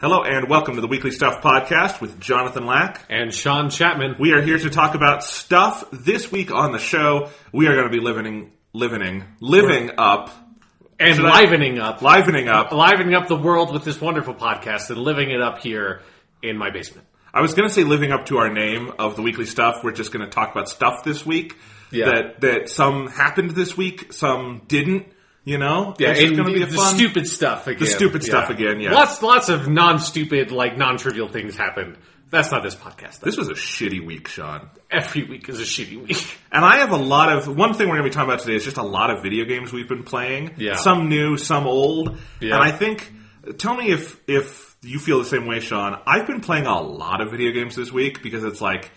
Hello and welcome to the Weekly Stuff Podcast with Jonathan Lack and Sean Chapman. We are here to talk about stuff. This week on the show, we are going to be livening up and livening up the world with this wonderful podcast and living it up here in my basement. I was going to say living up to our name of the Weekly Stuff. We're just going to talk about stuff this week. Yeah. That some happened this week, some didn't. You know? Yeah, it's going to be a fun... stupid stuff again. The stupid stuff again, yeah. Lots of non-stupid, non-trivial things happened. That's not this podcast, though. This was a shitty week, Sean. Every week is a shitty week. And I have a lot of... One thing we're going to be talking about today is just a lot of video games we've been playing. Yeah. Some new, some old. Yeah. And I think... Tell me if you feel the same way, Sean. I've been playing a lot of video games this week because it's like,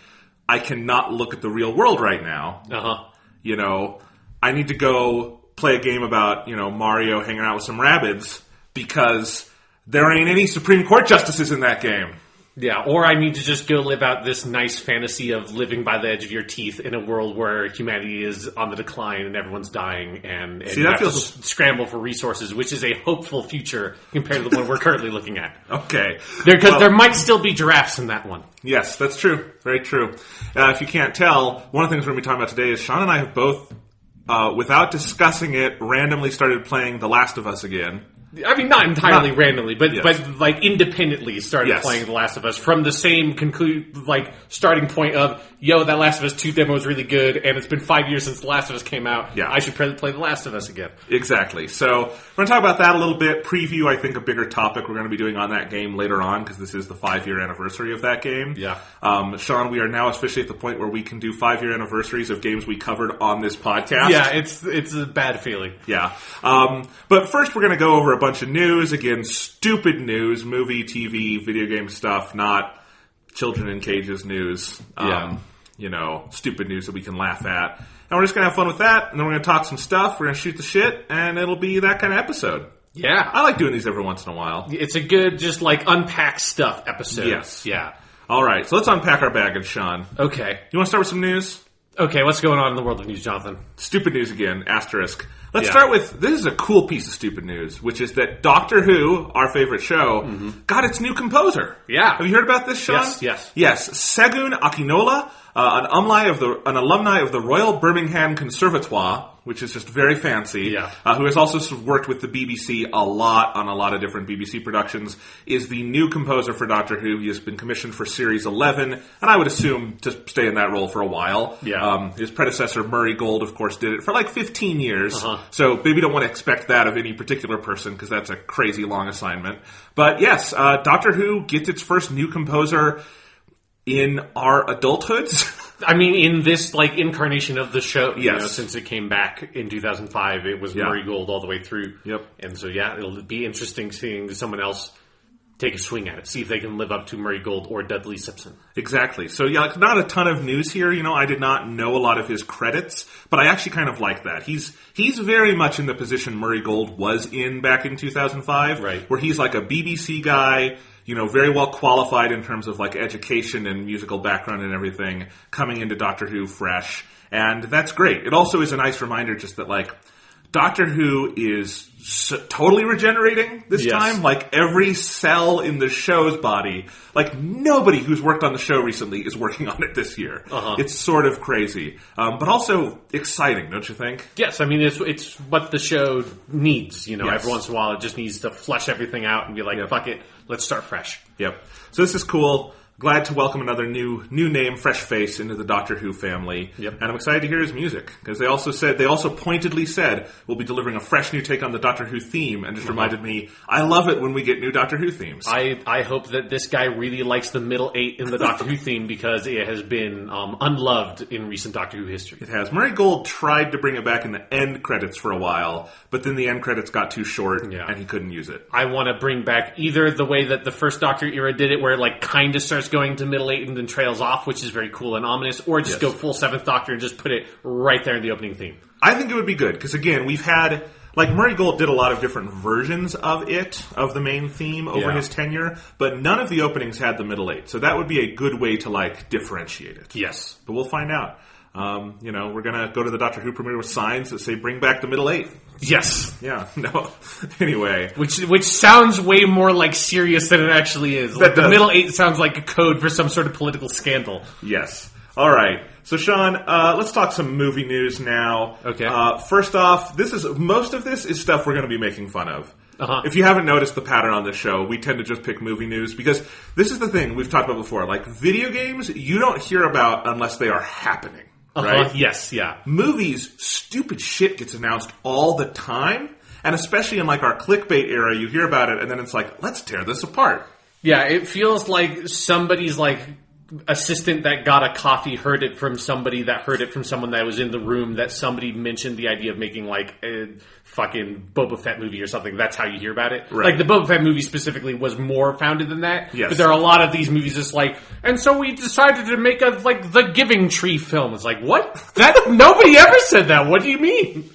I cannot look at the real world right now. Uh-huh. You know, I need to go... play a game about, Mario hanging out with some Rabbids because there ain't any Supreme Court justices in that game. Yeah, or I need to just go live out this nice fantasy of living by the edge of your teeth in a world where humanity is on the decline and everyone's dying and See, you that have feels... to scramble for resources, which is a hopeful future compared to the one we're currently looking at. Okay. Because there might still be giraffes in that one. Yes, that's true. Very true. If you can't tell, one of the things we're going to be talking about today is Sean and I have both... without discussing it, randomly started playing The Last of Us again. I mean, not entirely randomly, but Yes. but independently started playing The Last of Us from the same starting point of, that Last of Us 2 demo is really good, and it's been 5 years since The Last of Us came out. Yeah. I should probably play The Last of Us again. Exactly. So we're going to talk about that a little bit. Preview, I think, a bigger topic we're going to be doing on that game later on, because this is the 5-year anniversary of that game. Yeah. Sean, we are now officially at the point where we can do 5-year anniversaries of games we covered on this podcast. Yeah, it's a bad feeling. Yeah. But first we're going to go over a bunch of news. Again, stupid news, movie, TV, video game stuff, not children in cages news. Stupid news that we can laugh at. And we're just going to have fun with that, and then we're going to talk some stuff, we're going to shoot the shit, and it'll be that kind of episode. Yeah. I like doing these every once in a while. It's a good, just unpack stuff episode. Yes. Yeah. All right, so let's unpack our baggage, Sean. Okay. You want to start with some news? Okay, what's going on in the world of news, Jonathan? Stupid news again, asterisk. Let's start with, this is a cool piece of stupid news, which is that Doctor Who, our favorite show, got its new composer. Yeah. Have you heard about this, Sean? Yes. Yes, Segun Akinola, an alumni of the Royal Birmingham Conservatoire, which is just very fancy, who has also worked with the BBC a lot on a lot of different BBC productions, is the new composer for Doctor Who. He has been commissioned for Series 11, and I would assume to stay in that role for a while. Yeah. His predecessor, Murray Gold, of course, did it for 15 years, so maybe don't want to expect that of any particular person, because that's a crazy long assignment. But yes, Doctor Who gets its first new composer in our adulthoods. I mean, in this incarnation of the show, yes. Since it came back in 2005, it was Murray Gold all the way through. Yep. And so, it'll be interesting seeing someone else take a swing at it, see if they can live up to Murray Gold or Dudley Simpson. Exactly. So, not a ton of news here. I did not know a lot of his credits, but I actually kind of like that. He's very much in the position Murray Gold was in back in 2005, right? Where he's like a BBC guy, very well qualified in terms of education and musical background and everything, coming into Doctor Who fresh. And that's great. It also is a nice reminder just that Doctor Who is totally regenerating this time. Every cell in the show's body, nobody who's worked on the show recently is working on it this year. It's sort of crazy, but also exciting, don't you think? Yes, I mean it's what the show needs. Every once in a while it just needs to flesh everything out and be fuck it, let's start fresh. Yep. So this is cool. glad to welcome another new name, fresh face into the Doctor Who family. Yep. And I'm excited to hear his music, because they also pointedly said we'll be delivering a fresh new take on the Doctor Who theme, and just reminded me, I love it when we get new Doctor Who themes. I hope that this guy really likes the middle 8 in the Doctor Who theme, because it has been unloved in recent Doctor Who history. It has. Murray Gold tried to bring it back in the end credits for a while, but then the end credits got too short, and he couldn't use it. I want to bring back either the way that the first Doctor era did it, where it like kind of starts going to middle 8 and then trails off, which is very cool and ominous, or just go full 7th Doctor and just put it right there in the opening theme. I think it would be good, because again, we've had, like, Murray Gold did a lot of different versions of the main theme over his tenure, but none of the openings had the middle 8, so that would be a good way to, like, differentiate it. Yes. But we'll find out. We're going to go to the Doctor Who premiere with signs that say, bring back the middle 8. Yes. Yeah, no. Anyway. Which sounds way more like serious than it actually is. Like the middle 8 sounds like a code for some sort of political scandal. Yes. All right. So, Sean, let's talk some movie news now. Okay. First off, most of this is stuff we're going to be making fun of. Uh-huh. If you haven't noticed the pattern on this show, we tend to just pick movie news, because this is the thing we've talked about before. Like, video games, you don't hear about unless they are happening. Right? Yes, yeah. Movies, stupid shit gets announced all the time. And especially in like our clickbait era, you hear about it and then it's like, let's tear this apart. Yeah, it feels like somebody's like assistant that got a coffee heard it from somebody that heard it from someone that was in the room, that somebody mentioned the idea of making like a fucking Boba Fett movie or something. That's how you hear about it. Right. Like the Boba Fett movie specifically was more founded than that. Yes. But there are a lot of these movies that's like, and so we decided to make the Giving Tree film. It's like, what? That nobody ever said that. What do you mean?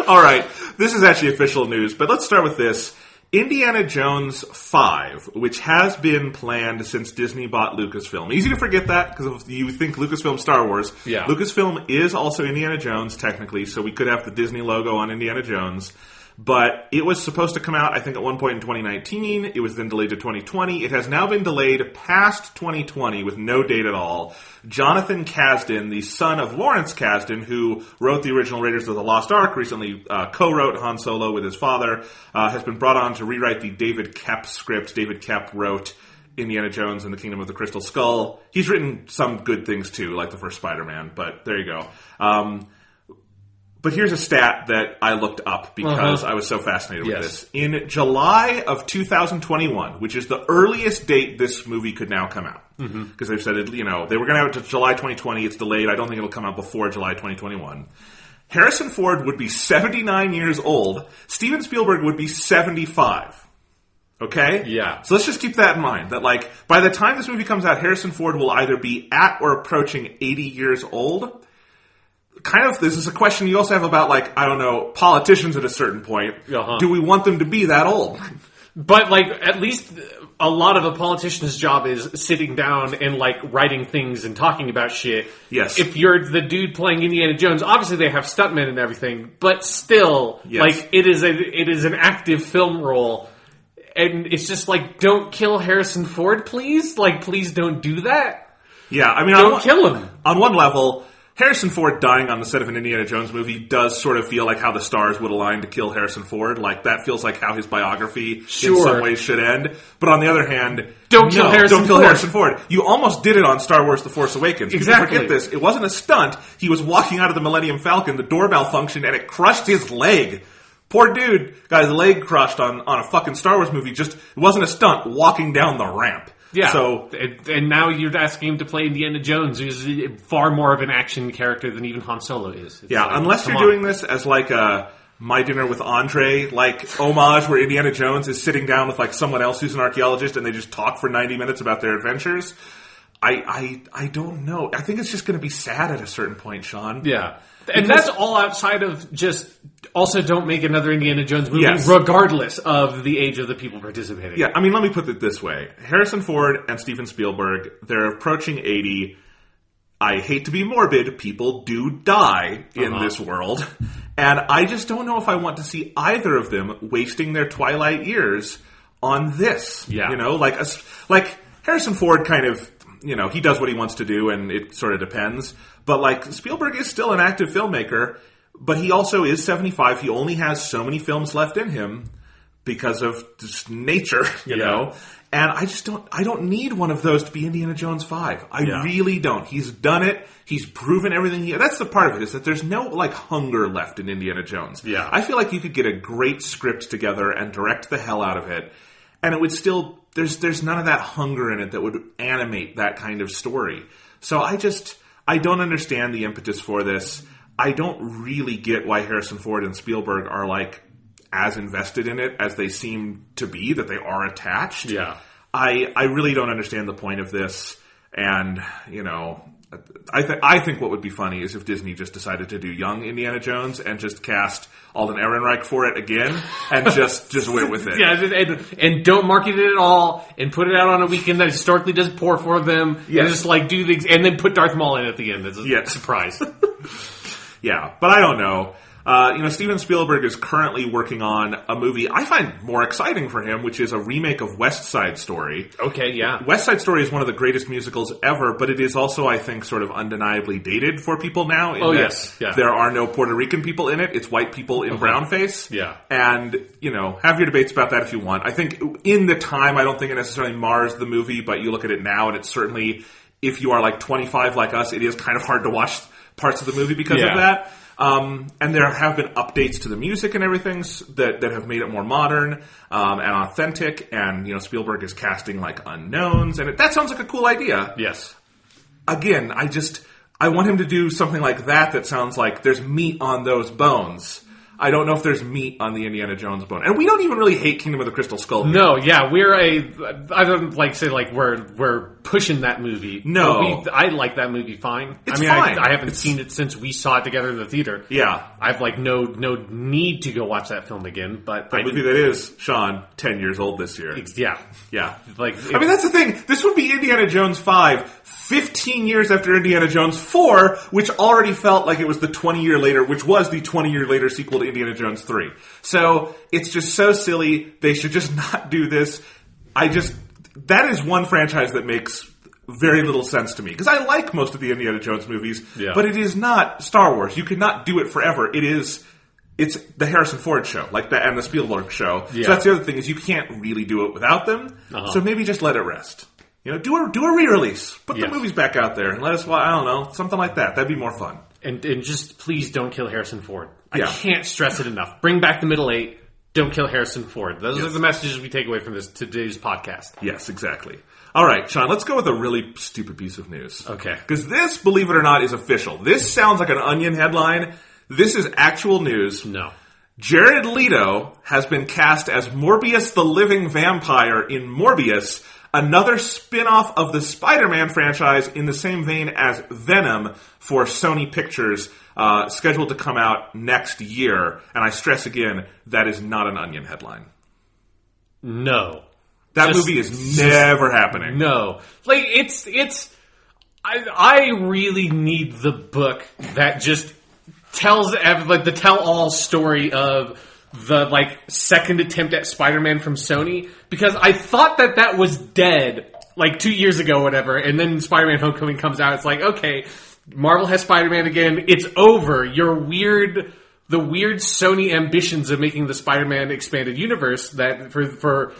All right. This is actually official news, but let's start with this. Indiana Jones 5, which has been planned since Disney bought Lucasfilm. Easy to forget that, because if you think Lucasfilm Star Wars, Lucasfilm is also Indiana Jones, technically, so we could have the Disney logo on Indiana Jones. But it was supposed to come out, I think, at one point in 2019. It was then delayed to 2020. It has now been delayed past 2020 with no date at all. Jonathan Kasdan, the son of Lawrence Kasdan, who wrote the original Raiders of the Lost Ark, recently co-wrote Han Solo with his father, has been brought on to rewrite the David Koepp script. David Koepp wrote Indiana Jones and the Kingdom of the Crystal Skull. He's written some good things, too, like the first Spider-Man, but there you go. But here's a stat that I looked up because I was so fascinated with this. In July of 2021, which is the earliest date this movie could now come out, because they've said, they were going to have it to July 2020. It's delayed. I don't think it'll come out before July 2021. Harrison Ford would be 79 years old. Steven Spielberg would be 75. Okay? Yeah. So let's just keep that in mind, that like by the time this movie comes out, Harrison Ford will either be at or approaching 80 years old. Kind of, this is a question you also have about, like, I don't know, politicians at a certain point. Do we want them to be that old? But, like, at least a lot of a politician's job is sitting down and, like, writing things and talking about shit. Yes. If you're the dude playing Indiana Jones, obviously they have stuntmen and everything, but still, like, it is an active film role. And it's just like, don't kill Harrison Ford, please? Like, please don't do that. Yeah, I mean, don't kill him. On one level, Harrison Ford dying on the set of an Indiana Jones movie does sort of feel like how the stars would align to kill Harrison Ford. Like, that feels like how his biography in some ways should end. But on the other hand, don't kill Harrison Ford. You almost did it on Star Wars The Force Awakens. Exactly. People forget this. It wasn't a stunt. He was walking out of the Millennium Falcon, the door malfunctioned, and it crushed his leg. Poor dude got his leg crushed on a fucking Star Wars movie. It wasn't a stunt walking down the ramp. Yeah, so, and now you're asking him to play Indiana Jones, who's far more of an action character than even Han Solo is. It's like, unless you're doing this as like a My Dinner with Andre, like homage where Indiana Jones is sitting down with like someone else who's an archaeologist and they just talk for 90 minutes about their adventures. I don't know. I think it's just going to be sad at a certain point, Sean. Yeah. And that's all outside of just also don't make another Indiana Jones movie regardless of the age of the people participating. Yeah, I mean, let me put it this way. Harrison Ford and Steven Spielberg, they're approaching 80. I hate to be morbid, people do die in this world. And I just don't know if I want to see either of them wasting their twilight years on this. Yeah. You know, like Harrison Ford kind of, he does what he wants to do and it sort of depends. But, like, Spielberg is still an active filmmaker, but he also is 75. He only has so many films left in him. because of just nature, you know? And I don't need one of those to be Indiana Jones 5. I really don't. He's done it. He's proven everything. That's the part of it, is that there's no, like, hunger left in Indiana Jones. Yeah. I feel like you could get a great script together and direct the hell out of it, and it would still, there's none of that hunger in it that would animate that kind of story. So I don't understand the impetus for this. I don't really get why Harrison Ford and Spielberg are, like, as invested in it as they seem to be, that they are attached. Yeah. I really don't understand the point of this, and, you know, I think what would be funny is if Disney just decided to do young Indiana Jones and just cast Alden Ehrenreich for it again and just went with it. Yeah, and don't market it at all, and put it out on a weekend that historically does poor for them, and just, like, do things, and then put Darth Maul in at the end as a surprise. Yeah, but I don't know. You know, Steven Spielberg is currently working on a movie I find more exciting for him, which is a remake of West Side Story. Okay, yeah. West Side Story is one of the greatest musicals ever, but it is also, I think, sort of undeniably dated for people now. Yes. Yeah. There are no Puerto Rican people in it. It's white people in brownface. Yeah. And, you know, have your debates about that if you want. I think in the time, I don't think it necessarily mars the movie, but you look at it now, and it's certainly, if you are like 25 like us, it is kind of hard to watch parts of the movie because of that. And there have been updates to the music and everything that have made it more modern and authentic. And, you know, Spielberg is casting, like, unknowns. And that sounds like a cool idea. Yes. Again, I want him to do something like that sounds like there's meat on those bones. I don't know if there's meat on the Indiana Jones bone. And we don't even really hate Kingdom of the Crystal Skull. No, yeah, I don't like say like we're pushing that movie. No. I like that movie fine. It's fine. I haven't seen it since we saw it together in the theater. Yeah. I've like no need to go watch that film again, but the movie that is, Sean, 10 years old this year. Yeah. Yeah. Like, I mean, that's the thing. This would be Indiana Jones 5, 15 years after Indiana Jones 4, which already felt like it was the 20-year later, which was the 20-year later sequel to Indiana Jones 3. So, it's just so silly. They should just not do this. That is one franchise that makes very little sense to me. Because I like most of the Indiana Jones movies, but it is not Star Wars. You could not do it forever. It's the Harrison Ford show, and the Spielberg show. Yeah. So that's the other thing, is you can't really do it without them. So maybe just let it rest. You know, do a re-release. Put the movies back out there and let us, I don't know, something like that. That'd be more fun. And just please don't kill Harrison Ford. I can't stress it enough. Bring back the middle eight. Don't kill Harrison Ford. Those are the messages we take away from today's podcast. Yes, exactly. All right, Sean, let's go with a really stupid piece of news. Okay. Because this, believe it or not, is official. This sounds like an Onion headline. This is actual news. No. Jared Leto has been cast as Morbius the Living Vampire in Morbius, another spin-off of the Spider-Man franchise in the same vein as Venom for Sony Pictures, scheduled to come out next year. And I stress again, that is not an Onion headline. No. That movie is never happening. No. Like, I really need the book that just tells the tell-all story of the second attempt at Spider-Man from Sony, because I thought that was dead 2 years ago, whatever, and then Spider-Man Homecoming comes out. It's like, okay, Marvel has Spider-Man again. It's over. The weird Sony ambitions of making the Spider-Man expanded universe that for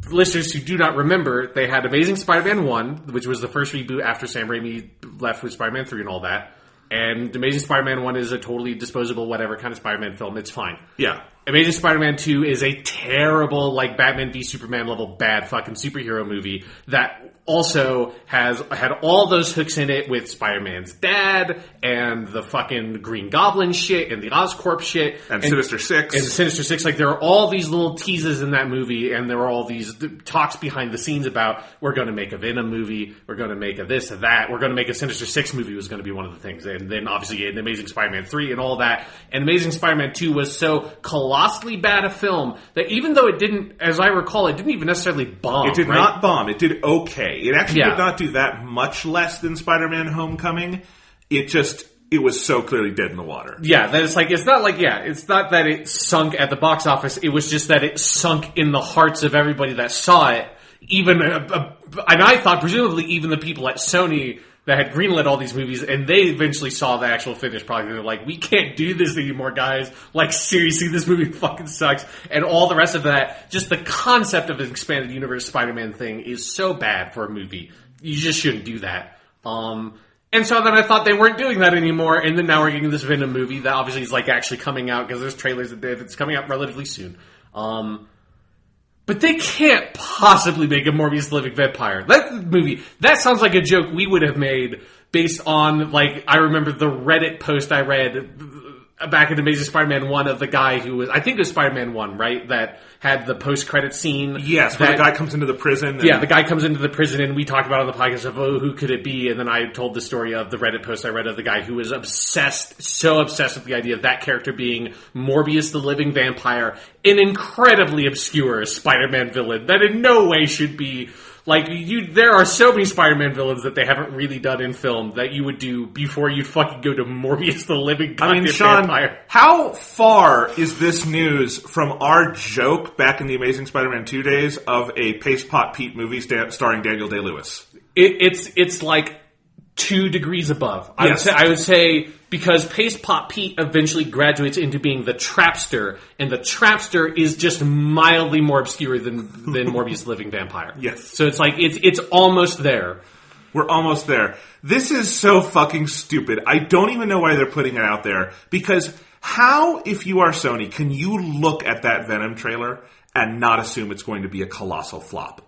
listeners who do not remember, they had Amazing Spider-Man 1, which was the first reboot after Sam Raimi left with Spider-Man 3 and all that. And Amazing Spider-Man 1 is a totally disposable, whatever kind of Spider-Man film. It's fine. Yeah. Amazing Spider-Man 2 is a terrible, Batman v Superman level bad fucking superhero movie that also had all those hooks in it with Spider-Man's dad and the fucking Green Goblin shit and the Oscorp shit. And Sinister Six. And Sinister Six. There are all these little teases in that movie, and there are all these talks behind the scenes about, we're going to make a Venom movie, we're going to make a this, a that, we're going to make a Sinister Six movie was going to be one of the things. And then obviously in Amazing Spider-Man 3 and all that. And Amazing Spider-Man 2 was so colossally bad a film that even though it didn't, as I recall, it didn't even necessarily bomb. It did not bomb. It did okay. It actually did not do that much less than Spider-Man Homecoming. It was so clearly dead in the water. Yeah, that it's it's not that it sunk at the box office. It was just that it sunk in the hearts of everybody that saw it. Even, and I thought presumably even the people at Sony that had greenlit all these movies, and they eventually saw the actual finished product, and they're like, we can't do this anymore, guys. Like, seriously, this movie fucking sucks. And all the rest of that, just the concept of an expanded universe Spider-Man thing is so bad for a movie. You just shouldn't do that. And so then I thought they weren't doing that anymore, and then now we're getting this Venom movie that obviously is like actually coming out, because there's trailers that it's coming out relatively soon. But they can't possibly make a Morbius the Living Vampire. That movie, that sounds like a joke we would have made based on, like, I remember the Reddit post I read back in Amazing Spider-Man 1 of the guy who was, I think it was Spider-Man 1, right? That had the post-credit scene. Yes, where the guy comes into the prison. Yeah, the guy comes into the prison, and we talked about on the podcast of, who could it be? And then I told the story of the Reddit post I read of the guy who was obsessed, so obsessed with the idea of that character being Morbius the Living Vampire, an incredibly obscure Spider-Man villain that in no way should be... Like, there are so many Spider-Man villains that they haven't really done in film that you would do before you fucking go to Morbius the Living Sean, Vampire. How far is this news from our joke back in the Amazing Spider-Man 2 days of a Paste Pot Pete movie starring Daniel Day-Lewis? It's like 2 degrees above. Yes. I would say because Paste Pot Pete eventually graduates into being the Trapster, and the Trapster is just mildly more obscure than Morbius the Living Vampire. Yes. So it's like it's almost there. We're almost there. This is so fucking stupid. I don't even know why they're putting it out there, because how, if you are Sony, can you look at that Venom trailer and not assume it's going to be a colossal flop?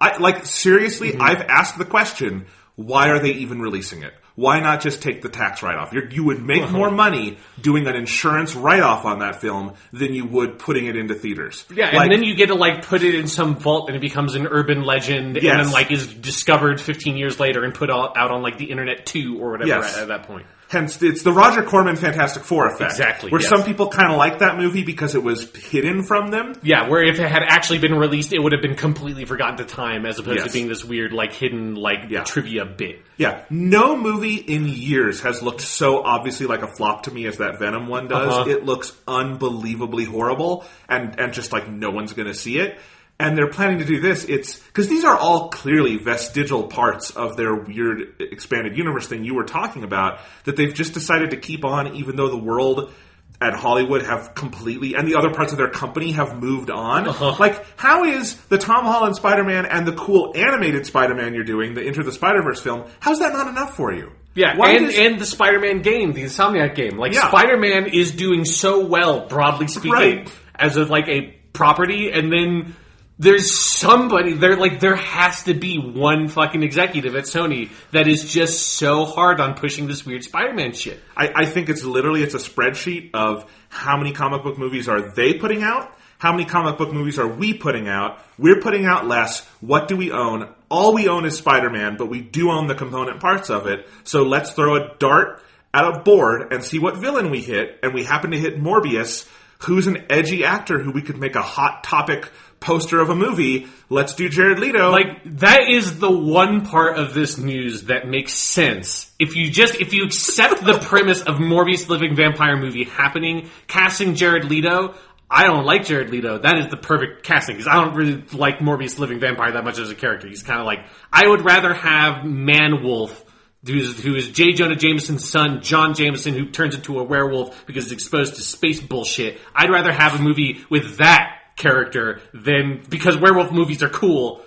Seriously, I've asked the question, why are they even releasing it? Why not just take the tax write-off? You would make more money doing an insurance write-off on that film than you would putting it into theaters. Yeah, and then you get to put it in some vault and it becomes an urban legend, yes. And then is discovered 15 years later and put out on the internet too or whatever, yes. At that point. Hence, it's the Roger Corman Fantastic Four effect. Exactly. Where yes. some people kind of like that movie because it was hidden from them. Yeah, where if it had actually been released, it would have been completely forgotten to time, as opposed yes. to being this weird, hidden, trivia bit. Yeah. No movie in years has looked so obviously like a flop to me as that Venom one does. Uh-huh. It looks unbelievably horrible, and just no one's going to see it. And they're planning to do this. It's because these are all clearly vestigial parts of their weird expanded universe thing you were talking about, that they've just decided to keep on, even though the world at Hollywood have completely, and the other parts of their company have moved on. Uh-huh. How is the Tom Holland Spider-Man and the cool animated Spider-Man you're doing, the Into the Spider-Verse film, how's that not enough for you? Yeah, and the Spider-Man game, the Insomniac game. Spider-Man is doing so well, broadly speaking, right. As a property, and then... There's somebody there has to be one fucking executive at Sony that is just so hard on pushing this weird Spider-Man shit. I think it's a spreadsheet of how many comic book movies are they putting out, how many comic book movies are we putting out, we're putting out less, what do we own? All we own is Spider-Man, but we do own the component parts of it, so let's throw a dart at a board and see what villain we hit, and we happen to hit Morbius, who's an edgy actor who we could make a hot topic poster of a movie. Let's do Jared Leto. That is the one part of this news that makes sense. If you accept the premise of Morbius the Living Vampire movie happening, casting Jared Leto, I don't like Jared Leto. That is the perfect casting, because I don't really like Morbius the Living Vampire that much as a character. He's kind of I would rather have Man-Wolf, who is J. Jonah Jameson's son, John Jameson, who turns into a werewolf because he's exposed to space bullshit. I'd rather have a movie with that character than, because werewolf movies are cool.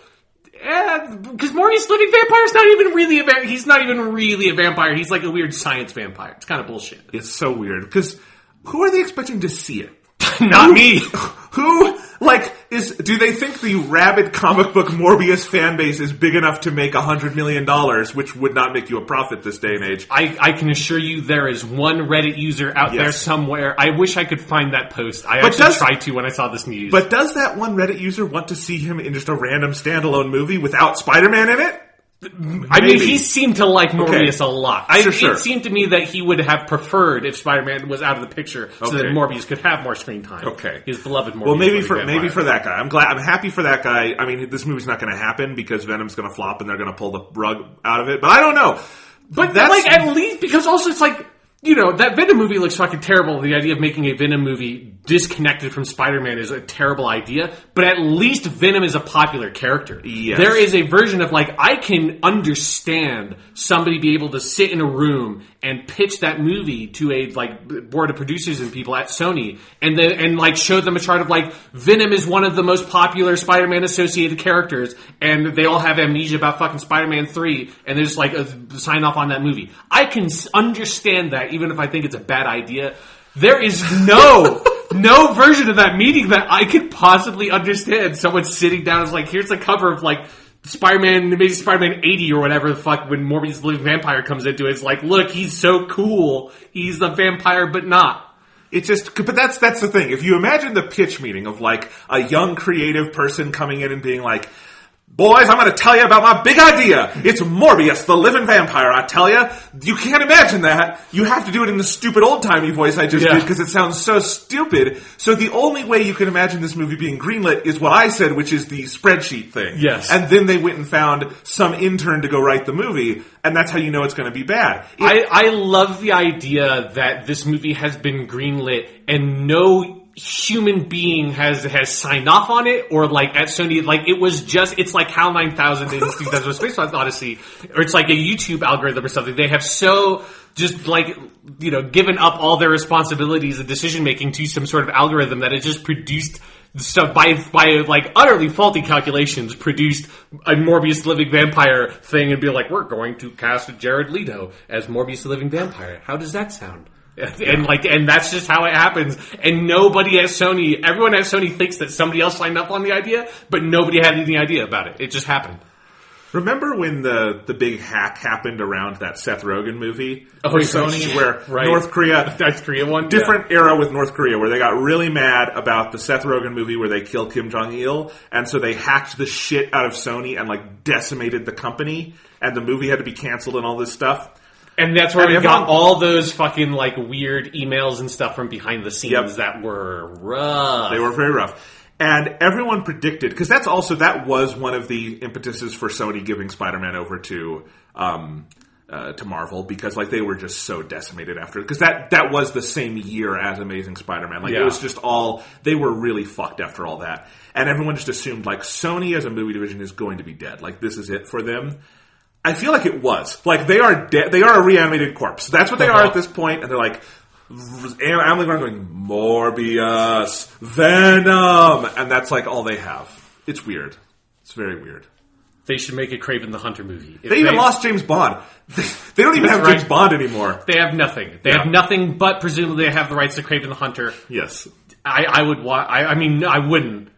Because Morbius Living Vampire is not even really he's not even really a vampire. He's a weird science vampire. It's kind of bullshit. It's so weird, because who are they expecting to see it? Not me. Who, do they think the rabid comic book Morbius fan base is big enough to make $100 million, which would not make you a profit this day and age? I can assure you there is one Reddit user out there somewhere. I wish I could find that post. I tried to when I saw this news. But does that one Reddit user want to see him in just a random standalone movie without Spider-Man in it? I mean, he seemed to like Morbius a lot. Sure. It seemed to me that he would have preferred if Spider-Man was out of the picture, so that Morbius could have more screen time. Okay, his beloved Morbius. Well, maybe for that guy, I'm happy for that guy. I mean, this movie's not going to happen because Venom's going to flop and they're going to pull the rug out of it. But I don't know. But that's at least, because also it's that Venom movie looks fucking terrible. The idea of making a Venom movie disconnected from Spider-Man is a terrible idea, but at least Venom is a popular character. Yes. There is a version of, like, I can understand somebody be able to sit in a room and pitch that movie to a, like, board of producers and people at Sony, and then, and, like, show them a chart of, like, Venom is one of the most popular Spider-Man associated characters, and they all have amnesia about fucking Spider-Man 3, and they just, like, sign off on that movie. I can understand that, even if I think it's a bad idea. There is no version of that meeting that I could possibly understand. Someone sitting down is like, here's the cover of, like, Spider-Man, Amazing Spider-Man 80 or whatever the fuck, when Morbius the Living Vampire comes into it. It's like, look, he's so cool. He's the vampire, but not. But that's the thing. If you imagine the pitch meeting of, like, a young creative person coming in and being like, boys, I'm going to tell you about my big idea. It's Morbius, the living vampire, I tell you. You can't imagine that. You have to do it in the stupid old-timey voice I just did because it sounds so stupid. So the only way you can imagine this movie being greenlit is what I said, which is the spreadsheet thing. Yes. And then they went and found some intern to go write the movie, and that's how you know it's going to be bad. I love the idea that this movie has been greenlit and no human being has signed off on it, or like at Sony, like it was just, it's like HAL 9000 in 2000 Space Odyssey, or it's like a YouTube algorithm or something. They have so just like, you know, given up all their responsibilities and decision making to some sort of algorithm that it just produced stuff by like utterly faulty calculations, produced a Morbius the Living Vampire thing and be like, we're going to cast Jared Leto as Morbius the Living Vampire. How does that sound? And that's just how it happens. And nobody at Sony, everyone at Sony thinks that somebody else signed up on the idea, but nobody had any idea about it. It just happened. Remember when the big hack happened around that Seth Rogen movie for Sony, where North Korea, different era with North Korea, where they got really mad about the Seth Rogen movie where they killed Kim Jong-il, and so they hacked the shit out of Sony and like decimated the company, and the movie had to be canceled and all this stuff. And that's where we got all those fucking, like, weird emails and stuff from behind the scenes that were rough. They were very rough. And everyone predicted, because that was one of the impetuses for Sony giving Spider-Man over to Marvel, because, like, they were just so decimated after it. Because that was the same year as Amazing Spider-Man. Like, it was just they were really fucked after all that. And everyone just assumed, like, Sony as a movie division is going to be dead. Like, this is it for them. I feel like it was. Like, they are dead. They are a reanimated corpse. That's what they are at this point, and they're like, I'm going, Morbius, Venom, and that's like all they have. It's weird. It's very weird. They should make a Kraven the Hunter movie. They even lost James Bond. They don't even have James Bond anymore. They have nothing. They have nothing, but presumably they have the rights to Kraven the Hunter. Yes. I would watch. I mean, I wouldn't.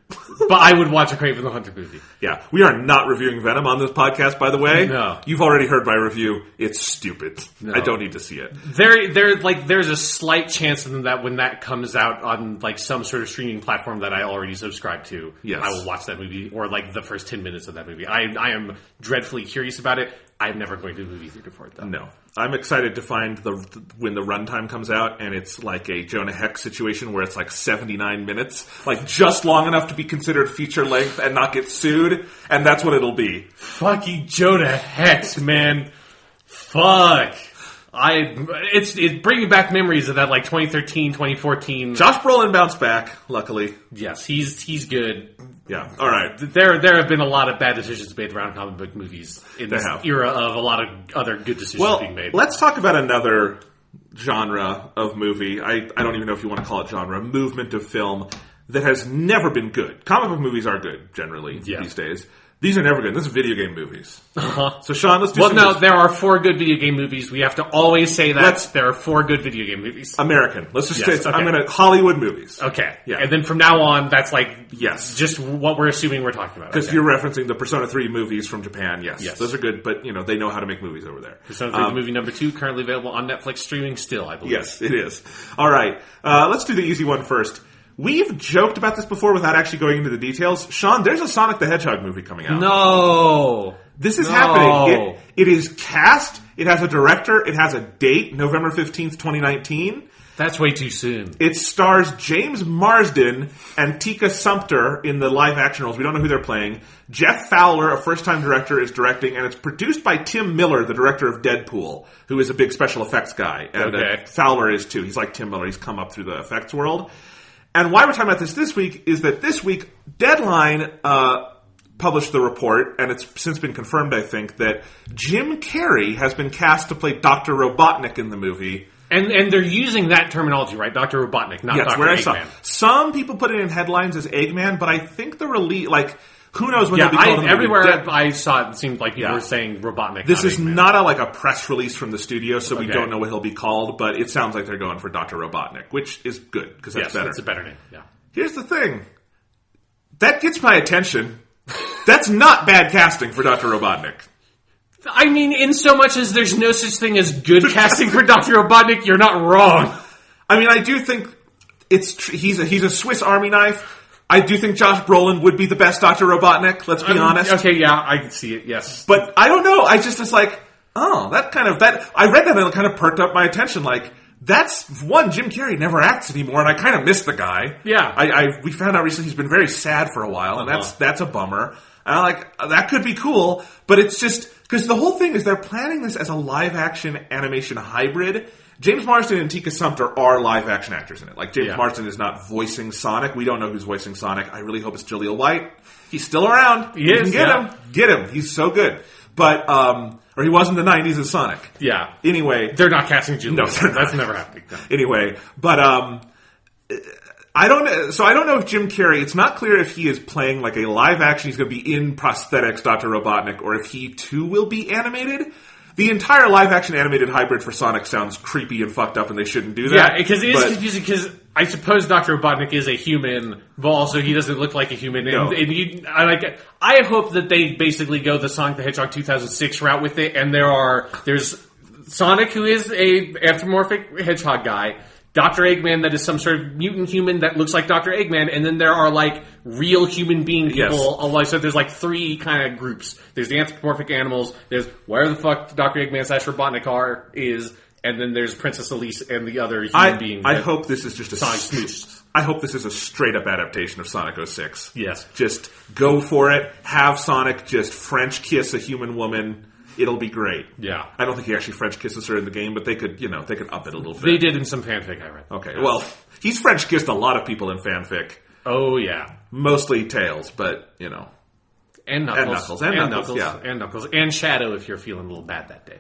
But I would watch a Kraven the Hunter movie. Yeah. We are not reviewing Venom on this podcast, by the way. No. You've already heard my review. It's stupid. No. I don't need to see it. There's a slight chance that when that comes out on like some sort of streaming platform that I already subscribe to, I will watch that movie, or like the first 10 minutes of that movie. I am dreadfully curious about it. I'm never going to the movie theater for it, though. No. I'm excited to find when the runtime comes out and it's like a Jonah Hex situation where it's like 79 minutes, like just long enough to be considered feature length and not get sued, and that's what it'll be. Fucking Jonah Hex, man. Fuck. It's bringing back memories of that like 2013, 2014. Josh Brolin bounced back, luckily. Yes, he's good. Yeah, all right. There have been a lot of bad decisions made around comic book movies in this era of a lot of other good decisions being made. Let's talk about another genre of movie. I don't even know if you want to call it genre. Movement of film that has never been good. Comic book movies are good, generally, these days. These are never good. This is video game movies. Uh-huh. So, Sean, let's do there are 4 good video game movies. We have to always say that. There are 4 good video game movies. American. Let's just say I'm going to Hollywood movies. Okay. Yeah. And then from now on, that's like just what we're assuming we're talking about. Because you're referencing the Persona 3 movies from Japan. Yes. Those are good, but they know how to make movies over there. Persona 3 movie number 2, currently available on Netflix streaming still, I believe. Yes, it is. All right. Let's do the easy one first. We've joked about this before without actually going into the details. Sean, there's a Sonic the Hedgehog movie coming out. No. This is happening. It is cast. It has a director. It has a date, November 15th, 2019. That's way too soon. It stars James Marsden and Tika Sumpter in the live-action roles. We don't know who they're playing. Jeff Fowler, a first-time director, is directing, and it's produced by Tim Miller, the director of Deadpool, who is a big special effects guy. And Fowler is, too. He's like Tim Miller. He's come up through the effects world. And why we're talking about this week is that this week, Deadline published the report, and it's since been confirmed, I think, that Jim Carrey has been cast to play Dr. Robotnik in the movie. And they're using that terminology, right? Dr. Robotnik, not Dr. Eggman. Some people put it in headlines as Eggman, but I think the release, like, who knows when they'll be called everywhere I saw it seemed like people were saying Robotnik. This is not a press release from the studio, so we don't know what he'll be called, but it sounds like they're going for Dr. Robotnik, which is good, because that's better. It's a better name, yeah. Here's the thing. That gets my attention. That's not bad casting for Dr. Robotnik. I mean, in so much as there's no such thing as good casting for Dr. Robotnik, you're not wrong. I mean, I do think he's a Swiss Army knife. I do think Josh Brolin would be the best Dr. Robotnik, let's be honest. Okay, yeah, I can see it, yes. But I don't know, I just was like, I read that and it kind of perked up my attention, like, that's one, Jim Carrey never acts anymore, and I kind of miss the guy. Yeah. We found out recently he's been very sad for a while, and that's a bummer. And I'm like, that could be cool, but it's just, because the whole thing is they're planning this as a live-action animation hybrid. James Marsden and Tika Sumpter are live-action actors in it. Like, James Marsden is not voicing Sonic. We don't know who's voicing Sonic. I really hope it's Jaleel White. He's still around. He is, get him. Get him. He's so good. But, or he was in the 90s as Sonic. Yeah. Anyway. They're not casting Jaleel. No, that's never happening. No. Anyway, but, I don't know if Jim Carrey, it's not clear if he is playing like a live action, he's going to be in prosthetics, Dr. Robotnik, or if he too will be animated. The entire live action animated hybrid for Sonic sounds creepy and fucked up and they shouldn't do that. Yeah, because it is confusing because I suppose Dr. Robotnik is a human, but also he doesn't look like a human. No. I hope that they basically go the Sonic the Hedgehog 2006 route with it, and there's Sonic, who is a anthropomorphic hedgehog guy, Dr. Eggman that is some sort of mutant human that looks like Dr. Eggman, and then there are like real human being people. Yes. So there's like three kind of groups. There's the anthropomorphic animals, there's where the fuck Dr. Eggman / Robotnik is, and then there's Princess Elise and the other human being. I hope this is just a Sonic smooch. I hope this is a straight up adaptation of Sonic 06. Yes. Just go for it. Have Sonic just French kiss a human woman. It'll be great. Yeah. I don't think he actually French kisses her in the game, but they could up it a little bit. They did in some fanfic I read. Okay, well, he's French kissed a lot of people in fanfic. Oh, yeah. Mostly Tails, but, And Knuckles. And Knuckles, yeah. And Knuckles. And Shadow if you're feeling a little bad that day.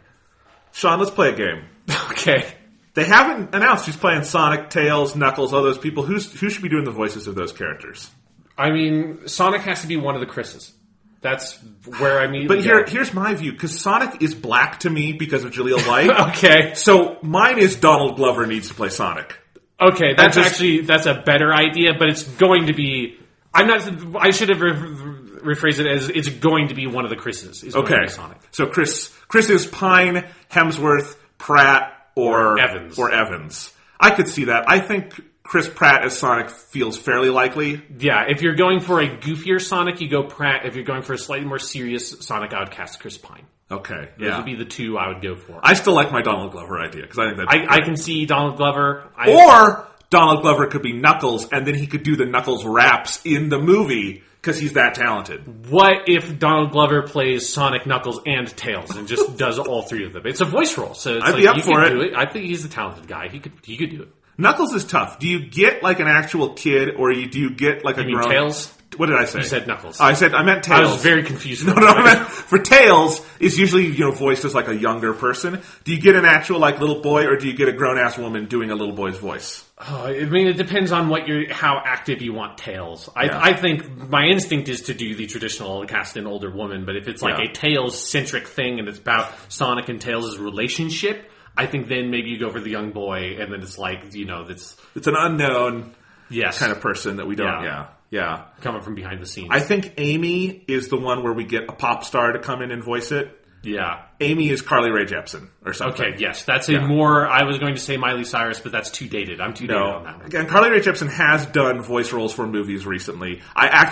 Sean, let's play a game. Okay. They haven't announced who's playing Sonic, Tails, Knuckles, all those people. Who should be doing the voices of those characters? I mean, Sonic has to be one of the Chris's. That's where I mean. But here's my view, because Sonic is black to me because of Jaleel White. Okay. So mine is Donald Glover needs to play Sonic. Okay, that's a better idea, but it's going to be. I should have rephrased it as it's going to be one of the Chris's. Okay. Sonic. So Chris is Pine, Hemsworth, Pratt, or Evans. I could see that. I think Chris Pratt as Sonic feels fairly likely. Yeah, if you're going for a goofier Sonic, you go Pratt. If you're going for a slightly more serious Sonic, I would cast Chris Pine. Okay, Those would be the two I would go for. I still like my Donald Glover idea, because I think that I can see Donald Glover. Or Donald Glover could be Knuckles, and then he could do the Knuckles raps in the movie, because he's that talented. What if Donald Glover plays Sonic, Knuckles, and Tails, and just does all three of them? It's a voice role, so I'd be up for it. Do it. I think he's a talented guy. He could do it. Knuckles is tough. Do you get like an actual kid, or do you get like a grown? You mean Tails? What did I say? You said Knuckles. I meant Tails. I was very confused. I meant for Tails is usually voiced as like a younger person. Do you get an actual like little boy, or do you get a grown ass woman doing a little boy's voice? Oh, I mean, it depends on how active you want Tails. I think my instinct is to do the traditional cast an older woman, but if it's like a Tails centric thing and it's about Sonic and Tails' relationship, I think then maybe you go for the young boy, and then it's like, it's an unknown kind of person that we don't, yeah. Coming from behind the scenes. I think Amy is the one where we get a pop star to come in and voice it. Yeah. Amy is Carly Rae Jepsen or something. Okay, yes. That's I was going to say Miley Cyrus, but that's too dated. I'm too dated on that one. Again, Carly Rae Jepsen has done voice roles for movies recently. I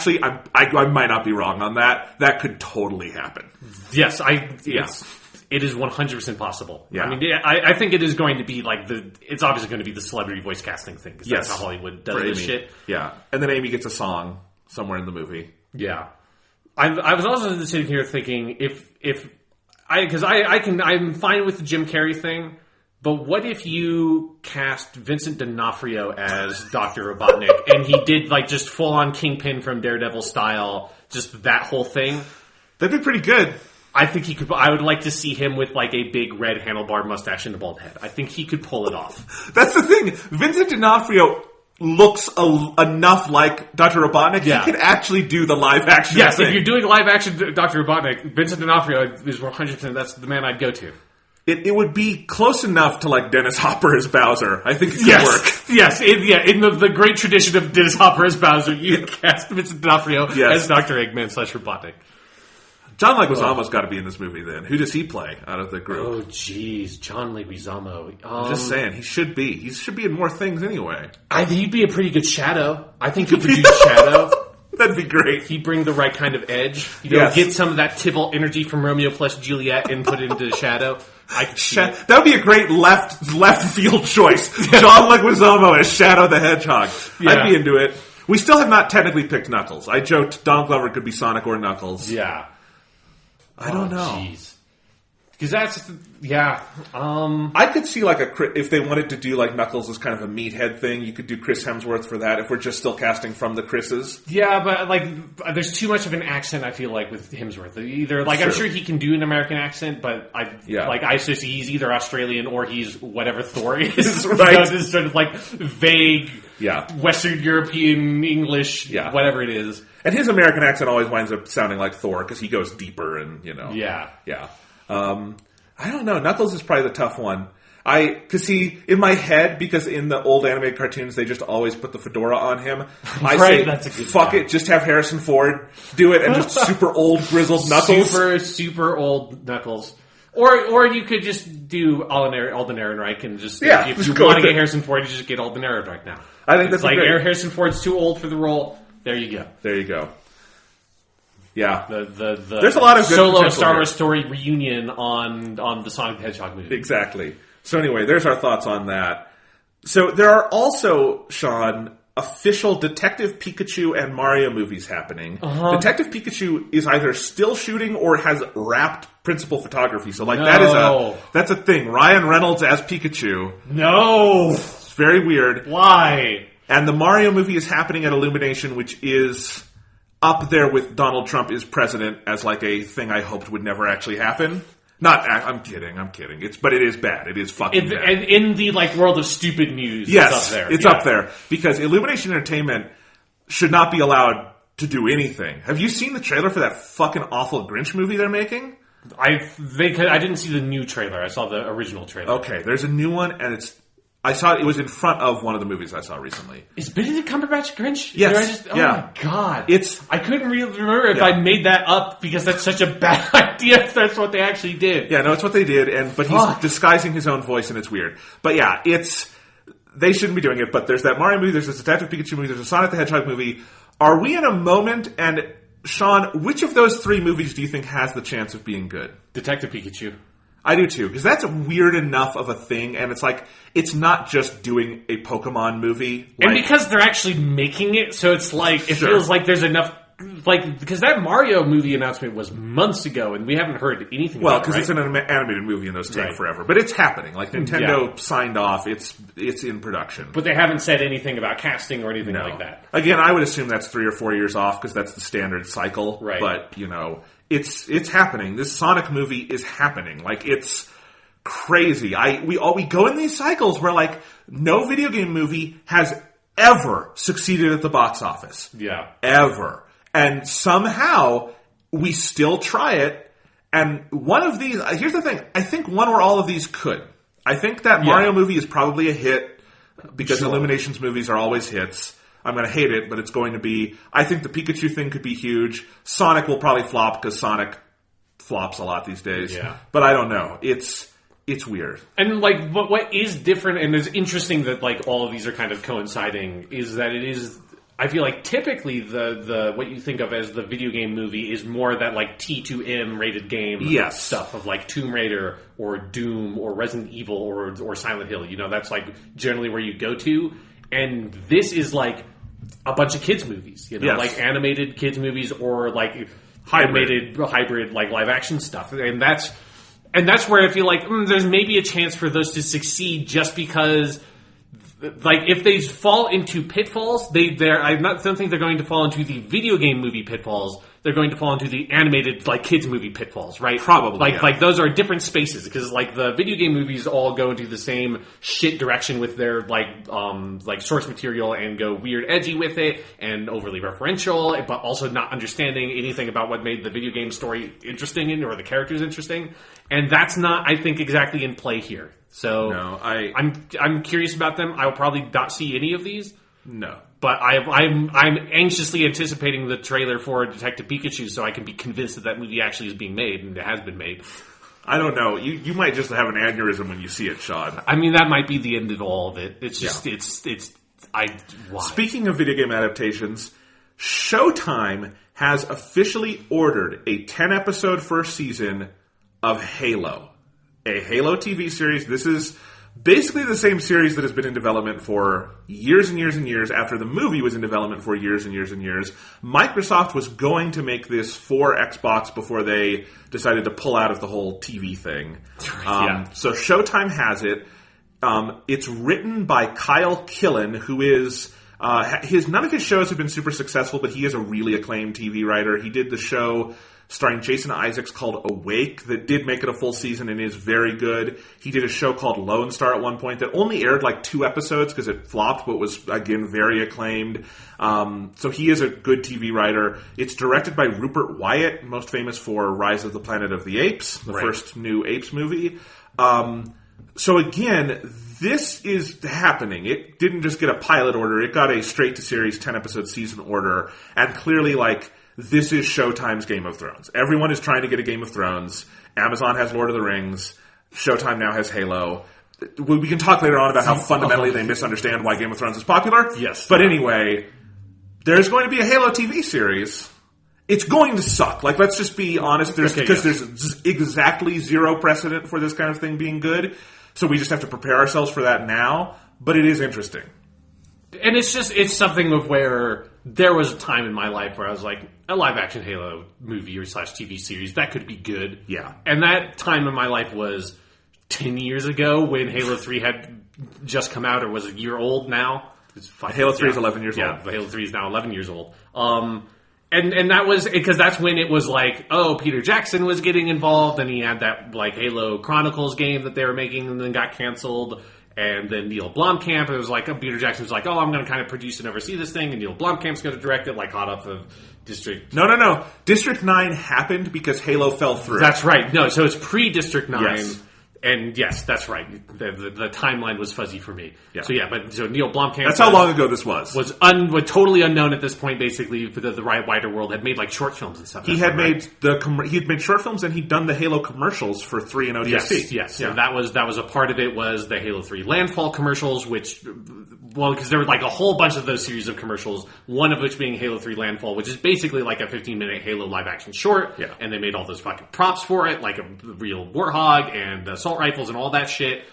might not be wrong on that. That could totally happen. Yes, it is 100% possible. Yeah. I mean, I think it is going to be like it's obviously going to be the celebrity voice casting thing, because that's how Hollywood does this shit. Yeah. And then Amy gets a song somewhere in the movie. Yeah. I was also sitting here thinking I'm fine with the Jim Carrey thing, But what if you cast Vincent D'Onofrio as Dr. Robotnik, and he did like just full on Kingpin from Daredevil style, just that whole thing? That'd be pretty good. I think he could. I would like to see him with like a big red handlebar mustache and a bald head. I think he could pull it off. That's the thing. Vincent D'Onofrio looks enough like Dr. Robotnik. Yeah. He could actually do the live action Yes, thing. if you're doing live action Dr. Robotnik, Vincent D'Onofrio is 100%. That's the man I'd go to. It would be close enough to like Dennis Hopper as Bowser. I think it could Yes, work. yes, in the great tradition of Dennis Hopper as Bowser, you cast Vincent D'Onofrio as Dr. Eggman / Robotnik. John Leguizamo's got to be in this movie then. Who does he play out of the group? Oh, jeez. John Leguizamo. I'm just saying, he should be. He should be in more things anyway. I think he'd be a pretty good Shadow. I think he could do Shadow. That'd be great. He'd bring the right kind of edge. Get some of that Tybalt energy from Romeo plus Juliet and put it into Shadow. That would be a great left field choice. John Leguizamo as Shadow the Hedgehog. Yeah. I'd be into it. We still have not technically picked Knuckles. I joked Donald Glover could be Sonic or Knuckles. Yeah. I don't know. Jeez. Because that's, yeah. I could see like if they wanted to do like Knuckles as kind of a meathead thing, you could do Chris Hemsworth for that if we're just still casting from the Chris's. Yeah, but like, there's too much of an accent, I feel like, with Hemsworth. Either, like, I'm sure he can do an American accent, but I just see he's either Australian or he's whatever Thor is. Right. This sort of like vague Western European English, whatever it is. And his American accent always winds up sounding like Thor because he goes deeper and, you know. Yeah. Yeah. I don't know. Knuckles is probably the tough one. In my head, because in the old animated cartoons, they just always put the fedora on him. I say, that's a good fuck it, just have Harrison Ford do it and just super old grizzled Knuckles. Super old Knuckles. Or you could just do Alden Ehrenreich and just, if you want to get Harrison Ford, you just get Alden Ehrenreich now. I think that's like great. Harrison Ford's too old for the role. There you go. There you go. Yeah. There's a lot of good solo Star Wars here. Story reunion on the Sonic the Hedgehog movie. Exactly. So anyway, there's our thoughts on that. So there are also, Sean, official Detective Pikachu and Mario movies happening. Uh-huh. Detective Pikachu is either still shooting or has wrapped principal photography. So like that's a thing. Ryan Reynolds as Pikachu. No. It's very weird. Why? And the Mario movie is happening at Illumination, which is up there with Donald Trump is president as like a thing I hoped would never actually happen. I'm kidding. But it is bad. It is fucking bad. And in the like world of stupid news, yes, it's up there. It's up there. Because Illumination Entertainment should not be allowed to do anything. Have you seen the trailer for that fucking awful Grinch movie they're making? I didn't see the new trailer. I saw the original trailer. Okay, there's a new one, and I saw it was in front of one of the movies I saw recently. Is Benedict Cumberbatch Grinch? Yes. Oh my god. I couldn't really remember if I made that up because that's such a bad idea if that's what they actually did. Yeah, no, it's what they did, but he's disguising his own voice and it's weird. But yeah, they shouldn't be doing it, but there's that Mario movie, there's this Detective Pikachu movie, there's a Sonic the Hedgehog movie. Are we in a moment, and Sean, which of those three movies do you think has the chance of being good? Detective Pikachu. I do too, because that's weird enough of a thing, and it's like, it's not just doing a Pokemon movie. And because they're actually making it, so it's like, it feels like there's enough, like, because that Mario movie announcement was months ago, and we haven't heard anything about it, because it's an animated movie, and those take forever. But it's happening. Like, Nintendo signed off, it's in production. But they haven't said anything about casting or anything like that. Again, I would assume that's 3 or 4 years off, because that's the standard cycle. Right. But, it's happening. This Sonic movie is happening. Like, it's crazy. We go in these cycles where, like, no video game movie has ever succeeded at the box office. Yeah. Ever. And somehow, we still try it. And one of these, here's the thing. I think one or all of these could. I think that Mario movie is probably a hit because Illumination's movies are always hits. I'm going to hate it, but it's going to be... I think the Pikachu thing could be huge. Sonic will probably flop because Sonic flops a lot these days. Yeah. But I don't know. It's weird. And, like, what is different, and it's interesting that, like, all of these are kind of coinciding, is that it is... I feel like typically the what you think of as the video game movie is more that, like, T2M rated game stuff of, like, Tomb Raider or Doom or Resident Evil or Silent Hill. That's, like, generally where you go to. And this is, like... a bunch of kids movies, like animated kids movies or like hybrid like live action stuff, and And that's where I feel like there's maybe a chance for those to succeed just because, like, if they fall into pitfalls, I don't think they're going to fall into the video game movie pitfalls. They're going to fall into the animated, like, kids movie pitfalls, right? Probably, Like those are different spaces because, like, the video game movies all go into the same shit direction with their, like source material and go weird edgy with it and overly referential, but also not understanding anything about what made the video game story interesting or the characters interesting. And that's not, I think, exactly in play here. So no, I'm curious about them. I will probably not see any of these. No. But I'm anxiously anticipating the trailer for Detective Pikachu so I can be convinced that movie actually is being made and it has been made. I don't know. You might just have an aneurysm when you see it, Sean. I mean, that might be the end of all of it. It's just, why? Speaking of video game adaptations, Showtime has officially ordered a 10-episode first season of Halo. A Halo TV series. This is basically the same series that has been in development for years and years and years after the movie was in development for years and years and years. Microsoft was going to make this for Xbox before they decided to pull out of the whole TV thing. So Showtime has it. It's written by Kyle Killen, who is... none of his shows have been super successful, but he is a really acclaimed TV writer. He did the show starring Jason Isaacs called Awake that did make it a full season and is very good. He did a show called Lone Star at one point that only aired like 2 episodes because it flopped, but was, again, very acclaimed. So he is a good TV writer. It's directed by Rupert Wyatt, most famous for Rise of the Planet of the Apes, the first new Apes movie. So again, this is happening. It didn't just get a pilot order. It got a straight-to-series 10-episode season order. And clearly, like, this is Showtime's Game of Thrones. Everyone is trying to get a Game of Thrones. Amazon has Lord of the Rings. Showtime now has Halo. We can talk later on about how fundamentally they misunderstand why Game of Thrones is popular. Yes. But anyway, there's going to be a Halo TV series. It's going to suck. Like, let's just be honest. There's exactly zero precedent for this kind of thing being good. So we just have to prepare ourselves for that now. But it is interesting. And it's something of where there was a time in my life where I was like, a live-action Halo movie or / TV series, that could be good. Yeah. And that time in my life was 10 years ago when Halo 3 had just come out or was a year old now. Halo 3 is 11 years old. Yeah, Halo 3 is now 11 years old. And that was because that's when it was like, oh, Peter Jackson was getting involved, and he had that like Halo Chronicles game that they were making, and then got canceled. And then Neil Blomkamp, it was like, Peter Jackson was like, I'm going to kind of produce and oversee this thing, and Neil Blomkamp's going to direct it, like hot off of District. No. District 9 happened because Halo fell through. That's right. No, so it's pre-District 9. Yes. And yes, that's right. The timeline was fuzzy for me. Yeah. So Neil Blomkamp... That's how long ago this was. Was totally unknown at this point, basically, for the wider world. Had made like short films and stuff. He had made short films, and he'd done the Halo commercials for 3 and ODST. Yes. Yeah. So that was a part of it, was the Halo 3 Landfall commercials, which... Well, because there were like a whole bunch of those series of commercials, one of which being Halo 3 Landfall, which is basically like a 15-minute Halo live-action short. Yeah. And they made all those fucking props for it, like a real warthog and assault rifles and all that shit.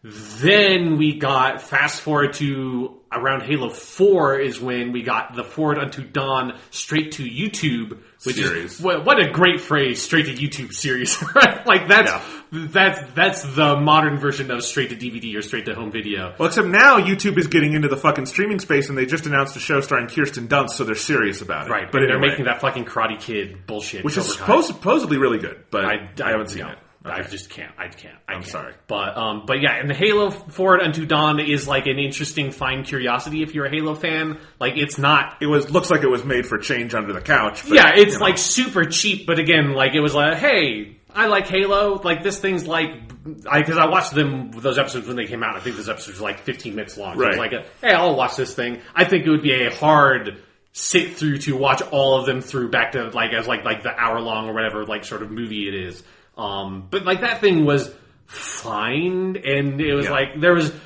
Then we got, fast forward to around Halo 4 is when we got the Forward Unto Dawn straight to YouTube which series. Is what a great phrase, straight to YouTube series, right? Like that's the modern version of straight to DVD or straight to home video. Well, except now YouTube is getting into the fucking streaming space, and they just announced a show starring Kirsten Dunst, so they're serious about it. Right, but they're making that fucking Karate Kid bullshit, which is supposedly really good, but I haven't seen it. Okay. I just can't. I can't. I'm sorry. But yeah, and the Halo Forward Unto Dawn is like an interesting, fine curiosity if you're a Halo fan. Like, it's not... looks like it was made for change under the couch. But, yeah, it's like super cheap, but again, like, it was like, hey, I like Halo. Like, this thing's like... Because I watched those episodes when they came out. I think those episodes were like 15 minutes long. So right. It was like, hey, I'll watch this thing. I think it would be a hard sit through to watch all of them through back to like as like the hour long or whatever like sort of movie it is. But like that thing was fine, and it was like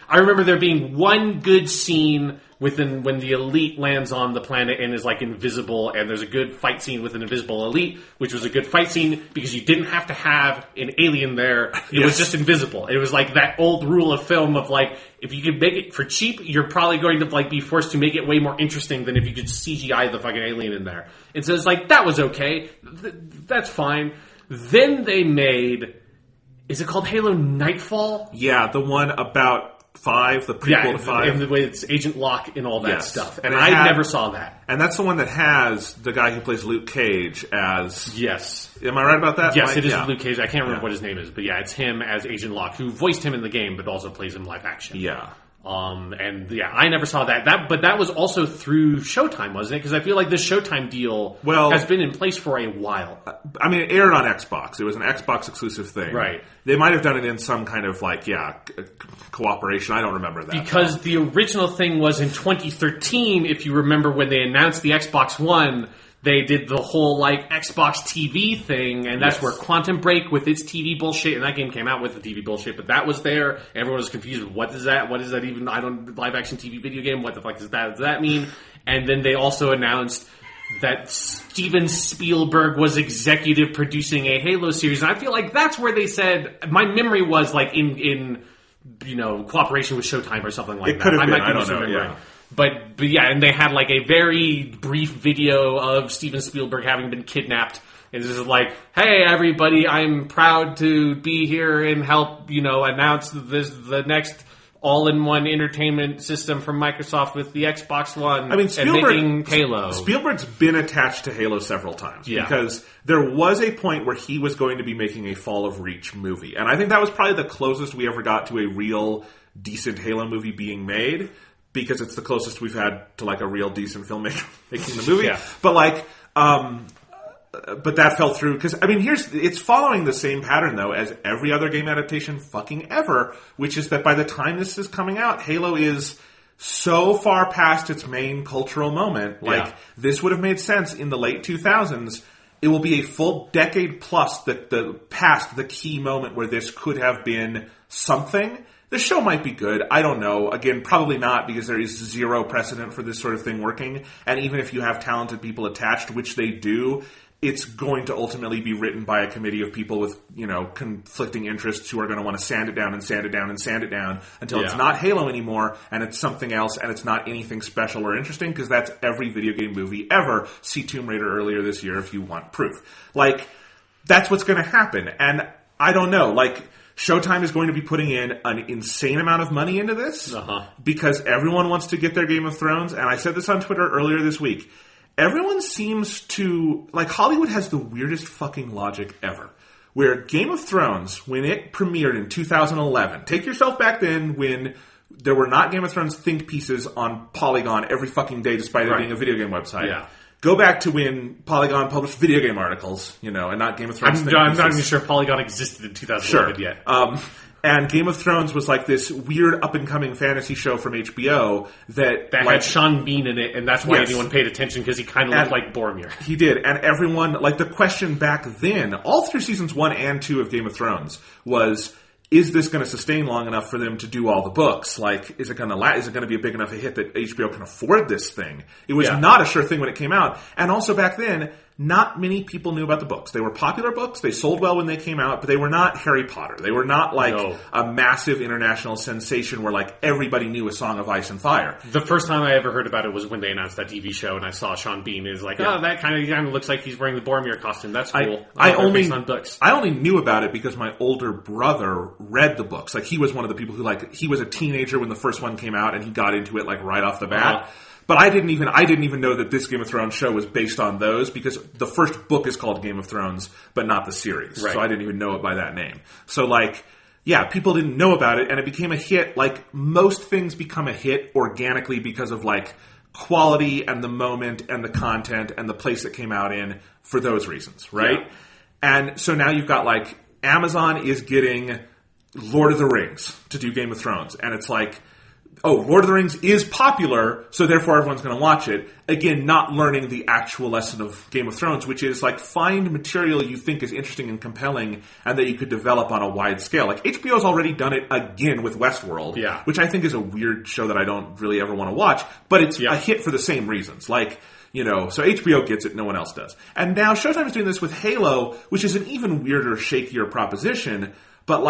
I remember there being one good scene when the Elite lands on the planet and is like invisible, and there's a good fight scene with an invisible Elite, which was a good fight scene because you didn't have to have an alien there. It was just invisible. It was like that old rule of film of like, if you could make it for cheap, you're probably going to like be forced to make it way more interesting than if you could CGI the fucking alien in there. And so it's like, that was okay. That's fine. Then they made Is it called Halo Nightfall? Yeah, the one about 5, the prequel to 5. And the way it's Agent Locke and all that stuff. And I never saw that. And that's the one that has the guy who plays Luke Cage as... Yes. Am I right about that? Yes, it is Luke Cage. I can't remember what his name is. But yeah, it's him as Agent Locke, who voiced him in the game, but also plays him live action. Yeah. I never saw that. But that was also through Showtime, wasn't it? Because I feel like this Showtime deal has been in place for a while. I mean, it aired on Xbox. It was an Xbox exclusive thing. Right. They might have done it in some kind of cooperation. I don't remember that. Because the original thing was in 2013, if you remember when they announced the Xbox One, they did the whole Xbox TV thing, and that's where Quantum Break with its TV bullshit, and that game came out with the TV bullshit, but that was there. Everyone was confused. What is that? What is that even? Live action TV video game. What the fuck does that mean? And then they also announced that Steven Spielberg was executive producing a Halo series, and I feel like that's where they said. My memory was in cooperation with Showtime or something like that. It could have been. I don't know. Yeah. But yeah, and they had a very brief video of Steven Spielberg having been kidnapped. And this is hey everybody, I'm proud to be here and help, announce the next all-in-one entertainment system from Microsoft with the Xbox One. I mean, making Halo. Spielberg's been attached to Halo several times because there was a point where he was going to be making a Fall of Reach movie. And I think that was probably the closest we ever got to a real decent Halo movie being made. Because it's the closest we've had to a real decent filmmaker making the movie. Yeah. But but that fell through because it's following the same pattern though as every other game adaptation fucking ever, which is that by the time this is coming out, Halo is so far past its main cultural moment. This would have made sense in the late 2000s. It will be a full decade plus past the key moment where this could have been something. The show might be good. I don't know. Again, probably not because there is zero precedent for this sort of thing working. And even if you have talented people attached, which they do, it's going to ultimately be written by a committee of people with, conflicting interests who are going to want to sand it down and sand it down and sand it down until it's not Halo anymore and it's something else and it's not anything special or interesting because that's every video game movie ever. See Tomb Raider earlier this year if you want proof. That's what's going to happen. And I don't know. Showtime is going to be putting in an insane amount of money into this because everyone wants to get their Game of Thrones. And I said this on Twitter earlier this week. Everyone seems to... Hollywood has the weirdest fucking logic ever. Where Game of Thrones, when it premiered in 2011... Take yourself back then when there were not Game of Thrones think pieces on Polygon every fucking day despite it being a video game website. Yeah. Go back to when Polygon published video game articles, and not Game of Thrones. I'm not even sure Polygon existed in 2011 yet. And Game of Thrones was this weird up-and-coming fantasy show from HBO that had Sean Bean in it, and that's why anyone paid attention, because he kind of looked like Boromir. He did, and everyone, the question back then, all through seasons 1 and 2 of Game of Thrones, was... Is this going to sustain long enough for them to do all the books? Is it going to be a big enough a hit that HBO can afford this thing? It was not a sure thing when it came out. And also back then, not many people knew about the books. They were popular books. They sold well when they came out, but they were not Harry Potter. They were not a massive international sensation where everybody knew A Song of Ice and Fire. The first time I ever heard about it was when they announced that TV show, and I saw Sean Bean is oh, that kind of looks like he's wearing the Boromir costume. That's cool. Based on books. I only knew about it because my older brother read the books. He was one of the people who he was a teenager when the first one came out, and he got into it right off the bat. But I didn't even know that this Game of Thrones show was based on those because the first book is called Game of Thrones, but not the series. Right. So I didn't even know it by that name. So people didn't know about it and it became a hit. Most things become a hit organically because of quality and the moment and the content and the place it came out in for those reasons, right? Yeah. And so now you've got Amazon is getting Lord of the Rings to do Game of Thrones and it's Lord of the Rings is popular, so therefore everyone's going to watch it. Again, not learning the actual lesson of Game of Thrones, which is find material you think is interesting and compelling and that you could develop on a wide scale. HBO's already done it again with Westworld, which I think is a weird show that I don't really ever want to watch, but it's a hit for the same reasons. So HBO gets it, no one else does. And now Showtime is doing this with Halo, which is an even weirder, shakier proposition, but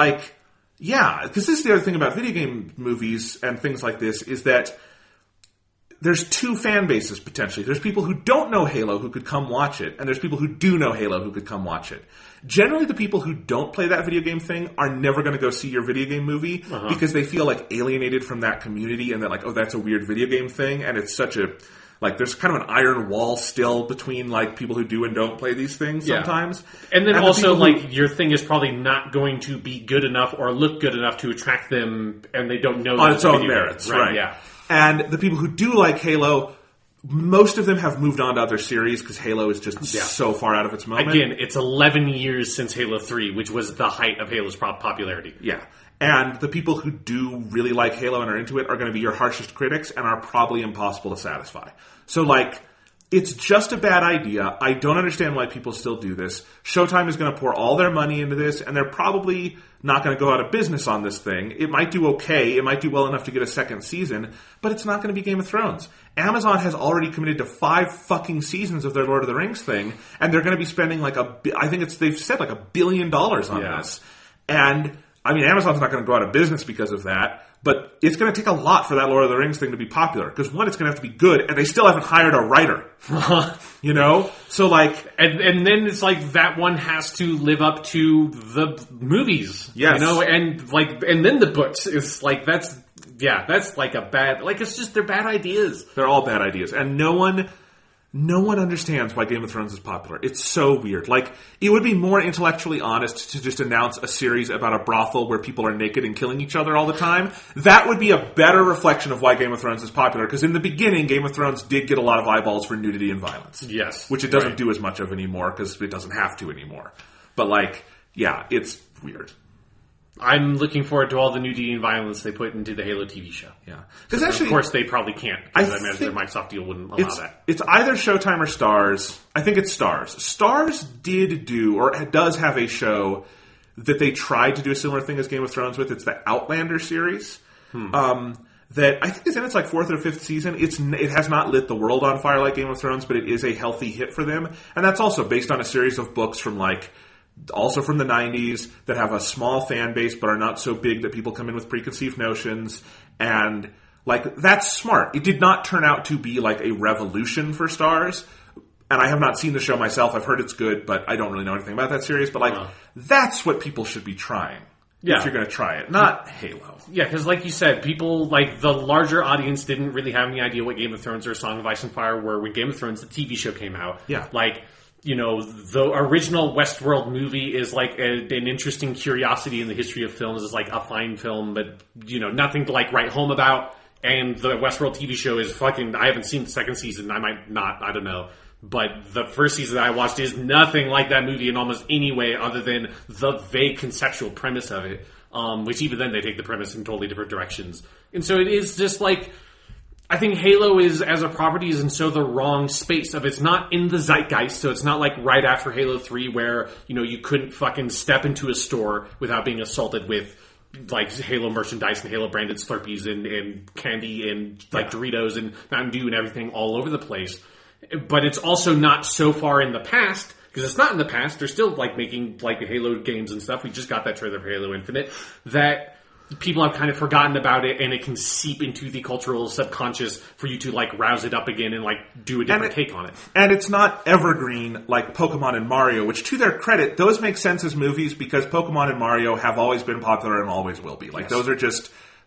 because this is the other thing about video game movies and things like this is that there's two fan bases potentially. There's people who don't know Halo who could come watch it, and there's people who do know Halo who could come watch it. Generally, the people who don't play that video game thing are never going to go see your video game movie because they feel like alienated from that community, and they're like, oh, that's a weird video game thing, and it's such a... Like, there's kind of an iron wall still between, like, people who do and don't play these things sometimes. And then also, like, your thing is probably not going to be good enough or look good enough to attract them, and they don't know... On its own merits, right. Yeah. And the people who do like Halo, most of them have moved on to other series because Halo is just so far out of its moment. Again, it's 11 years since Halo 3, which was the height of Halo's popularity. Yeah. And the people who do really like Halo and are into it are going to be your harshest critics and are probably impossible to satisfy. So, like, it's just a bad idea. I don't understand why people still do this. Showtime is going to pour all their money into this, and they're probably not going to go out of business on this thing. It might do okay. It might do well enough to get a second season, but it's not going to be Game of Thrones. Amazon has already committed to 5 fucking seasons of their Lord of the Rings thing, and they're going to be spending like they've said like $1 billion on this. And... I mean, Amazon's not going to go out of business because of that, but it's going to take a lot for that Lord of the Rings thing to be popular. Because one, it's going to have to be good, and they still haven't hired a writer. You know? So, like... And then it's like that one has to live up to the movies. Yes. You know? And then the books. It's like, that's like a bad... Like, it's just, they're bad ideas. They're all bad ideas. And no one understands why Game of Thrones is popular. It's so weird. Like, it would be more intellectually honest to just announce a series about a brothel where people are naked and killing each other all the time. That would be a better reflection of why Game of Thrones is popular, because in the beginning, Game of Thrones did get a lot of eyeballs for nudity and violence. Yes. Which it doesn't do as much of anymore, because it doesn't have to anymore. But, like, yeah, it's weird. I'm looking forward to all the nudity and violence they put into the Halo TV show. Yeah. Because actually, of course, they probably can't, because I imagine their Microsoft deal wouldn't allow that. It's either Showtime or Starz. I think it's Starz. Starz did do, or does have a show that they tried to do a similar thing as Game of Thrones with. It's the Outlander series. That I think is in its like 4th or 5th season. It has not lit the world on fire like Game of Thrones, but it is a healthy hit for them. And that's also based on a series of books from also from the 90s that have a small fan base but are not so big that people come in with preconceived notions. And, like, that's smart. It did not turn out to be, like, a revolution for Starz. And I have not seen the show myself. I've heard it's good, but I don't really know anything about that series. But, like, that's what people should be trying. Yeah. If you're going to try it. Not Halo. Yeah, because like you said, people, like, the larger audience didn't really have any idea what Game of Thrones or Song of Ice and Fire were when Game of Thrones, the TV show, came out. Yeah. Like... You know, the original Westworld movie is like an interesting curiosity in the history of films. It's like a fine film, but, you know, nothing to like write home about. And the Westworld TV show is fucking... I haven't seen the second season. I might not. I don't know. But the first season that I watched is nothing like that movie in almost any way other than the vague conceptual premise of it. Which even then they take the premise in totally different directions. And so it is just like... I think Halo is, as a property, is in so the wrong space of it's not in the zeitgeist, so it's not like right after Halo 3 where, you know, you couldn't fucking step into a store without being assaulted with, like, Halo merchandise and Halo branded Slurpees and candy and, like, Doritos and Mountain Dew and everything all over the place. But it's also not so far in the past, because it's not in the past, they're still, like, making, like, Halo games and stuff. We just got that trailer for Halo Infinite, that... People have kind of forgotten about it, and it can seep into the cultural subconscious for you to, like, rouse it up again and, like, do a different take on it. And it's not evergreen like Pokemon and Mario, which, to their credit, those make sense as movies because Pokemon and Mario have always been popular and always will be. Like,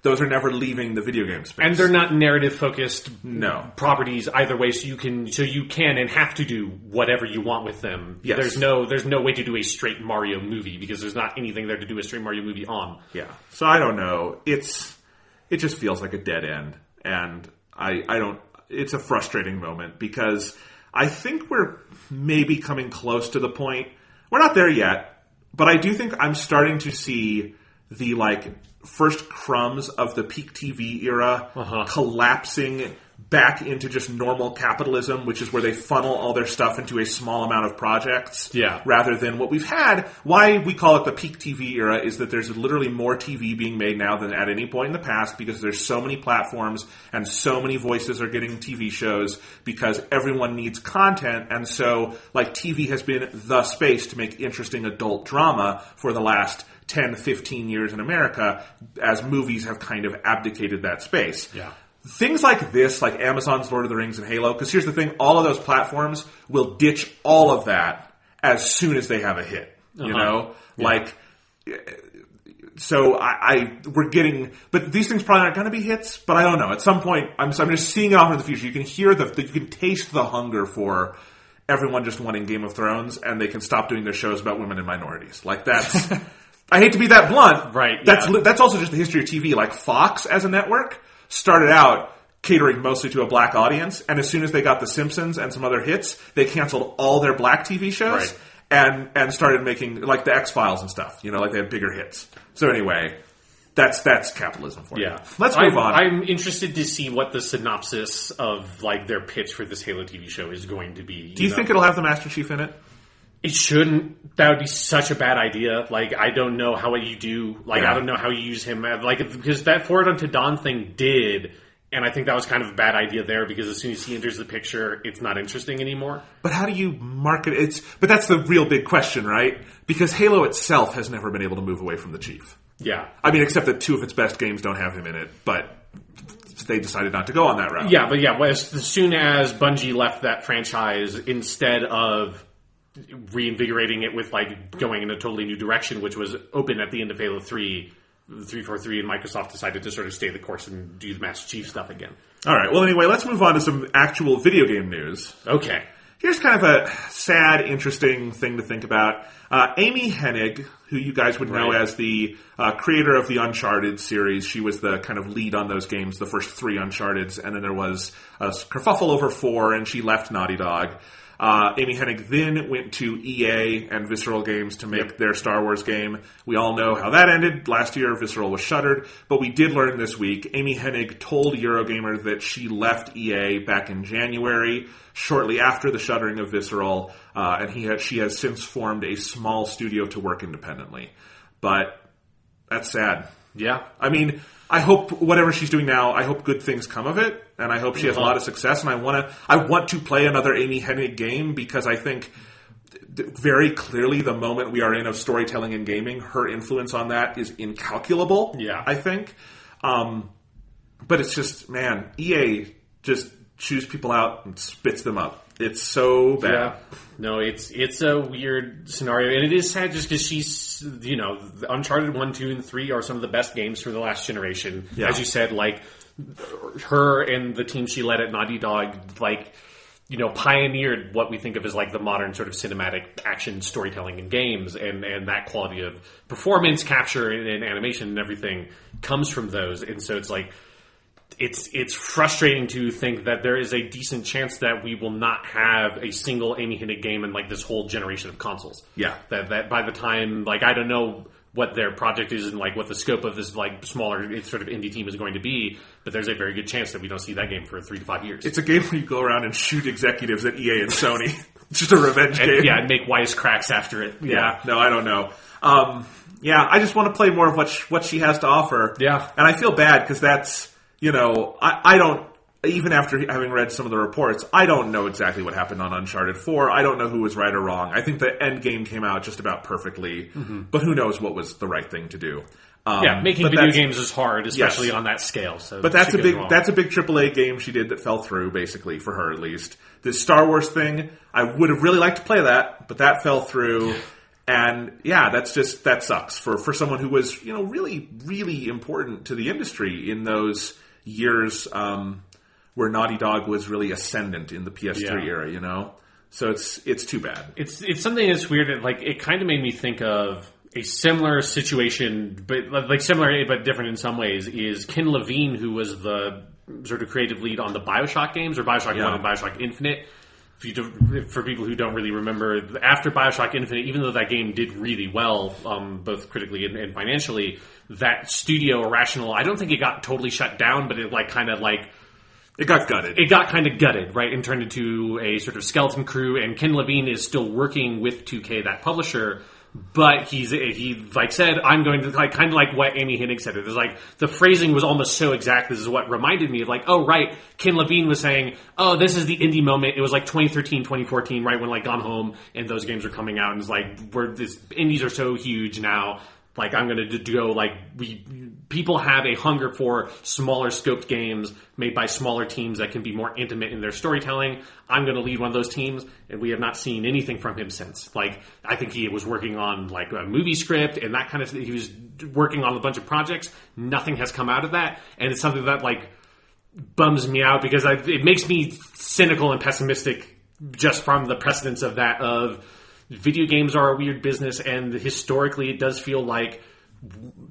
those are never leaving the video game space. And they're not narrative-focused no. properties either way, so you can and have to do whatever you want with them. Yes. There's no way to do a straight Mario movie, because there's not anything there to do a straight Mario movie on. Yeah. So I don't know. It just feels like a dead end. And it's a frustrating moment, because I think we're maybe coming close to the point. We're not there yet, but I do think I'm starting to see the, like, first crumbs of the peak TV era collapsing back into just normal capitalism, which is where they funnel all their stuff into a small amount of projects. Yeah. Rather than what we've had. Why we call it the peak TV era is that there's literally more TV being made now than at any point in the past, because there's so many platforms and so many voices are getting TV shows because everyone needs content. And so, like, TV has been the space to make interesting adult drama for the last 10, 15 years in America, as movies have kind of abdicated that space. Yeah. things like this, like Amazon's Lord of the Rings and Halo, because here's the thing, all of those platforms will ditch all of that as soon as they have a hit. You know? Yeah. Like, so we're getting, but these things probably aren't going to be hits, but I don't know. At some point, I'm just seeing it off in the future. You can hear you can taste the hunger for everyone just wanting Game of Thrones, and they can stop doing their shows about women and minorities. Like, that's, I hate to be that blunt. Right. That's also just the history of TV. Like, Fox as a network started out catering mostly to a black audience, and as soon as they got The Simpsons and some other hits, they canceled all their black TV shows. Right. And started making, like, the X-Files and stuff. You know, like, they had bigger hits. So anyway, that's capitalism for you. Let's move on. I'm interested to see what the synopsis of, like, their pitch for this Halo TV show is going to be. Do you think it'll have the Master Chief in it? It shouldn't. That would be such a bad idea. Like, I don't know how you do. Like, I don't know how you use him. Like, because that Forward Unto Dawn thing did... And I think that was kind of a bad idea there because as soon as he enters the picture, it's not interesting anymore. But how do you market it? But that's the real big question, right? Because Halo itself has never been able to move away from the Chief. Yeah. I mean, except that two of its best games don't have him in it, but they decided not to go on that route. Yeah, but as soon as Bungie left that franchise, instead of reinvigorating it with, like, going in a totally new direction, which was open at the end of Halo 3... 343 and Microsoft decided to sort of stay the course and do the Master Chief stuff again. All right. Well, anyway, let's move on to some actual video game news. Okay. Here's kind of a sad, interesting thing to think about. Amy Hennig, who you guys would know as the creator of the Uncharted series, she was the kind of lead on those games, the first 3 Uncharteds, and then there was a kerfuffle over 4, and she left Naughty Dog. Amy Hennig then went to EA and Visceral Games to make their Star Wars game. We all know how that ended. Last year, Visceral was shuttered. But we did learn this week, Amy Hennig told Eurogamer that she left EA back in January, shortly after the shuttering of Visceral, and she has since formed a small studio to work independently. But that's sad. Yeah. I mean, I hope whatever she's doing now, I hope good things come of it, and I hope she has a lot of success, and I want to play another Amy Hennig game, because I think very clearly the moment we are in of storytelling and gaming, her influence on that is incalculable, I think. But it's just, man, EA just chews people out and spits them up. It's so bad. Yeah. No, it's a weird scenario, and it is sad just because she's, Uncharted 1, 2, and 3 are some of the best games from the last generation. Yeah. As you said, like, her and the team she led at Naughty Dog, like, pioneered what we think of as, like, the modern sort of cinematic action storytelling in games, and that quality of performance capture and animation and everything comes from those, and so it's like, It's frustrating to think that there is a decent chance that we will not have a single Amy Hennig game in, like, this whole generation of consoles. Yeah. That by the time, like, I don't know what their project is and, like, what the scope of this, like, smaller sort of indie team is going to be, but there's a very good chance that we don't see that game for 3 to 5 years. It's a game where you go around and shoot executives at EA and Sony. It's just a revenge game. Yeah, and make wisecracks after it. Yeah. No, I don't know. I just want to play more of what she has to offer. Yeah. And I feel bad because that's... I don't, even after having read some of the reports, I don't know exactly what happened on Uncharted 4. I don't know who was right or wrong. I think the end game came out just about perfectly, but who knows what was the right thing to do. Making video games is hard, especially on that scale. So but that's a big AAA game she did that fell through, basically, for her at least. This Star Wars thing, I would have really liked to play that, but that fell through. And that sucks for someone who was, really, really important to the industry in those years where Naughty Dog was really ascendant in the PS3 era, So it's too bad. It's something that's weird. Like, it kind of made me think of a similar situation, but like similar but different in some ways, is Ken Levine, who was the sort of creative lead on the BioShock games, or BioShock 1 and BioShock Infinite. For people who don't really remember, after BioShock Infinite, even though that game did really well, both critically and financially, that studio, Irrational, I don't think it got totally shut down, but it it got gutted. It got kind of gutted, right, and turned into a sort of skeleton crew, and Ken Levine is still working with 2K, that publisher, but he said, I'm going to, like, kind of like what Amy Hennig said. It was like, the phrasing was almost so exact. This is what reminded me of, like, oh, right, Ken Levine was saying, oh, this is the indie moment. It was like 2013, 2014, right, when, like, Gone Home and those games were coming out, and it's like, indies are so huge now Like, I'm going to go, like, people have a hunger for smaller scoped games made by smaller teams that can be more intimate in their storytelling. I'm going to lead one of those teams, and we have not seen anything from him since. Like, I think he was working on, like, a movie script and that kind of thing. He was working on a bunch of projects. Nothing has come out of that, and it's something that, like, bums me out because it makes me cynical and pessimistic just from the precedence of that, of video games are a weird business, and historically it does feel like,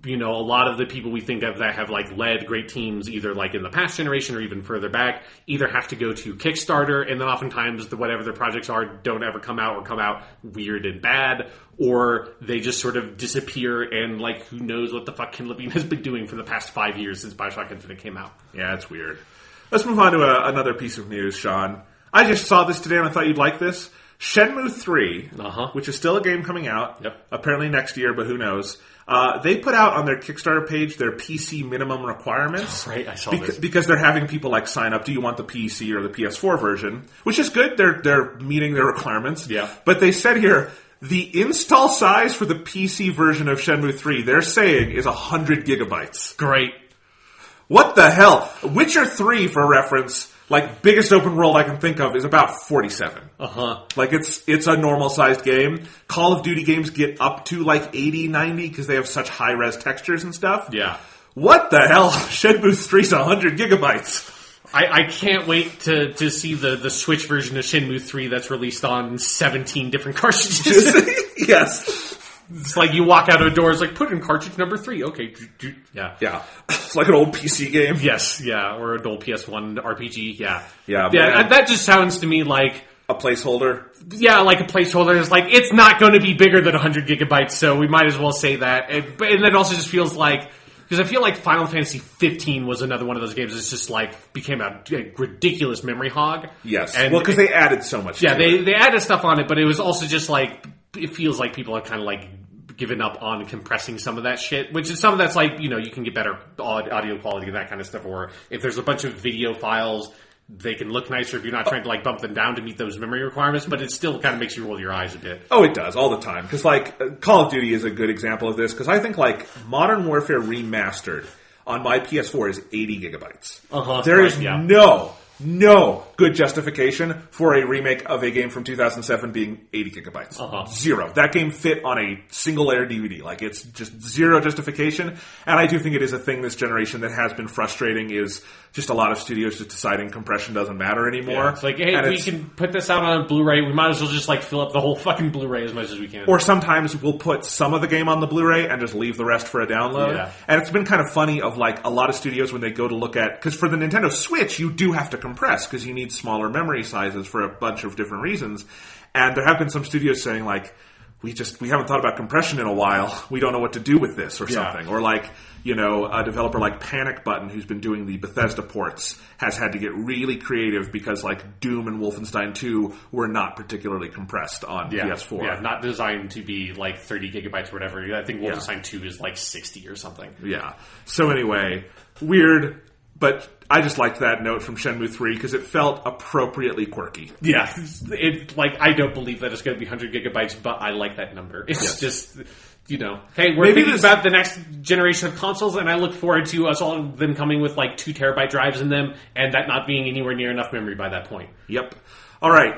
you know, a lot of the people we think of that have, like, led great teams, either, like, in the past generation or even further back, either have to go to Kickstarter, and then oftentimes whatever their projects are don't ever come out or come out weird and bad, or they just sort of disappear, and, like, who knows what the fuck Ken Levine has been doing for the past 5 years since Bioshock Infinite came out. Yeah, it's weird. Let's move on to another piece of news, Sean. I just saw this today and I thought you'd like this. Shenmue 3, which is still a game coming out, apparently next year, but who knows. They put out on their Kickstarter page their PC minimum requirements. Right, I saw this. Because they're having people, like, sign up, do you want the PC or the PS4 version? Which is good, they're meeting their requirements. Yeah. But they said here, the install size for the PC version of Shenmue 3, they're saying, is 100 gigabytes. Great. What the hell? Witcher 3, for reference, like, biggest open world I can think of is about 47. Like, it's a normal-sized game. Call of Duty games get up to, like, 80, 90, because they have such high-res textures and stuff. Yeah. What the hell? Shenmue 3's 100 gigabytes. I can't wait to see the Switch version of Shenmue 3 that's released on 17 different cartridges. Yes. It's like you walk out of a door, it's like, put in cartridge number 3. Okay. Yeah. Yeah. It's like an old PC game. Yes, yeah. Or an old PS1 RPG, yeah. Yeah. Yeah, that just sounds to me like a placeholder. Yeah, like a placeholder. It's like, it's not going to be bigger than 100 gigabytes, so we might as well say that. And it also just feels like, because I feel like Final Fantasy 15 was another one of those games that's just like became a ridiculous memory hog. Yes. And well, because they added so much to it. They added stuff on it, but it was also just like, it feels like people are kind of like given up on compressing some of that shit, which is some of that's like, you know, you can get better audio quality and that kind of stuff, or if there's a bunch of video files, they can look nicer if you're not trying to like bump them down to meet those memory requirements, but it still kind of makes you roll your eyes a bit. Oh, it does, all the time. Because, like, Call of Duty is a good example of this, because I think, like, Modern Warfare Remastered on my PS4 is 80 gigabytes. There is no good justification for a remake of a game from 2007 being 80 gigabytes. Zero. That game fit on a single-layer DVD. Like, it's just zero justification. And I do think it is a thing this generation that has been frustrating, is just a lot of studios just deciding compression doesn't matter anymore. Yeah, it's like, hey, we can put this out on a Blu-ray. We might as well just, like, fill up the whole fucking Blu-ray as much as we can. Or sometimes we'll put some of the game on the Blu-ray and just leave the rest for a download. Yeah. And it's been kind of funny of, like, a lot of studios when they go to look at... Because for the Nintendo Switch, you do have to compress, because you need smaller memory sizes for a bunch of different reasons. And there have been some studios saying, like, we haven't thought about compression in a while. We don't know what to do with this or something. Or like, you know, a developer like Panic Button, who's been doing the Bethesda ports, has had to get really creative because, like, Doom and Wolfenstein 2 were not particularly compressed on PS4. Yeah, not designed to be like 30 gigabytes or whatever. I think Wolfenstein 2 is like 60 or something. Yeah. So anyway, weird, but I just liked that note from Shenmue 3 because it felt appropriately quirky. Yeah. I don't believe that it's going to be 100 gigabytes, but I like that number. It's just... You know, hey, we're thinking about the next generation of consoles, and I look forward to us all them coming with like 2 terabyte drives in them, and that not being anywhere near enough memory by that point. Yep. All right.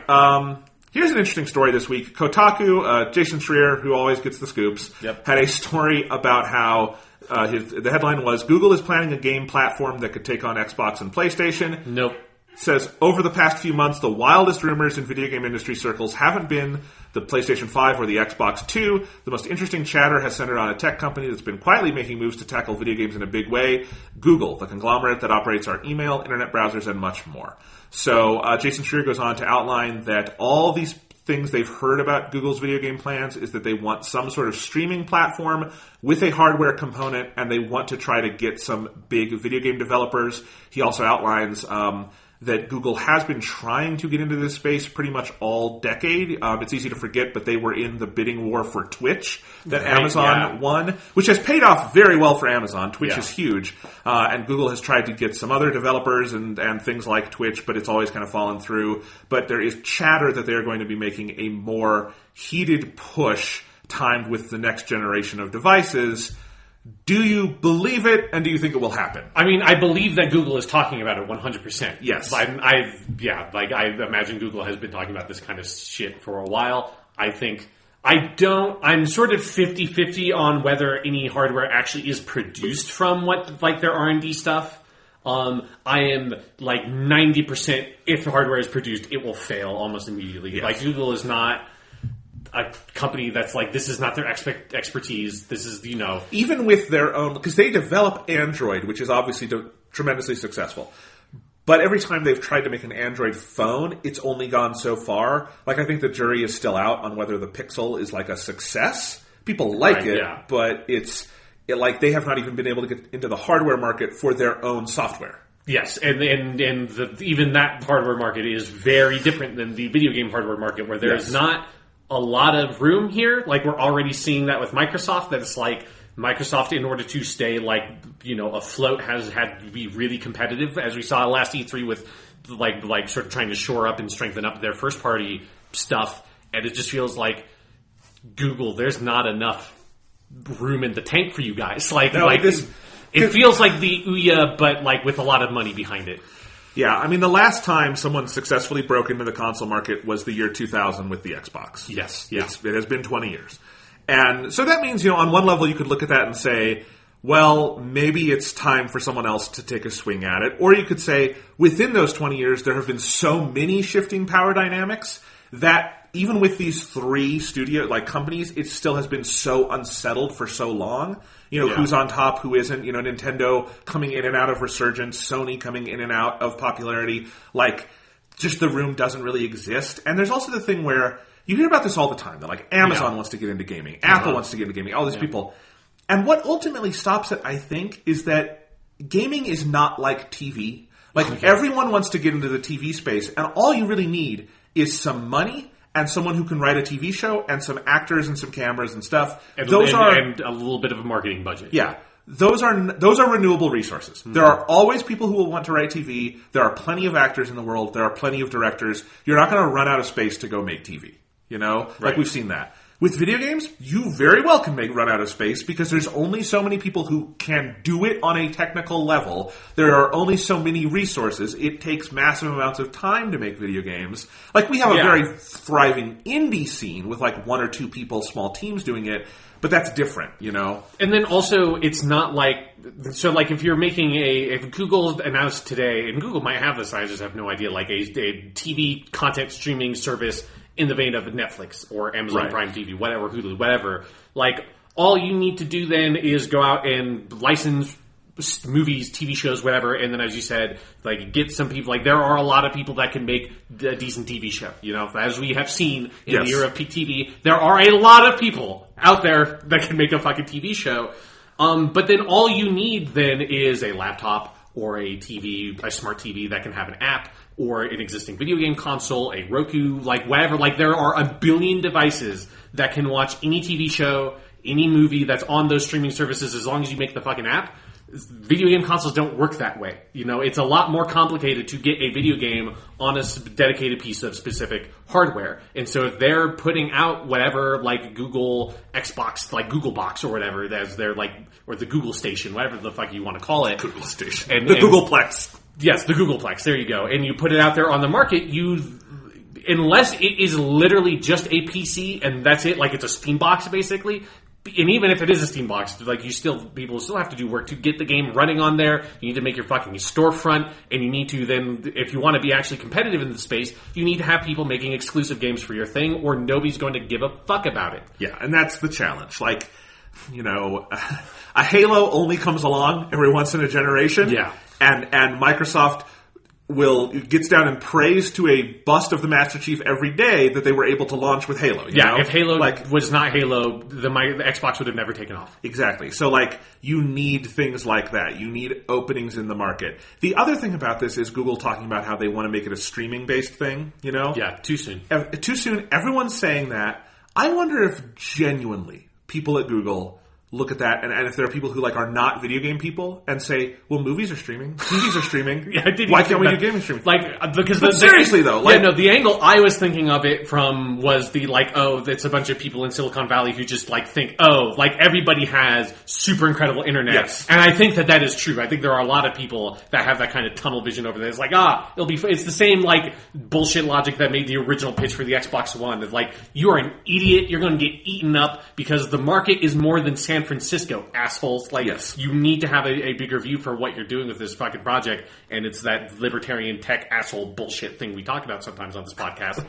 Here's an interesting story this week. Kotaku, Jason Schreier, who always gets the scoops, had a story about how the headline was, Google is planning a game platform that could take on Xbox and PlayStation. Nope. Says, over the past few months, the wildest rumors in video game industry circles haven't been the PlayStation 5 or the Xbox 2. The most interesting chatter has centered on a tech company that's been quietly making moves to tackle video games in a big way, Google, the conglomerate that operates our email, internet browsers, and much more. So Jason Schreier goes on to outline that all these things they've heard about Google's video game plans is that they want some sort of streaming platform with a hardware component, and they want to try to get some big video game developers. He also outlines that Google has been trying to get into this space pretty much all decade. It's easy to forget, but they were in the bidding war for Twitch that Amazon won, which has paid off very well for Amazon. Twitch is huge. And Google has tried to get some other developers and things like Twitch, but it's always kind of fallen through. But there is chatter that they're going to be making a more heated push timed with the next generation of devices. Do you believe it, and do you think it will happen? I mean, I believe that Google is talking about it 100%. Yes. I imagine Google has been talking about this kind of shit for a while. I'm sort of 50-50 on whether any hardware actually is produced from their R&D stuff. I am 90% if the hardware is produced, it will fail almost immediately. Yes. Google is not a company that's this is not their expertise. This is, Even with their own, because they develop Android, which is obviously tremendously successful. But every time they've tried to make an Android phone, it's only gone so far. I think the jury is still out on whether the Pixel is a success. People like it, yeah. But they have not even been able to get into the hardware market for their own software. Yes, and even that hardware market is very different than the video game hardware market, where there's not a lot of room here. We're already seeing that with Microsoft, that it's Microsoft, in order to stay afloat, has had to be really competitive, as we saw last E3 with sort of trying to shore up and strengthen up their first party stuff. And it just feels like Google, there's not enough room in the tank for you guys. It feels like the Ouya, but with a lot of money behind it. Yeah, I mean, the last time someone successfully broke into the console market was the year 2000 with the Xbox. Yes, yeah. It has been 20 years. And so that means, on one level you could look at that and say, well, maybe it's time for someone else to take a swing at it. Or you could say, within those 20 years, there have been so many shifting power dynamics that even with these three studio companies, it still has been so unsettled for so long. Who's on top, who isn't. Nintendo coming in and out of resurgence, Sony coming in and out of popularity. Just the room doesn't really exist. And there's also the thing where you hear about this all the time. That Amazon wants to get into gaming, Apple wants to get into gaming, all these people. And what ultimately stops it, I think, is that gaming is not like TV. Everyone wants to get into the TV space, and all you really need is some money and someone who can write a TV show and some actors and some cameras and stuff. And a little bit of a marketing budget. Yeah. Those are renewable resources. Mm-hmm. There are always people who will want to write TV. There are plenty of actors in the world. There are plenty of directors. You're not going to run out of space to go make TV. Right. We've seen that. With video games, you very well can run out of space because there's only so many people who can do it on a technical level. There are only so many resources. It takes massive amounts of time to make video games. We have a very thriving indie scene with one or two people, small teams doing it, but that's different, And then also, it's not if you're making if Google announced today, and Google might have this, I just have no idea, a TV content streaming service in the vein of Netflix or Amazon Prime TV, whatever, Hulu, whatever. All you need to do then is go out and license movies, TV shows, whatever, and then, as you said, get some people. There are a lot of people that can make a decent TV show. As we have seen in the era of peak TV, there are a lot of people out there that can make a fucking TV show. But then all you need then is a laptop or a TV, a smart TV that can have an app, or an existing video game console, a Roku, whatever. There are a billion devices that can watch any TV show, any movie that's on those streaming services as long as you make the fucking app. Video game consoles don't work that way. It's a lot more complicated to get a video game on a dedicated piece of specific hardware. And so if they're putting out whatever, Google Xbox, Google Box or whatever, as their or the Google Station, whatever the fuck you want to call it. Google Station. The Googleplex. Yes, the Googleplex. There you go. And you put it out there on the market, unless it is literally just a PC and that's it, it's a Steam box basically. And even if it is a Steam box, people still have to do work to get the game running on there. You need to make your fucking storefront, and you need to then, if you want to be actually competitive in the space, you need to have people making exclusive games for your thing, or nobody's going to give a fuck about it. Yeah, and that's the challenge. A Halo only comes along every once in a generation. Yeah. And Microsoft gets down and prays to a bust of the Master Chief every day that they were able to launch with Halo. You know? If Halo was not Halo, the Xbox would have never taken off. Exactly. So, you need things like that. You need openings in the market. The other thing about this is Google talking about how they want to make it a streaming-based thing, Yeah, too soon. Too soon. Everyone's saying that. I wonder if genuinely people at Google look at that, and if there are people who like are not video game people and say, well, movies are streaming, TVs are streaming, why can't we do gaming streaming? Like, because seriously though, like, the angle I was thinking of it from was the like, oh, it's a bunch of people in Silicon Valley who just like think, oh, like everybody has super incredible internet, yes. And I think that is true. I think there are a lot of people that have that kind of tunnel vision over there. It's like, it's the same like bullshit logic that made the original pitch for the Xbox One. Of like, you are an idiot, you're going to get eaten up because the market is more than San Francisco, assholes. Like, yes. You need to have a bigger view for what you're doing with this fucking project, and it's that libertarian tech asshole bullshit thing we talk about sometimes on this podcast.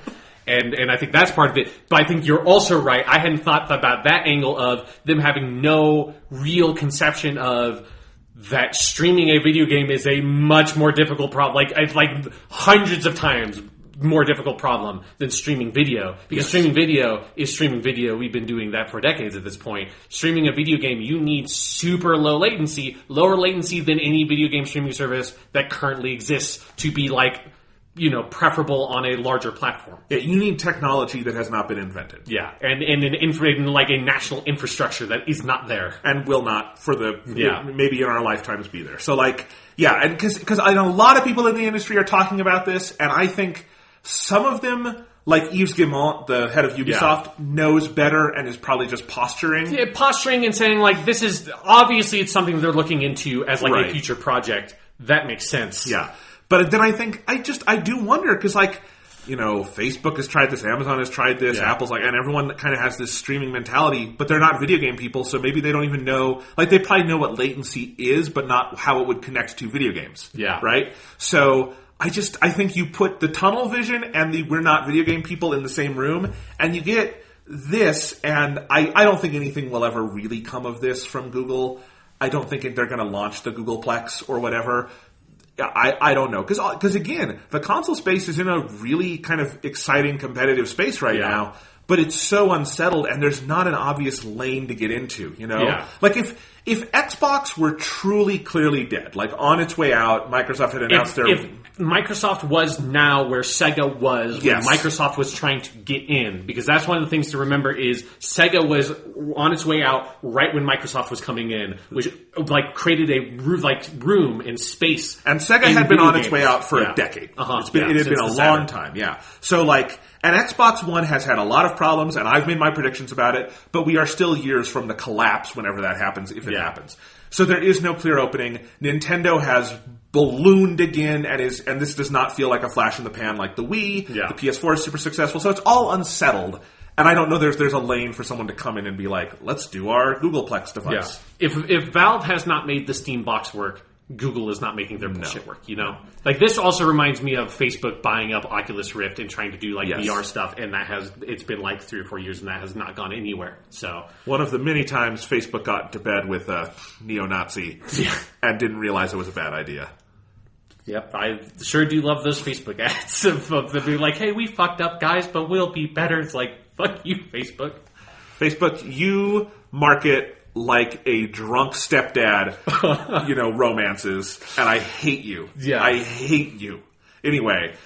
And I think that's part of it. But I think you're also right. I hadn't thought about that angle of them having no real conception of that streaming a video game is a much more difficult problem. Like hundreds of times more difficult problem than streaming video, because streaming video is streaming video. We've been doing that for decades at this point. Streaming a video game, you need super low latency, lower latency than any video game streaming service that currently exists to be like, preferable on a larger platform. Yeah, you need technology that has not been invented. Yeah, and in like a national infrastructure that is not there. And will not for maybe in our lifetimes be there. So like, yeah, and because I know a lot of people in the industry are talking about this, and I think some of them, like Yves Guillemot, the head of Ubisoft, knows better and is probably just posturing. Yeah, posturing and saying, like, this is, obviously it's something they're looking into as, like, a future project. That makes sense. Yeah. But then I think, I do wonder, because, like, Facebook has tried this, Amazon has tried this, Apple's like, and everyone kind of has this streaming mentality, but they're not video game people, so maybe they don't even know, like, they probably know what latency is, but not how it would connect to video games. Yeah. Right? So I think you put the tunnel vision and the we're not video game people in the same room, and you get this, and I don't think anything will ever really come of this from Google. I don't think they're going to launch the Googleplex or whatever. I don't know. Because again, the console space is in a really kind of exciting competitive space right now, but it's so unsettled and there's not an obvious lane to get into, Yeah. Like if Xbox were truly clearly dead, like on its way out, Microsoft had announced if Microsoft was now where Sega was when Microsoft was trying to get in, because that's one of the things to remember is Sega was on its way out right when Microsoft was coming in, which like created a room and space. And Sega had been on its way out for a decade. It had been a long time. Yeah. So like, and Xbox One has had a lot of problems, and I've made my predictions about it, but we are still years from the collapse whenever that happens, if it happens. So there is no clear opening. Nintendo has ballooned again, and this does not feel like a flash in the pan like the Wii. The PS4 is super successful, so it's all unsettled. And I don't know there's a lane for someone to come in and be like, let's do our Googleplex device. Yeah. If Valve has not made the Steam box work, Google is not making their bullshit work, Like, this also reminds me of Facebook buying up Oculus Rift and trying to do, like, VR stuff, and it's been, like, 3 or 4 years, and that has not gone anywhere, so. One of the many times Facebook got into bed with a neo-Nazi and didn't realize it was a bad idea. Yep, I sure do love those Facebook ads of them being like, hey, we fucked up, guys, but we'll be better. It's like, fuck you, Facebook. Facebook, you market like a drunk stepdad, romances, and I hate you. Yeah. I hate you. Anyway,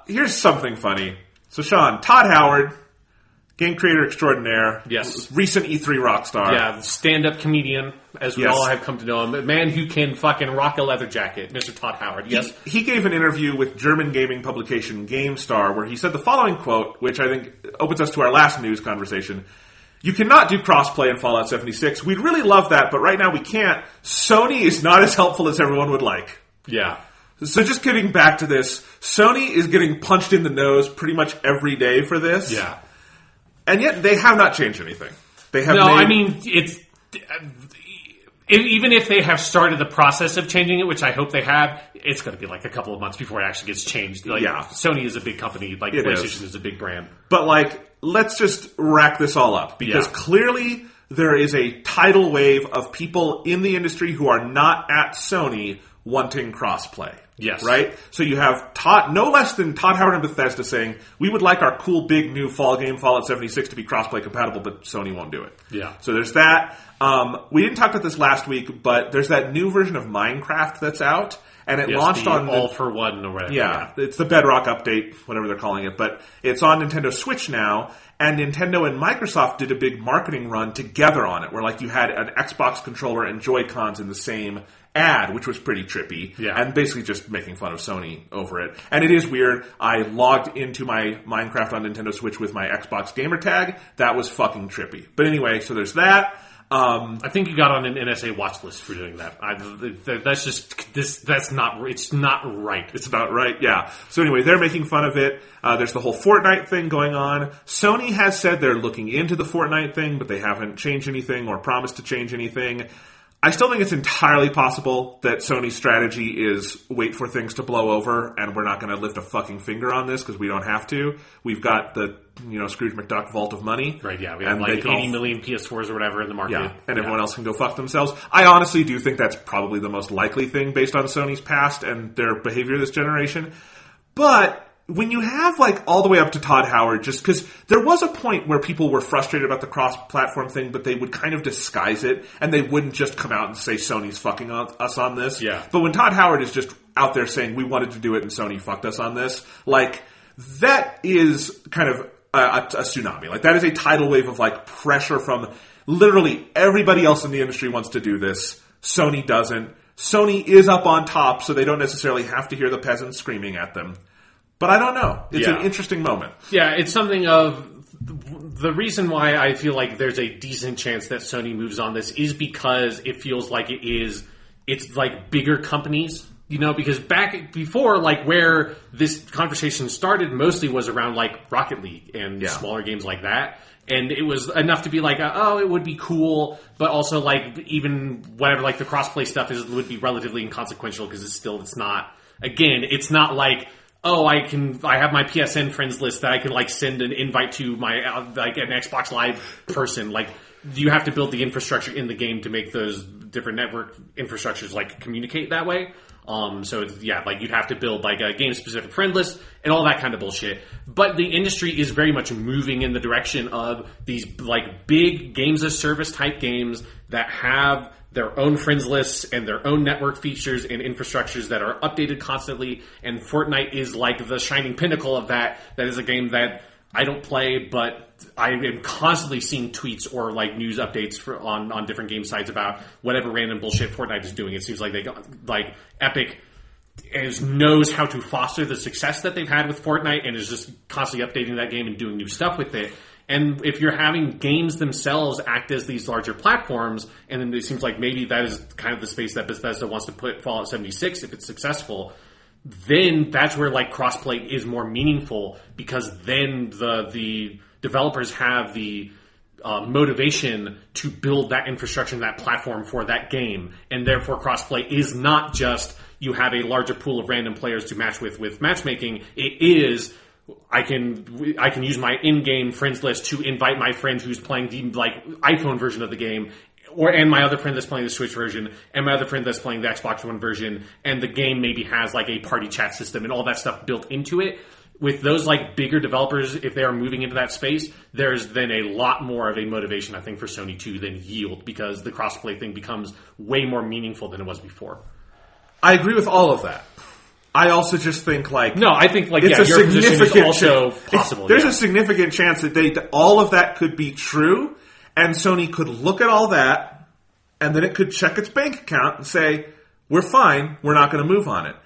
here's something funny. So, Sean, Todd Howard, game creator extraordinaire. Yes. Recent E3 rock star. Yeah, stand-up comedian, as we all have come to know him. A man who can fucking rock a leather jacket, Mr. Todd Howard. Yes. He gave an interview with German gaming publication GameStar where he said the following quote, which I think opens us to our last news conversation. You cannot do crossplay in Fallout 76. We'd really love that, but right now we can't. Sony is not as helpful as everyone would like. Yeah. So just getting back to this, Sony is getting punched in the nose pretty much every day for this. Yeah. And yet they have not changed anything. They have it's even if they have started the process of changing it, which I hope they have, it's going to be like a couple of months before it actually gets changed. Like, Sony is a big company. Like, PlayStation is a big brand. But, like, let's just rack this all up. Because clearly there is a tidal wave of people in the industry who are not at Sony wanting crossplay. Yes. Right? So you have no less than Todd Howard and Bethesda saying, we would like our cool big new fall game Fallout 76 to be crossplay compatible, but Sony won't do it. Yeah. So there's that. We didn't talk about this last week, but there's that new version of Minecraft that's out, and it Yes, launched the on All for One or whatever. yeah, it's the Bedrock update, whatever they're calling it, but it's on Nintendo Switch now, and Nintendo and Microsoft did a big marketing run together on it, where like you had an Xbox controller and Joy-Cons in the same ad, which was pretty trippy, Yeah. and basically just making fun of Sony over it. And it is weird. I logged into my Minecraft on Nintendo Switch with my Xbox gamer tag. That was fucking trippy. But anyway, so there's that. I think you got on an NSA watch list for doing that. That's just this. That's not. It's not right. It's not right, yeah. So anyway, they're making fun of it. There's the whole Fortnite thing going on. Sony has said they're looking into the Fortnite thing, but they haven't changed anything or promised to change anything. I still think it's entirely possible that Sony's strategy is wait for things to blow over, and we're not going to lift a fucking finger on this because we don't have to. We've got the Scrooge McDuck vault of money. Right, yeah. We have like 80 million PS4s or whatever in the market. Yeah, and everyone else can go fuck themselves. I honestly do think that's probably the most likely thing based on Sony's past and their behavior this generation. But when you have like all the way up to Todd Howard, just because there was a point where people were frustrated about the cross-platform thing, but they would kind of disguise it, and they wouldn't just come out and say Sony's fucking us on this. Yeah. But when Todd Howard is just out there saying we wanted to do it and Sony fucked us on this, like that is kind of a tsunami. Like that is a tidal wave of like pressure from literally everybody else in the industry wants to do this. Sony doesn't. Sony is up on top, so they don't necessarily have to hear the peasants screaming at them. But I don't know. It's an interesting moment. Yeah, it's something of the reason why I feel like there's a decent chance that Sony moves on this is because it feels like it's like bigger companies, because back before, like where this conversation started mostly was around like Rocket League and smaller games like that. And it was enough to be like, it would be cool, but also like even whatever like the crossplay stuff would be relatively inconsequential because it's not like, I have my PSN friends list that I can like send an invite to my like an Xbox Live person. Like, you have to build the infrastructure in the game to make those different network infrastructures like communicate that way. So like you'd have to build like a game specific friend list and all that kind of bullshit. But the industry is very much moving in the direction of these like big games as service type games that have their own friends lists and their own network features and infrastructures that are updated constantly. And Fortnite is like the shining pinnacle of that. That is a game that I don't play, but I am constantly seeing tweets or like news updates on different game sites about whatever random bullshit Fortnite is doing. It seems like Epic knows how to foster the success that they've had with Fortnite and is just constantly updating that game and doing new stuff with it. And if you're having games themselves act as these larger platforms, and then it seems like maybe that is kind of the space that Bethesda wants to put Fallout 76 if it's successful, then that's where like crossplay is more meaningful because then the developers have the motivation to build that infrastructure and that platform for that game, and therefore crossplay is not just you have a larger pool of random players to match with matchmaking. It is I can use my in-game friends list to invite my friend who's playing the like iPhone version of the game, and my other friend that's playing the Switch version, and my other friend that's playing the Xbox One version, and the game maybe has like a party chat system and all that stuff built into it. With those like bigger developers, if they are moving into that space, there's then a lot more of a motivation, I think, for Sony to then yield because the crossplay thing becomes way more meaningful than it was before. I agree with all of that. I also just think I think it's a your position is also chance. possible. There's a significant chance that all of that could be true, and Sony could look at all that, and then it could check its bank account and say, "We're fine. We're not going to move on it."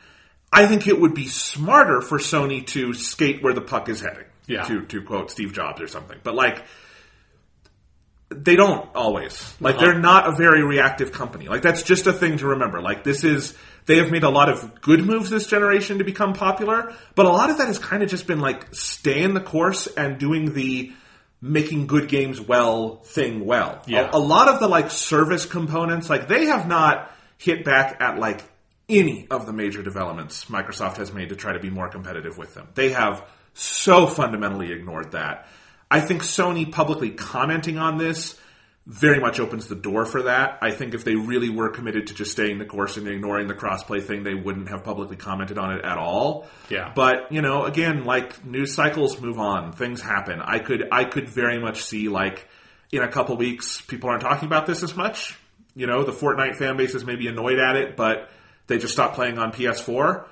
I think it would be smarter for Sony to skate where the puck is heading. Yeah. To quote Steve Jobs or something, but they don't always. They're not a very reactive company. That's just a thing to remember. They have made a lot of good moves this generation to become popular, but a lot of that has kind of just been staying the course and doing the making good games well thing well. Yeah. A lot of the service components, they have not hit back at any of the major developments Microsoft has made to try to be more competitive with them. They have so fundamentally ignored that. I think Sony publicly commenting on this very much opens the door for that. I think if they really were committed to just staying the course and ignoring the crossplay thing, they wouldn't have publicly commented on it at all. Yeah. But, again, news cycles move on. Things happen. I could very much see, in a couple weeks, people aren't talking about this as much. The Fortnite fan base is maybe annoyed at it, but They just stop playing on PS4,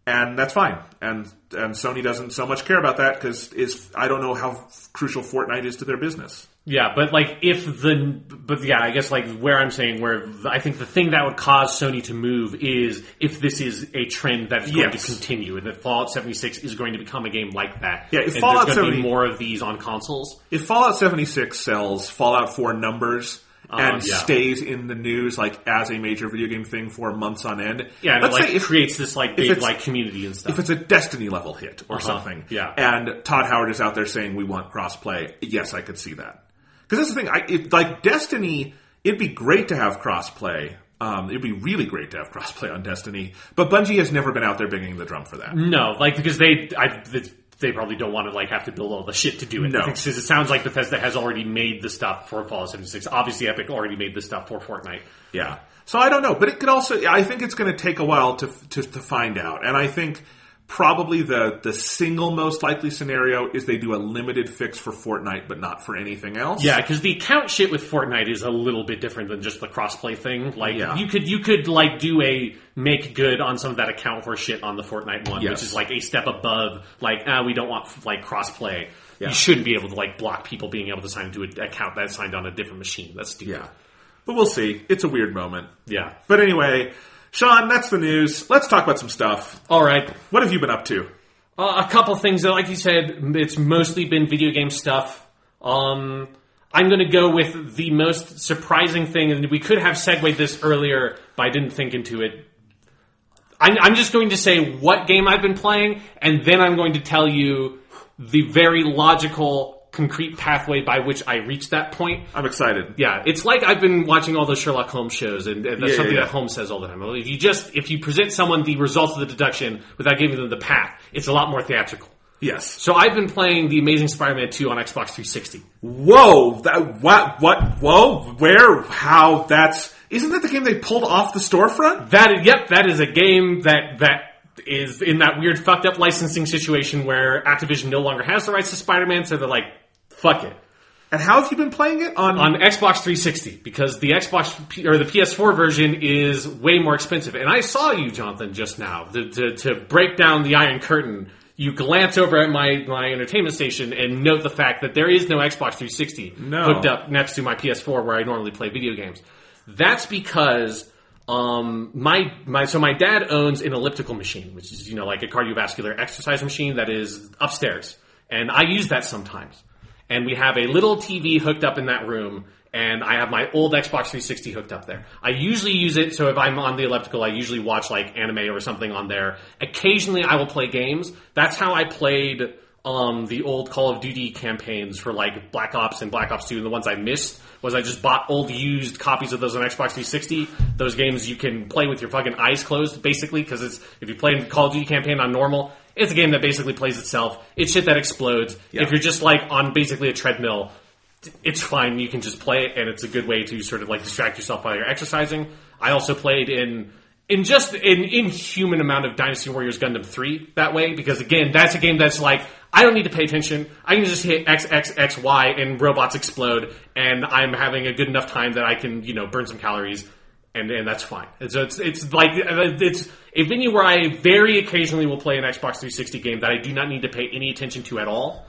and that's fine. And Sony doesn't so much care about that because I don't know how crucial Fortnite is to their business. Yeah, but like I guess like where I'm saying where I think the thing that would cause Sony to move is if this is a trend that is going to continue and that Fallout 76 is going to become a game like that. Yeah, if and Fallout there's going to 70 be more of these on consoles. If Fallout 76 sells Fallout 4 numbers and stays in the news like as a major video game thing for months on end. Yeah, and it creates this like big like community and stuff. If it's a Destiny level hit or something, and Todd Howard is out there saying we want crossplay, yes, I could see that. Because that's the thing, like Destiny, it'd be great to have crossplay. It'd be really great to have crossplay on Destiny, but Bungie has never been out there banging the drum for that. No, like because they probably don't want to like have to build all the shit to do it. No, because it sounds like Bethesda has already made the stuff for Fallout 76. Obviously, Epic already made the stuff for Fortnite. Yeah, so I don't know, but it could also. I think it's going to take a while to find out, and I think. Probably the single most likely scenario is they do a limited fix for Fortnite, but not for anything else. Yeah, because the account shit with Fortnite is a little bit different than just the crossplay thing. Like you could like do a make good on some of that account horse shit on the Fortnite one, which is like a step above. Like we don't want like crossplay. Yeah. You shouldn't be able to like block people being able to sign into an account that's signed on a different machine. That's stupid. Yeah, but we'll see. It's a weird moment. Yeah, but anyway. Sean, that's the news. Let's talk about some stuff. All right. What have you been up to? A couple things. Like you said, it's mostly been video game stuff. I'm going to go with the most surprising thing, and we could have segued this earlier, but I didn't think into it. I'm just going to say what game I've been playing, and then I'm going to tell you the very logical concrete pathway by which I reached that point. I'm excited. Yeah, it's like I've been watching all those Sherlock Holmes shows, and that's something that Holmes says all the time. If you present someone the results of the deduction without giving them the path, it's a lot more theatrical. Yes. So I've been playing The Amazing Spider-Man 2 on Xbox 360. Whoa! Whoa! Where? How? Isn't that the game they pulled off the storefront? That is a game that is in that weird fucked up licensing situation where Activision no longer has the rights to Spider-Man, so they're like, fuck it. And how have you been playing it? On Xbox 360, because the Xbox or the PS4 version is way more expensive. And I saw you, Jonathan, just now to break down the Iron Curtain. You glance over at my entertainment station and note the fact that there is no Xbox 360 hooked up next to my PS4 where I normally play video games. That's because my dad owns an elliptical machine, which is like a cardiovascular exercise machine that is upstairs, and I use that sometimes. And we have a little TV hooked up in that room, and I have my old Xbox 360 hooked up there. I usually use it, so if I'm on the elliptical, I usually watch like anime or something on there. Occasionally I will play games. That's how I played the old Call of Duty campaigns for like Black Ops and Black Ops 2, and the ones I missed was I just bought old used copies of those on Xbox 360. Those games you can play with your fucking eyes closed, basically, because if you play Call of Duty campaign on normal, it's a game that basically plays itself. It's shit that explodes. Yeah. If you're just like on basically a treadmill, it's fine. You can just play it, and it's a good way to sort of like distract yourself while you're exercising. I also played in just an inhuman amount of Dynasty Warriors Gundam 3 that way, because again, that's a game that's like, I don't need to pay attention. I can just hit X, X, X, Y, and robots explode, and I'm having a good enough time that I can, burn some calories, and that's fine. And so it's like, it's a venue where I very occasionally will play an Xbox 360 game that I do not need to pay any attention to at all.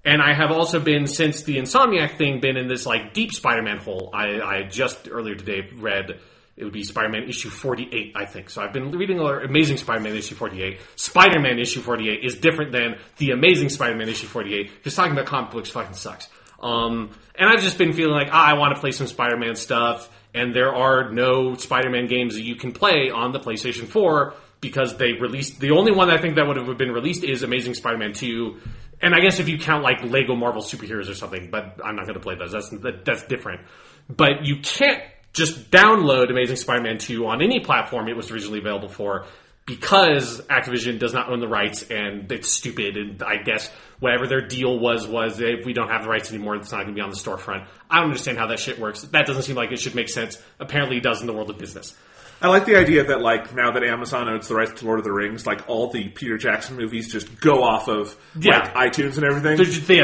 And I have also been, since the Insomniac thing, been in this like deep Spider-Man hole. I just earlier today read, it would be Spider-Man issue 48, I think. So I've been reading Amazing Spider-Man issue 48. Spider-Man issue 48 is different than the Amazing Spider-Man issue 48, because talking about comic books fucking sucks. And I've just been feeling like, I want to play some Spider-Man stuff, and there are no Spider-Man games that you can play on the PlayStation 4, because they released, the only one I think that would have been released is Amazing Spider-Man 2, and I guess if you count like Lego Marvel Superheroes or something, but I'm not going to play those, that's different. But you can't just download Amazing Spider-Man 2 on any platform it was originally available for, because Activision does not own the rights, and it's stupid, and I guess whatever their deal was if we don't have the rights anymore, it's not going to be on the storefront. I don't understand how that shit works. That doesn't seem like it should make sense. Apparently it does in the world of business. I like the idea that, like, now that Amazon owns the rights to Lord of the Rings, like, all the Peter Jackson movies just go off of, like, iTunes and everything.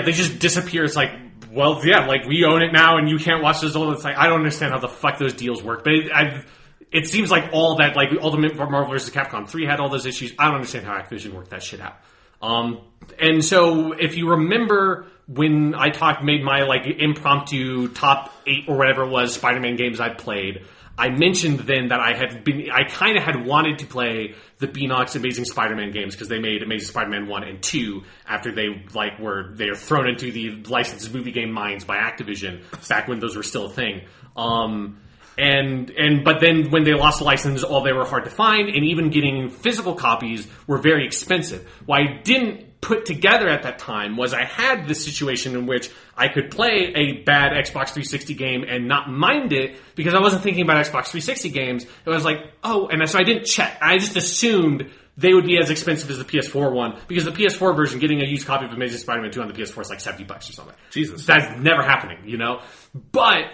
They just disappear. It's like, well, yeah, like, we own it now and you can't watch those old. It's like, I don't understand how the fuck those deals work. But it seems like all that, like Ultimate Marvel vs. Capcom 3 had all those issues. I don't understand how Activision worked that shit out. And so if you remember when I made my like impromptu top 8 or whatever it was Spider-Man games I'd played, I mentioned then that I kind of had wanted to play the Beanox Amazing Spider-Man games because they made Amazing Spider-Man 1 and 2 after they were thrown into the licensed movie game mines by Activision back when those were still a thing. But then when they lost the license, they were hard to find, and even getting physical copies were very expensive. What I didn't put together at that time was I had this situation in which I could play a bad Xbox 360 game and not mind it because I wasn't thinking about Xbox 360 games. It was like, so I didn't check. I just assumed they would be as expensive as the PS4 one because the PS4 version, getting a used copy of Amazing Spider-Man 2 on the PS4 is like $70 or something. Jesus. That's never happening, you know? But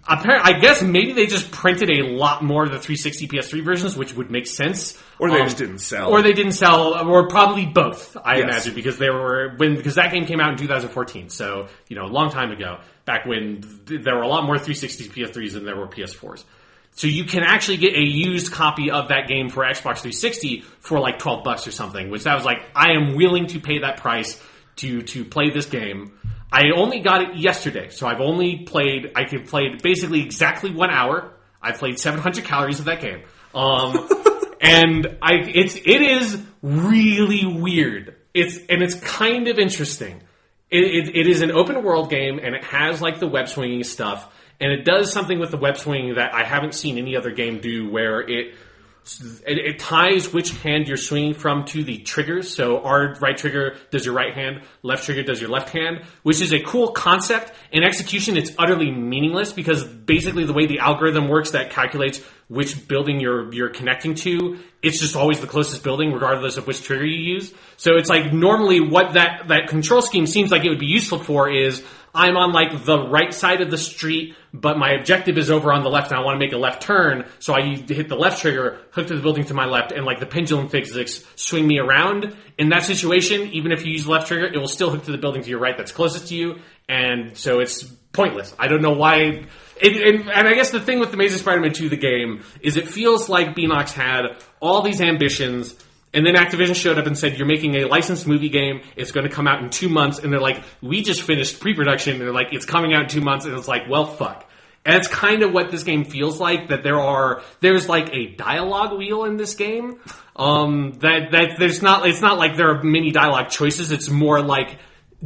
apparently, I guess maybe they just printed a lot more of the 360 PS3 versions, which would make sense. Or they just didn't sell. Or they didn't sell, or probably both, I imagine, because because that game came out in 2014, so, a long time ago, back when there were a lot more 360 PS3s than there were PS4s. So you can actually get a used copy of that game for Xbox 360 for like $12 or something, which I was like, I am willing to pay that price to play this game. I only got it yesterday, so I played basically exactly 1 hour. I played 700 calories of that game. And it is really weird. It's kind of interesting. It is an open world game, and it has like the web swinging stuff, and it does something with the web swinging that I haven't seen any other game do, where it ties which hand you're swinging from to the triggers. So our right trigger does your right hand, left trigger does your left hand, which is a cool concept. In execution, it's utterly meaningless because basically the way the algorithm works that calculates which building you're connecting to, it's just always the closest building regardless of which trigger you use. So it's like normally what that control scheme seems like it would be useful for is I'm on like the right side of the street, but my objective is over on the left and I want to make a left turn. So I hit the left trigger, hook to the building to my left, and like the pendulum physics swing me around. In that situation, even if you use the left trigger, it will still hook to the building to your right that's closest to you. And so it's pointless. I don't know why. And I guess the thing with Amazing Spider-Man 2, the game, is it feels like Beanox had all these ambitions. And then Activision showed up and said, you're making a licensed movie game. It's going to come out in 2 months. And they're like, we just finished pre-production. And they're like, it's coming out in 2 months. And it's like, well, fuck. And it's kind of what this game feels like, that there's like a dialogue wheel in this game. It's not like there are many dialogue choices. It's more like,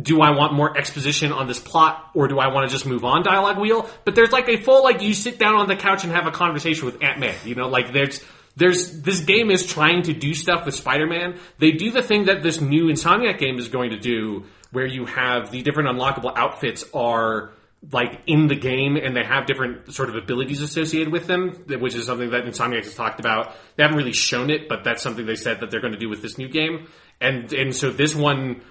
do I want more exposition on this plot, or do I want to just move on dialogue wheel? But there's like a full, like, you sit down on the couch and have a conversation with Ant-Man. Like there's this game is trying to do stuff with Spider-Man. They do the thing that this new Insomniac game is going to do, where you have the different unlockable outfits are like in the game, and they have different sort of abilities associated with them, which is something that Insomniac has talked about. They haven't really shown it, but that's something they said that they're going to do with this new game. And so this one,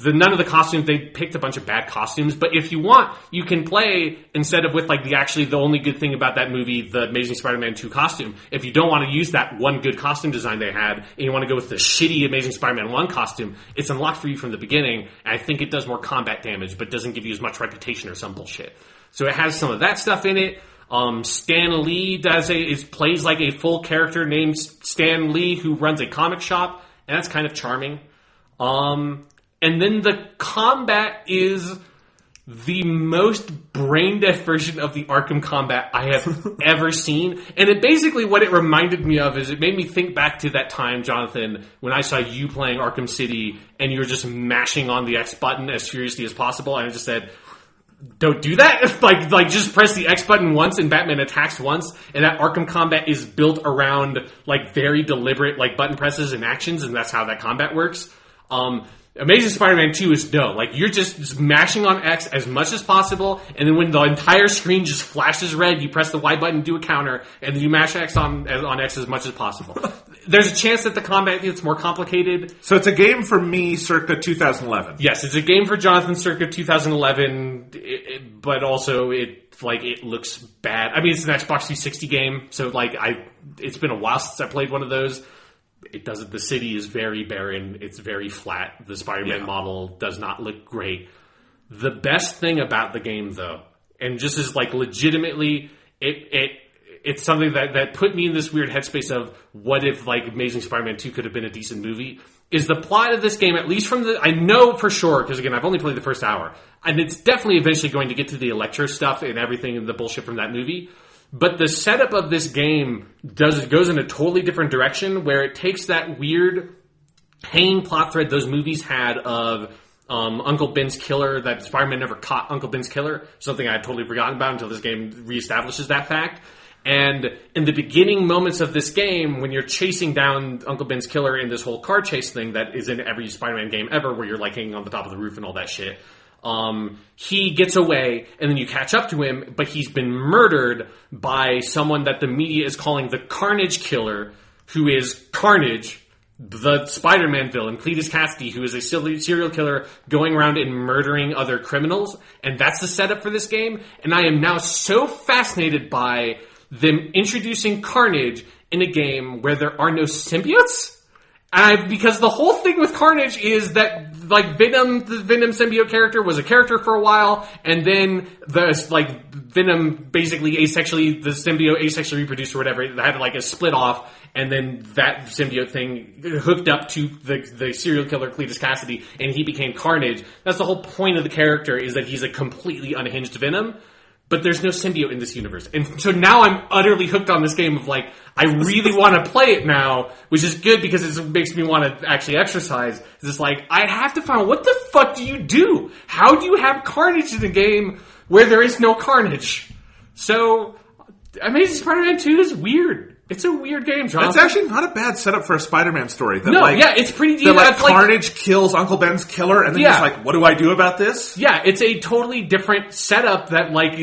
none of the costumes, they picked a bunch of bad costumes, but if you want, you can play instead of with like the only good thing about that movie, the Amazing Spider-Man 2 costume. If you don't want to use that one good costume design they had, and you want to go with the shitty Amazing Spider-Man 1 costume, it's unlocked for you from the beginning, and I think it does more combat damage, but doesn't give you as much reputation or some bullshit. So it has some of that stuff in it. Stan Lee plays like a full character named Stan Lee who runs a comic shop, and that's kind of charming. And then the combat is the most brain-dead version of the Arkham combat I have ever seen. And what it reminded me of is it made me think back to that time, Jonathan, when I saw you playing Arkham City and you were just mashing on the X button as furiously as possible. And I just said, don't do that. like just press the X button once and Batman attacks once. And that Arkham combat is built around like very deliberate like button presses and actions, and that's how that combat works. Amazing Spider-Man 2 is no. Like, you're just mashing on X as much as possible, and then when the entire screen just flashes red, you press the Y button, do a counter, and then you mash X on X as much as possible. There's a chance that the combat gets more complicated. So it's a game for me circa 2011. Yes, it's a game for Jonathan circa 2011, but also it looks bad. I mean, it's an Xbox 360 game, so it's been a while since I played one of those. It doesn't. The city is very barren. It's very flat. The Spider-Man model does not look great. The best thing about the game, though, and just as like legitimately, it's something that put me in this weird headspace of what if like Amazing Spider-Man 2 could have been a decent movie. Is the plot of this game, at least from I know for sure, because again, I've only played the first hour, and it's definitely eventually going to get to the Electro stuff and everything and the bullshit from that movie. But the setup of this game goes in a totally different direction, where it takes that weird hanging plot thread those movies had of Uncle Ben's killer, that Spider-Man never caught Uncle Ben's killer, something I had totally forgotten about until this game reestablishes that fact. And in the beginning moments of this game, when you're chasing down Uncle Ben's killer in this whole car chase thing that is in every Spider-Man game ever, where you're like hanging on the top of the roof and all that shit, he gets away, and then you catch up to him, but he's been murdered by someone that the media is calling the Carnage Killer, who is Carnage, the Spider-Man villain, Cletus Cassidy, who is a serial killer going around and murdering other criminals. And that's the setup for this game. And I am now so fascinated by them introducing Carnage in a game where there are no symbiotes. Because the whole thing with Carnage is that, like, Venom, the Venom symbiote character, was a character for a while, and then Venom basically the symbiote asexually reproduced or whatever, it had, like, a split off, and then that symbiote thing hooked up to the serial killer Cletus Cassidy, and he became Carnage. That's the whole point of the character, is that he's a completely unhinged Venom. But there's no symbiote in this universe. And so now I'm utterly hooked on this game of, like, I really want to play it now, which is good because it makes me want to actually exercise. It's just like, I have to find out, what the fuck do you do? How do you have Carnage in a game where there is no Carnage? So, Amazing Spider-Man 2 is weird. It's a weird game, John. That's actually not a bad setup for a Spider-Man story. It's pretty deep. That, Carnage kills Uncle Ben's killer, and then he's like, what do I do about this? Yeah, it's a totally different setup that, like,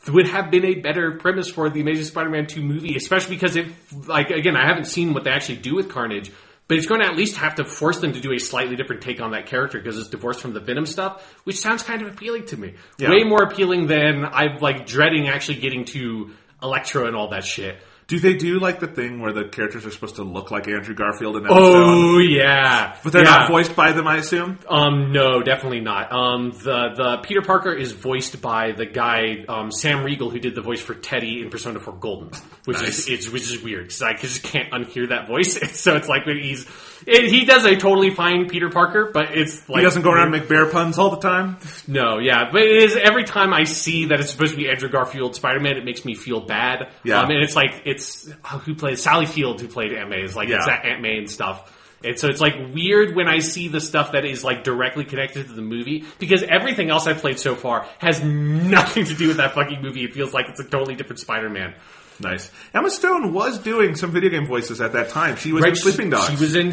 would have been a better premise for the Amazing Spider-Man 2 movie, especially because again, I haven't seen what they actually do with Carnage, but it's going to at least have to force them to do a slightly different take on that character because it's divorced from the Venom stuff, which sounds kind of appealing to me. Yeah. Way more appealing than I'm, like, dreading actually getting to Electro and all that shit. Do they do, like, the thing where the characters are supposed to look like Andrew Garfield in that Oh, yeah. But they're not voiced by them, I assume? No, definitely not. The Peter Parker is voiced by the guy, Sam Riegel, who did the voice for Teddy in Persona 4 Golden, which is weird, because I just can't unhear that voice. So it's like when he does a totally fine Peter Parker, but it's like... He doesn't go around and make bear puns all the time? No, yeah. But it is, every time I see that it's supposed to be Andrew Garfield Spider-Man, it makes me feel bad. Yeah. And it's like, who played Sally Field, who played Aunt May, is like, it's that Aunt May and stuff. And so it's like weird when I see the stuff that is like directly connected to the movie, because everything else I've played so far has nothing to do with that fucking movie. It feels like it's a totally different Spider-Man. Nice. Emma Stone was doing some video game voices at that time. She was in Sleeping Dogs.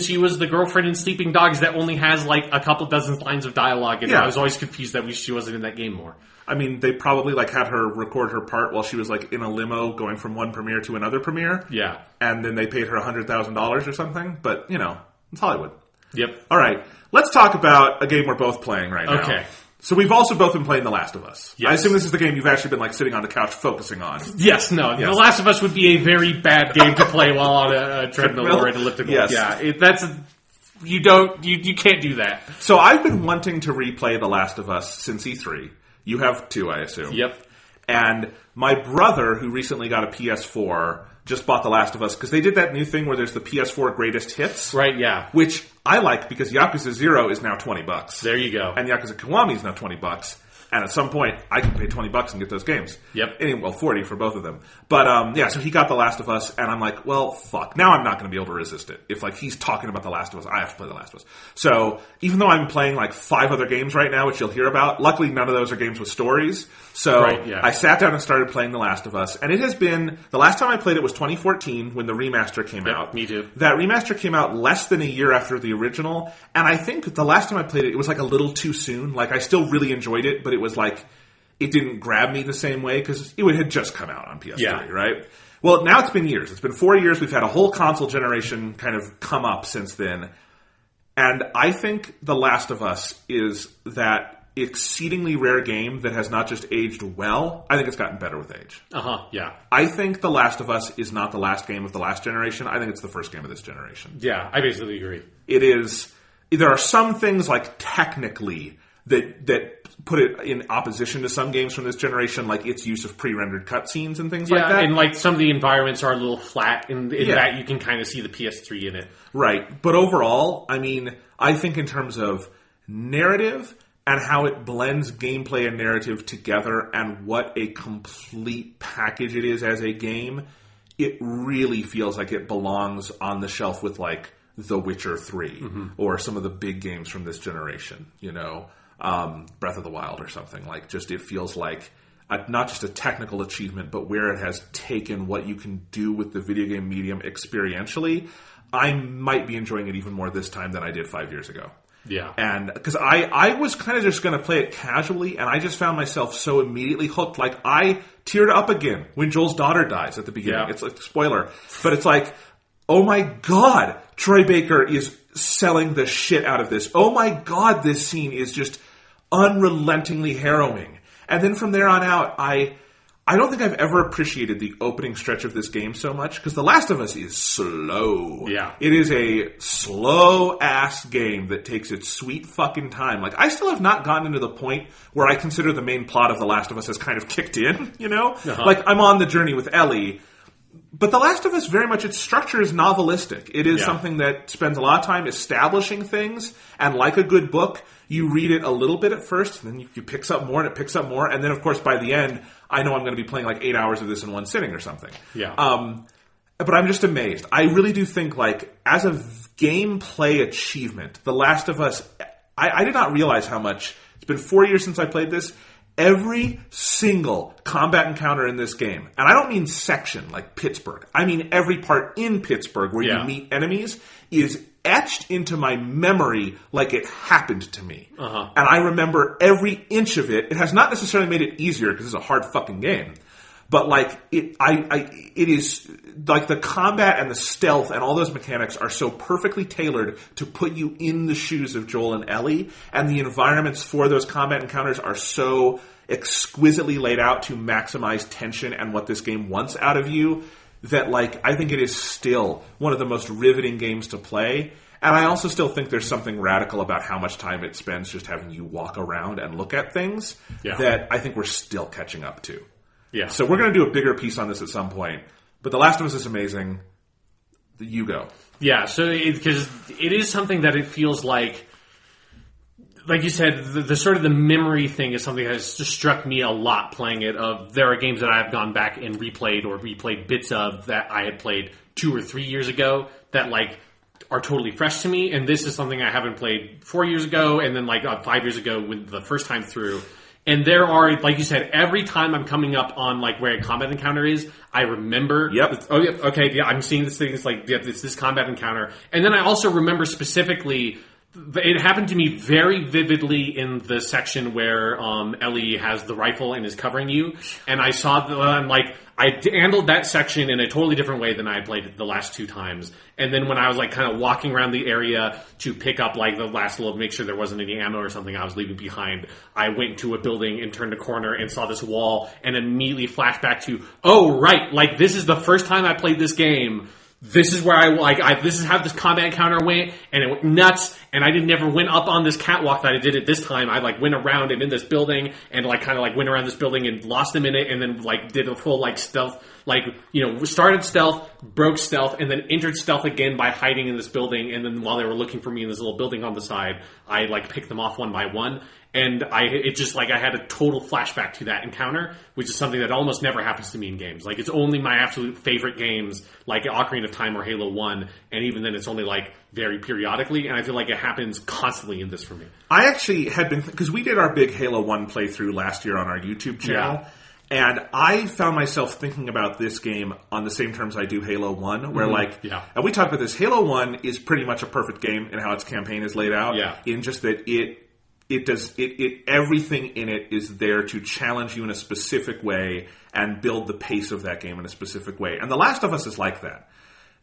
She was the girlfriend in Sleeping Dogs that only has like a couple dozen lines of dialogue, and I was always confused that she wasn't in that game more. I mean, they probably like had her record her part while she was like in a limo going from one premiere to another premiere. Yeah. And then they paid her $100,000 or something. But, you know, it's Hollywood. Yep. All right. Let's talk about a game we're both playing right now. Okay. So we've also both been playing The Last of Us. Yes. I assume this is the game you've actually been like sitting on the couch focusing on. Yes, no. Yes. The Last of Us would be a very bad game to play while on a treadmill or an elliptical. Yes. Yeah. You can't do that. So I've been wanting to replay The Last of Us since E3. You have too, I assume. Yep. And my brother, who recently got a PS4, just bought The Last of Us, because they did that new thing where there's the PS4 greatest hits. Right, yeah. Which I like, because Yakuza 0 is now $20. There you go. And Yakuza Kiwami is now $20. And at some point, I can pay $20 and get those games. Yep. Anyway, well, $40 for both of them. But, so he got The Last of Us, and I'm like, well, fuck. Now I'm not going to be able to resist it. If, like, he's talking about The Last of Us, I have to play The Last of Us. So, even though I'm playing, like, 5 other games right now, which you'll hear about, luckily none of those are games with stories. So, I sat down and started playing The Last of Us, and it has been, the last time I played it was 2014, when the remaster came out. Me too. That remaster came out less than a year after the original, and I think the last time I played it, it was, like, a little too soon. Like, I still really enjoyed it, but it was, like, it didn't grab me the same way because it had just come out on PS3, right? Well, now it's been years. It's been 4 years. We've had a whole console generation kind of come up since then. And I think The Last of Us is that exceedingly rare game that has not just aged well. I think it's gotten better with age. Yeah. I think The Last of Us is not the last game of the last generation. I think it's the first game of this generation. Yeah, I basically agree. It is. There are some things, like, technically that put it in opposition to some games from this generation, like its use of pre-rendered cutscenes and things like that. And like some of the environments are a little flat in that you can kind of see the PS3 in it. Right. But overall, I mean, I think in terms of narrative and how it blends gameplay and narrative together and what a complete package it is as a game, it really feels like it belongs on the shelf with like The Witcher 3 or some of the big games from this generation, Breath of the Wild or something. Like, just it feels like not just a technical achievement, but where it has taken what you can do with the video game medium experientially. I might be enjoying it even more this time than I did 5 years ago. Yeah. And because I was kind of just going to play it casually, and I just found myself so immediately hooked. Like, I teared up again when Joel's daughter dies at the beginning. Yeah. It's like, spoiler. But it's like, oh my God, Troy Baker is selling the shit out of this. Oh my God, this scene is just unrelentingly harrowing. And then from there on out, I don't think I've ever appreciated the opening stretch of this game so much, because The Last of Us is slow. Yeah. It is a slow-ass game that takes its sweet fucking time. Like, I still have not gotten into the point where I consider the main plot of The Last of Us has kind of kicked in, Like, I'm on the journey with Ellie. But The Last of Us, very much, its structure is novelistic. It is something that spends a lot of time establishing things, and like a good book, you read it a little bit at first, and then you pick up more, and it picks up more, and then, of course, by the end, I know I'm going to be playing like 8 hours of this in one sitting or something. Yeah. But I'm just amazed. I really do think, like, as a gameplay achievement, The Last of Us, I did not realize how much. It's been 4 years since I played this. Every single combat encounter in this game, and I don't mean section like Pittsburgh, I mean every part in Pittsburgh where you meet enemies, is etched into my memory like it happened to me. And I remember every inch of it. It has not necessarily made it easier because it's a hard fucking game. But like it is like the combat and the stealth and all those mechanics are so perfectly tailored to put you in the shoes of Joel and Ellie, and the environments for those combat encounters are so exquisitely laid out to maximize tension and what this game wants out of you, that like I think it is still one of the most riveting games to play. And I also still think there's something radical about how much time it spends just having you walk around and look at things that I think we're still catching up to. Yeah. So we're going to do a bigger piece on this at some point. But The Last of Us is amazing. You go. Yeah, so because it is something that it feels like you said, the sort of the memory thing is something that has just struck me a lot playing it. There are games that I have gone back and replayed bits of that I had played 2 or 3 years ago that like are totally fresh to me. And this is something I haven't played 4 years ago, and then like 5 years ago when the first time through. And there are, like you said, every time I'm coming up on like where a combat encounter is, I remember. Yep. I'm seeing this thing. It's like, it's this combat encounter. And then I also remember specifically, it happened to me very vividly in the section where Ellie has the rifle and is covering you. And I saw, I handled that section in a totally different way than I had played it the last 2 times. And then when I was like kind of walking around the area to pick up like the last little, make sure there wasn't any ammo or something I was leaving behind, I went to a building and turned a corner and saw this wall and immediately flashed back to, oh right, like this is the first time I played this game. This is where this is how this combat encounter went, and it went nuts, and I never went up on this catwalk that I did it this time. I like went around and in this building, and like kind of like went around this building and lost them in it, and then like did a full like stealth, like, started stealth, broke stealth, and then entered stealth again by hiding in this building, and then while they were looking for me in this little building on the side, I like picked them off one by one. And I had a total flashback to that encounter, which is something that almost never happens to me in games. Like, it's only my absolute favorite games, like Ocarina of Time or Halo 1, and even then it's only, like, very periodically, and I feel like it happens constantly in this for me. I actually had been, because we did our big Halo 1 playthrough last year on our YouTube channel, and I found myself thinking about this game on the same terms I do Halo 1, where and we talked about this, Halo 1 is pretty much a perfect game in how its campaign is laid out, in just that everything in it is there to challenge you in a specific way and build the pace of that game in a specific way. And The Last of Us is like that.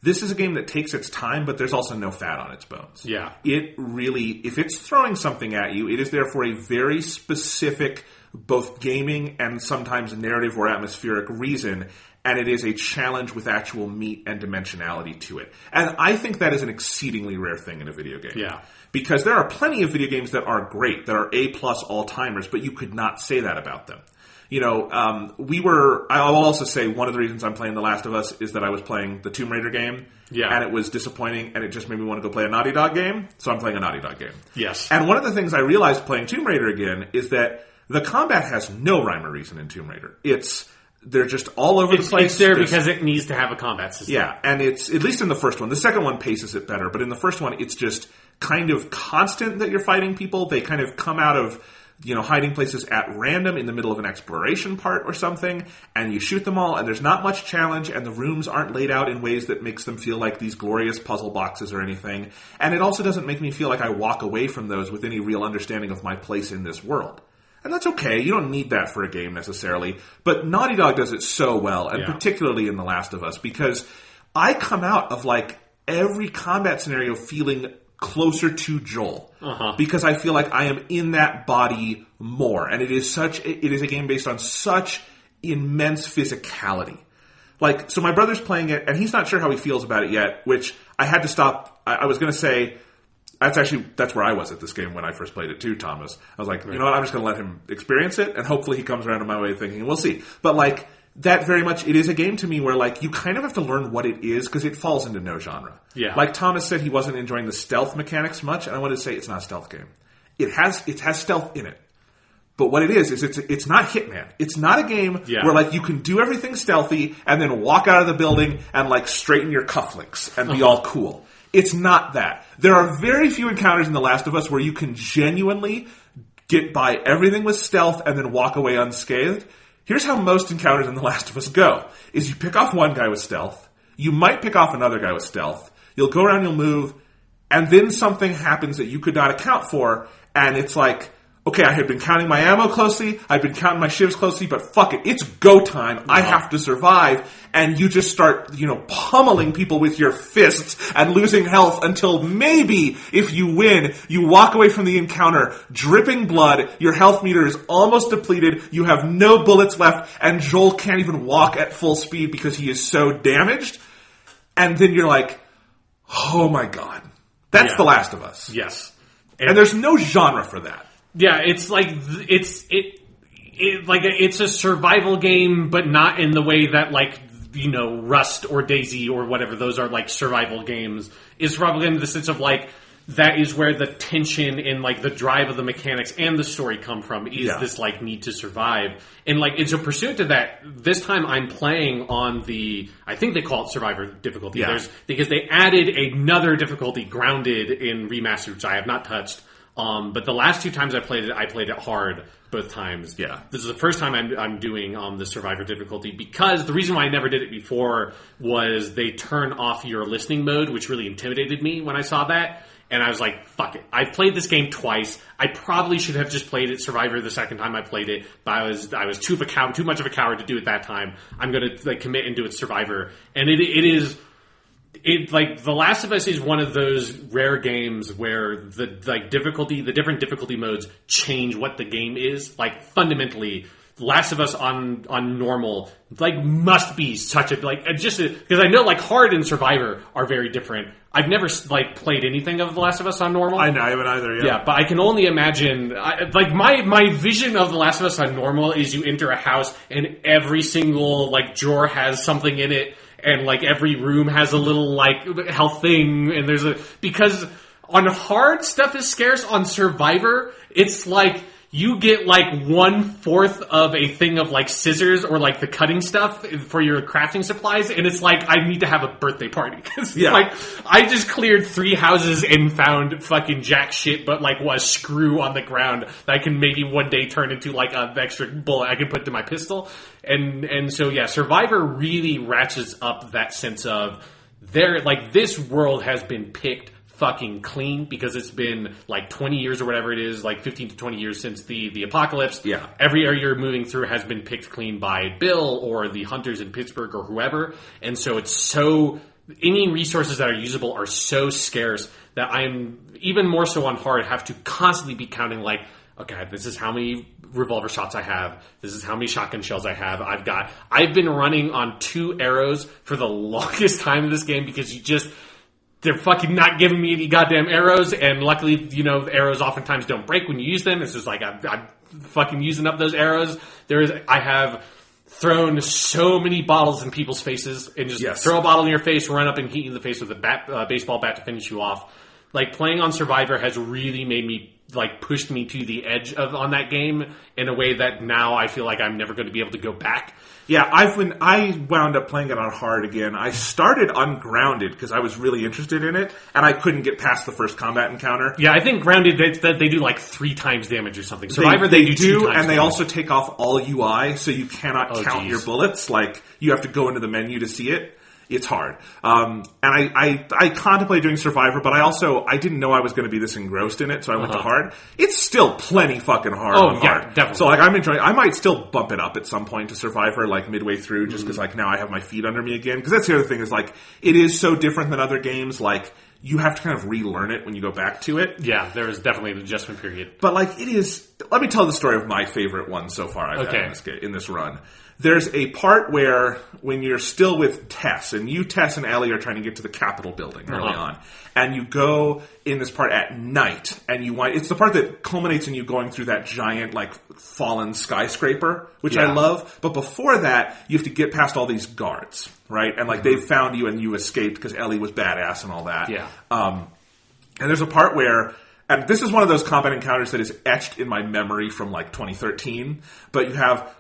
This is a game that takes its time, but there's also no fat on its bones. Yeah. It really, if it's throwing something at you, it is there for a very specific, both gaming and sometimes narrative or atmospheric reason, and it is a challenge with actual meat and dimensionality to it. And I think that is an exceedingly rare thing in a video game. Yeah. Because there are plenty of video games that are great, that are A-plus all-timers, but you could not say that about them. You know, I'll also say one of the reasons I'm playing The Last of Us is that I was playing the Tomb Raider game, and it was disappointing, and it just made me want to go play a Naughty Dog game, so I'm playing a Naughty Dog game. Yes. And one of the things I realized playing Tomb Raider again is that the combat has no rhyme or reason in Tomb Raider. They're just all over the place. It's there because it needs to have a combat system. Yeah, and it's, at least in the first one, the second one paces it better, but in the first one it's just kind of constant that you're fighting people. They kind of come out of, you know, hiding places at random in the middle of an exploration part or something, and you shoot them all, and there's not much challenge, and the rooms aren't laid out in ways that makes them feel like these glorious puzzle boxes or anything. And it also doesn't make me feel like I walk away from those with any real understanding of my place in this world. And that's okay. You don't need that for a game necessarily. But Naughty Dog does it so well, and particularly in The Last of Us, because I come out of like every combat scenario feeling closer to Joel. Because I feel like I am in that body more. And it is a game based on such immense physicality. Like, so my brother's playing it, and he's not sure how he feels about it yet, which I had to stop. I was going to say, that's where I was at this game when I first played it too, Thomas. I was like, you know what, I'm just going to let him experience it, and hopefully he comes around to my way of thinking, we'll see. But like, that very much, it is a game to me where like, you kind of have to learn what it is, because it falls into no genre. Yeah. Like Thomas said he wasn't enjoying the stealth mechanics much, and I wanted to say it's not a stealth game. It has stealth in it. But what it is it's not Hitman. It's not a game where like you can do everything stealthy and then walk out of the building and like straighten your cufflinks and be all cool. It's not that. There are very few encounters in The Last of Us where you can genuinely get by everything with stealth and then walk away unscathed. Here's how most encounters in The Last of Us go, is you pick off one guy with stealth, you might pick off another guy with stealth, you'll go around, you'll move, and then something happens that you could not account for, and it's like, okay, I had been counting my ammo closely, I've been counting my shivs closely, but fuck it, it's go time, I have to survive, and you just start, pummeling people with your fists and losing health until maybe, if you win, you walk away from the encounter dripping blood, your health meter is almost depleted, you have no bullets left, and Joel can't even walk at full speed because he is so damaged, and then you're like, oh my god, that's The Last of Us. Yes. And there's no genre for that. Yeah, it's like it's a survival game, but not in the way that like Rust or Daisy or whatever, those are like survival games. It's survival game in the sense of like that is where the tension and like the drive of the mechanics and the story come from. Is this like need to survive, and like it's a pursuit to that. This time I'm playing on I think they call it Survivor difficulty. Yeah. Because they added another difficulty, Grounded, in remastered, which I have not touched. But the last two times I played it hard both times. Yeah. This is the first time I'm doing the Survivor difficulty, because the reason why I never did it before was they turn off your listening mode, which really intimidated me when I saw that. And I was like, fuck it. I've played this game twice. I probably should have just played it Survivor the second time I played it, but I was too much of a coward to do it that time. I'm going to like commit and do it Survivor. And it is... like The Last of Us is one of those rare games where the different difficulty modes change what the game is. Like fundamentally, Last of Us on normal like must be such a because I know like hard and Survivor are very different. I've never like played anything of The Last of Us on normal. I haven't either. Yeah, but I can only imagine. My vision of The Last of Us on normal is you enter a house and every single like drawer has something in it. And, like, every room has a little, like, health thing, and because on hard, stuff is scarce. On Survivor, it's like, you get, like, 1/4 of a thing of, like, scissors or, like, the cutting stuff for your crafting supplies, and it's like, I need to have a birthday party. Like, I just cleared 3 houses and found fucking jack shit, but, like, a screw on the ground that I can maybe one day turn into, like, an extra bullet I can put to my pistol. And so, yeah, Survivor really ratchets up that sense of this world has been picked fucking clean, because it's been like 20 years or whatever it is, like 15 to 20 years since the apocalypse. Yeah. Every area you're moving through has been picked clean by Bill or the hunters in Pittsburgh or whoever. And so any resources that are usable are so scarce that I'm even more so on hard have to constantly be counting like, okay, this is how many revolver shots I have. This is how many shotgun shells I have. I've been running on 2 arrows for the longest time in this game because they're fucking not giving me any goddamn arrows, and luckily, the arrows oftentimes don't break when you use them. It's just like, I'm fucking using up those arrows. I have thrown so many bottles in people's faces, and just throw a bottle in your face, run up and hit you in the face with a baseball bat to finish you off. Like, playing on Survivor has really made me, pushed me to the edge on that game in a way that now I feel like I'm never going to be able to go back. Yeah, I wound up playing it on hard again. I started Ungrounded because I was really interested in it, and I couldn't get past the first combat encounter. Yeah, I think Grounded, they do 3 times damage or something. Survivor, they do 2 times and damage. They also take off all UI, so you cannot count your bullets. You have to go into the menu to see it. It's hard. And I contemplated doing Survivor, but I didn't know I was going to be this engrossed in it, so I went to hard. It's still plenty fucking hard on hard. Definitely. So, I'm enjoying it. I might still bump it up at some point to Survivor, midway through, just because, now I have my feet under me again. Because that's the other thing is, it is so different than other games, you have to kind of relearn it when you go back to it. Yeah, there is definitely an adjustment period. But, it is... Let me tell the story of my favorite one so far I've had in this run. There's a part where, when you're still with Tess, and you, Tess, and Ellie are trying to get to the Capitol building early on, and you go in this part at night, and it's the part that culminates in you going through that giant, fallen skyscraper, which I love. But before that, you have to get past all these guards, right? And, they've found you, and you escaped because Ellie was badass and all that. Yeah. And there's a part where... And this is one of those combat encounters that is etched in my memory from 2013. But you have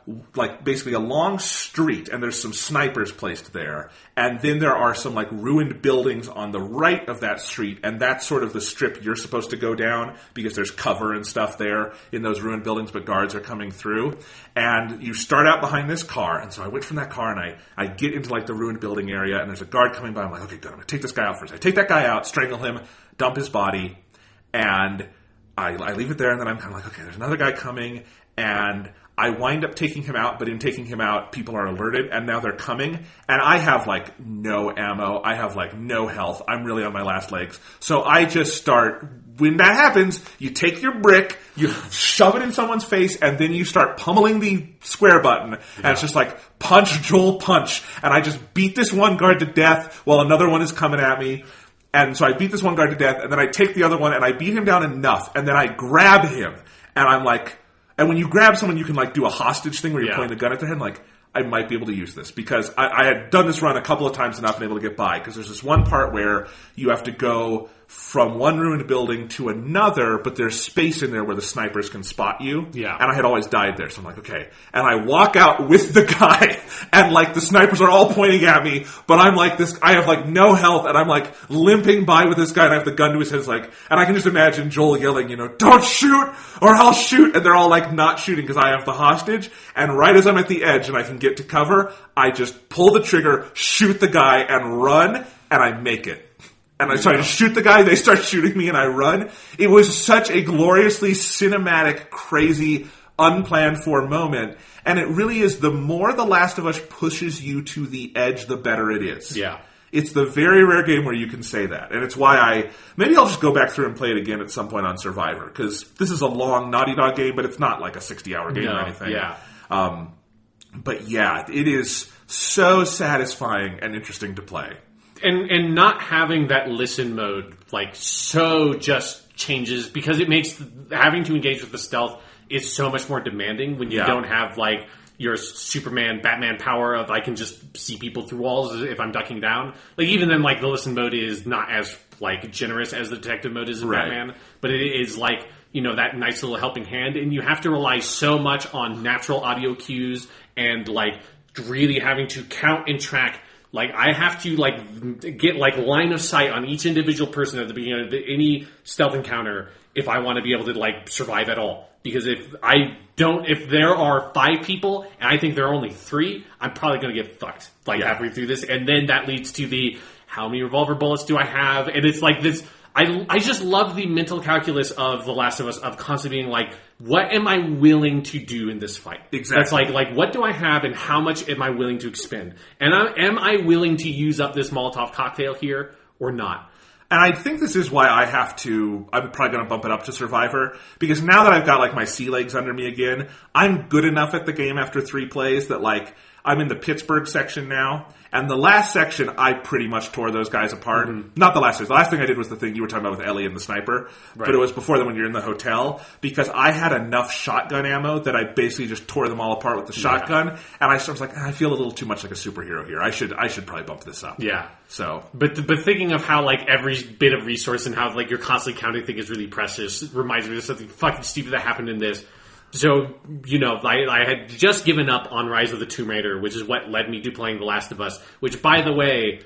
basically a long street, and there's some snipers placed there, and then there are some ruined buildings on the right of that street, and that's sort of the strip you're supposed to go down because there's cover and stuff there in those ruined buildings, but guards are coming through. And you start out behind this car, and so I went from that car and I get into the ruined building area, and there's a guard coming by. I'm like, okay, good, I'm gonna take this guy out first. I take that guy out, strangle him, dump his body. And I leave it there, and then I'm kind of okay, there's another guy coming, and I wind up taking him out, but in taking him out, people are alerted, and now they're coming, and I have, no ammo, I have, no health, I'm really on my last legs, so I just start, when that happens, you take your brick, you shove it in someone's face, and then you start pummeling the square button, and it's just punch, Joel, punch, and I just beat this one guard to death while another one is coming at me. And so I beat this one guard to death, and then I take the other one, and I beat him down enough, and then I grab him, and I'm and when you grab someone, you can do a hostage thing where you're pointing the gun at their head, and I might be able to use this, because I had done this run a couple of times and not been able to get by, because there's this one part where you have to go from one ruined building to another, but there's space in there where the snipers can spot you. Yeah. And I had always died there, so I'm okay. And I walk out with the guy, and the snipers are all pointing at me, but I'm this, I have no health, and I'm limping by with this guy, and I have the gun to his head, and I can just imagine Joel yelling, don't shoot, or I'll shoot, and they're all not shooting because I have the hostage, and right as I'm at the edge and I can get to cover, I just pull the trigger, shoot the guy, and run, and I make it. And I try to shoot the guy, they start shooting me, and I run. It was such a gloriously cinematic, crazy, unplanned for moment. And it really is, the more The Last of Us pushes you to the edge, the better it is. Yeah. It's the very rare game where you can say that. And it's why maybe I'll just go back through and play it again at some point on Survivor. Because this is a long Naughty Dog game, but it's not a 60-hour game or anything. Yeah. But yeah, it is so satisfying and interesting to play. And not having that listen mode, so just changes, because it makes having to engage with the stealth is so much more demanding when you don't have, your Superman, Batman power of I can just see people through walls if I'm ducking down. Even then, the listen mode is not as, generous as the detective mode is in Batman, but it is, that nice little helping hand, and you have to rely so much on natural audio cues and, really having to count and track. I have to, get, line of sight on each individual person at the beginning of any stealth encounter if I want to be able to, survive at all. Because if there are 5 people, and I think there are only 3, I'm probably going to get fucked, halfway through this. And then that leads to how many revolver bullets do I have? And it's this... I just love the mental calculus of The Last of Us, of constantly being what am I willing to do in this fight? Exactly. That's what do I have and how much am I willing to expend? And am I willing to use up this Molotov cocktail here or not? And I think this is why I'm probably going to bump it up to Survivor, because now that I've got like my sea legs under me again, I'm good enough at the game after 3 plays that like I'm in the Pittsburgh section now. And the last section, I pretty much tore those guys apart. Mm-hmm. Not the last section. The last thing I did was the thing you were talking about with Ellie and the sniper. Right. But it was before then when you're in the hotel. Because I had enough shotgun ammo that I basically just tore them all apart with the shotgun. And I was like, I feel a little too much like a superhero here. I should probably bump this up. Yeah. So, but thinking of how like every bit of resource and how like your constantly counting thing is really precious reminds me of something fucking stupid that happened in this. So, I had just given up on Rise of the Tomb Raider, which is what led me to playing The Last of Us, which, by the way,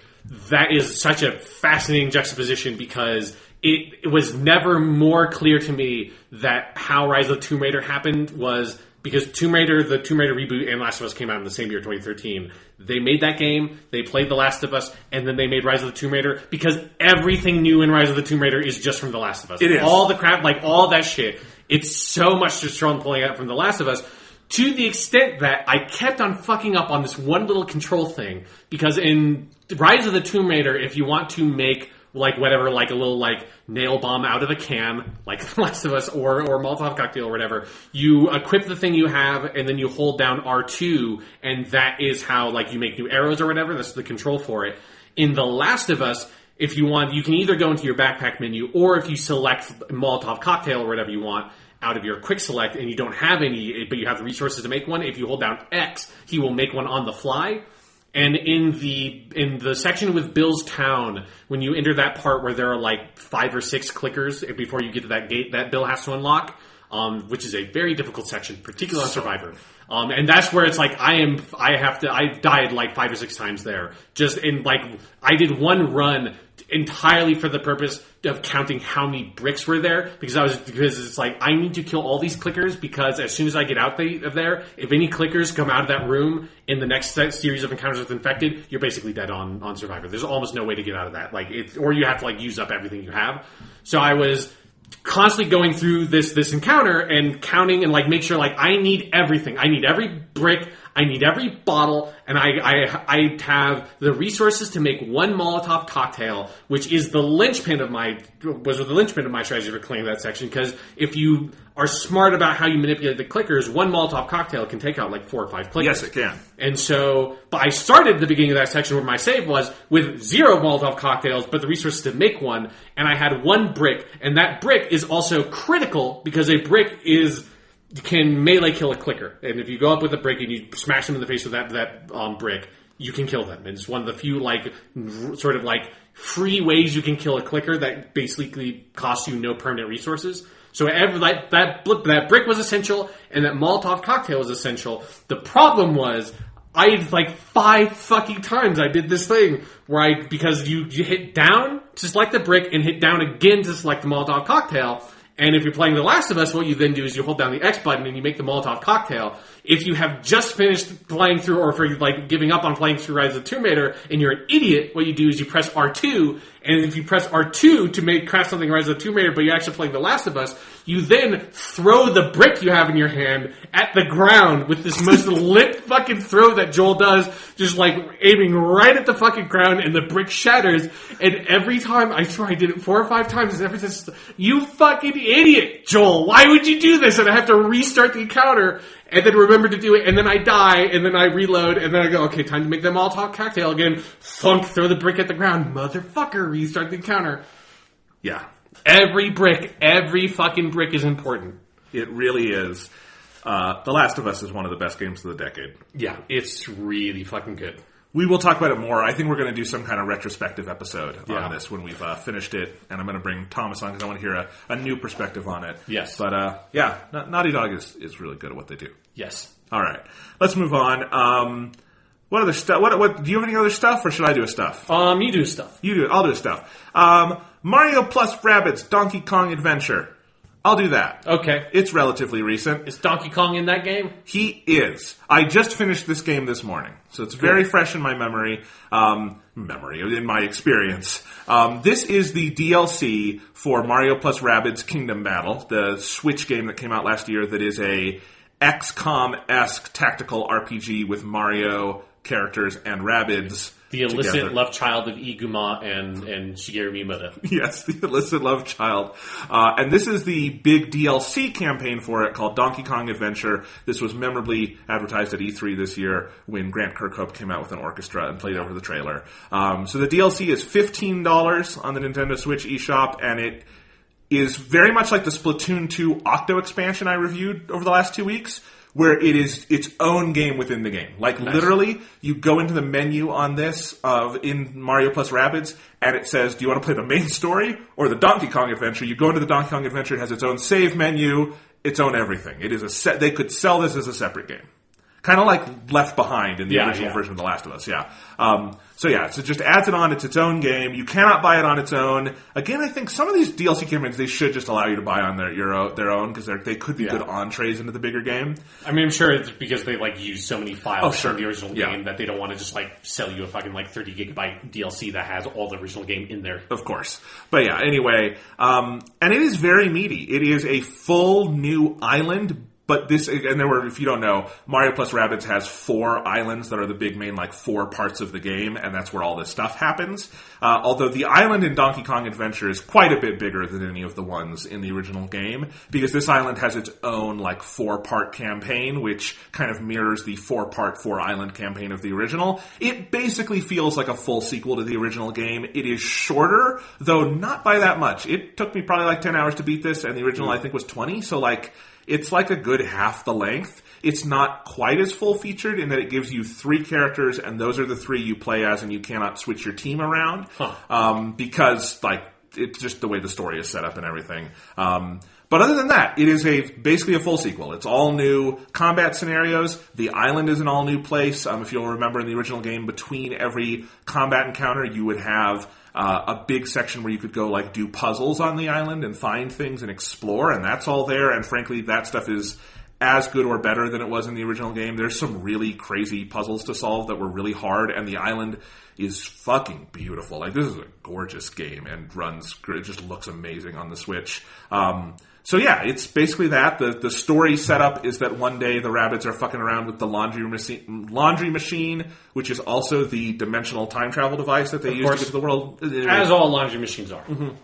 that is such a fascinating juxtaposition because it was never more clear to me that how Rise of the Tomb Raider happened was because the Tomb Raider reboot and Last of Us came out in the same year, 2013. They made that game, they played The Last of Us, and then they made Rise of the Tomb Raider because everything new in Rise of the Tomb Raider is just from The Last of Us. It is. All the crap, like all that shit. It's so much just pulling out from The Last of Us, to the extent that I kept on fucking up on this one little control thing, because in Rise of the Tomb Raider, if you want to make like whatever, like a little like nail bomb out of a can, like The Last of Us, or Molotov cocktail or whatever, you equip the thing you have and then you hold down R2, and that is how like you make new arrows or whatever. That's the control for it. In The Last of Us, if you want, you can either go into your backpack menu, or if you select Molotov cocktail or whatever you want out of your quick select and you don't have any, but you have the resources to make one, if you hold down X, he will make one on the fly. And in the section with Bill's Town, when you enter that part where there are like 5 or 6 clickers before you get to that gate that Bill has to unlock, which is a very difficult section, particularly on Survivor. And that's where it's like I died like 5 or 6 times there. Just in like, I did one run entirely for the purpose of counting how many bricks were there, because it's like, I need to kill all these clickers, because as soon as I get out of there, if any clickers come out of that room in the next series of encounters with infected, you're basically dead on Survivor. There's almost no way to get out of that. Like or you have to like use up everything you have. So I was constantly going through this encounter and counting and like make sure like I need everything. I need every brick. I need every bottle, and I have the resources to make one Molotov cocktail, which is the linchpin of my strategy for clearing that section. Because if you are smart about how you manipulate the clickers, one Molotov cocktail can take out like 4 or 5 clickers. Yes, it can. And so, but I started at the beginning of that section where my save was with 0 Molotov cocktails, but the resources to make one, and I had 1 brick, and that brick is also critical because a brick can melee kill a clicker. And if you go up with a brick and you smash them in the face with that brick, you can kill them. And it's one of the few like sort of like free ways you can kill a clicker that basically costs you no permanent resources. So that brick was essential, and that Molotov cocktail was essential. The problem was, like 5 fucking times I did this thing where because you hit down to select the brick and hit down again to select the Molotov cocktail. And if you're playing The Last of Us, what you then do is you hold down the X button and you make the Molotov cocktail. If you have just finished playing through, or for like giving up on playing through Rise of the Tomb Raider, and you're an idiot, what you do is you press R2, and if you press R2 to craft something Rise of the Tomb Raider, but you're actually playing The Last of Us, you then throw the brick you have in your hand at the ground with this most lit fucking throw that Joel does, just like aiming right at the fucking ground, and the brick shatters. And every time, I swear I did it 4 or 5 times, and every time, you fucking idiot, Joel, why would you do this? And I have to restart the encounter, and then remember to do it, and then I die, and then I reload, and then I go, okay, time to make them all talk cocktail again. Thunk, throw the brick at the ground. Motherfucker, restart the encounter. Yeah. Every fucking brick is important. It really is. The Last of Us is one of the best games of the decade. Yeah, it's really fucking good. We will talk about it more. I think we're going to do some kind of retrospective episode on this when we've finished it, and I'm going to bring Thomas on because I want to hear a new perspective on it. Yes. But Naughty Dog is really good at what they do. Yes. All right. Let's move on. What other stuff? What do you have any other stuff, or should I do a stuff? You do stuff. You do it. I'll do a stuff. Mario plus Rabbids Donkey Kong Adventure. I'll do that. Okay. It's relatively recent. Is Donkey Kong in that game? He is. I just finished this game this morning, so it's very fresh in my memory. In my experience. This is the DLC for Mario plus Rabbids Kingdom Battle, the Switch game that came out last year that is a XCOM-esque tactical RPG with Mario characters and Rabbids. The illicit together. love child of Iguma and Shigeru Miyamoto. Yes, the illicit love child. And this is the big DLC campaign for it called Donkey Kong Adventure. This was memorably advertised at E3 this year when Grant Kirkhope came out with an orchestra and played over the trailer. So the DLC is $15 on the Nintendo Switch eShop, and it is very much like the Splatoon 2 Octo expansion I reviewed over the last 2 weeks, where it is its own game within the game. Like, literally, you go into the menu on this in Mario plus Rabbids, and it says, do you want to play the main story or the Donkey Kong Adventure? You go into the Donkey Kong Adventure, it has its own save menu, its own everything. It is they could sell this as a separate game. Kind of like Left Behind in the original version of The Last of Us, so it just adds it on. It's its own game. You cannot buy it on its own. Again, I think some of these DLC campaigns, they should just allow you to buy on their own, because they could be good entrees into the bigger game. I mean, I'm sure it's because they use so many files from the original Yeah. game that they don't want to just sell you a fucking 30 gigabyte DLC that has all the original game in there. Of course. But anyway, and it is very meaty. It is a full new island. But if you don't know, Mario plus Rabbids has 4 islands that are the big main, 4 parts of the game, and that's where all this stuff happens. Although the island in Donkey Kong Adventure is quite a bit bigger than any of the ones in the original game, because this island has its own, 4-part campaign, which kind of mirrors the 4-part, 4-island campaign of the original. It basically feels like a full sequel to the original game. It is shorter, though not by that much. It took me probably 10 hours to beat this, and the original, I think, was 20, so it's a good half the length. It's not quite as full-featured in that it gives you 3 characters, and those are the 3 you play as, and you cannot switch your team around. Because, it's just the way the story is set up and everything. But other than that, it is basically a full sequel. It's all new combat scenarios. The island is an all-new place. If you'll remember in the original game, between every combat encounter, you would have a big section where you could go do puzzles on the island and find things and explore, and that's all there. And frankly, that stuff is as good or better than it was in the original game. There's some really crazy puzzles to solve that were really hard, and the island is fucking beautiful. This is a gorgeous game and it just looks amazing on the Switch. It's basically that. The story setup is that one day the Rabbids are fucking around with the laundry machine, which is also the dimensional time travel device that they use to get to the world. As all laundry machines are. Mm-hmm.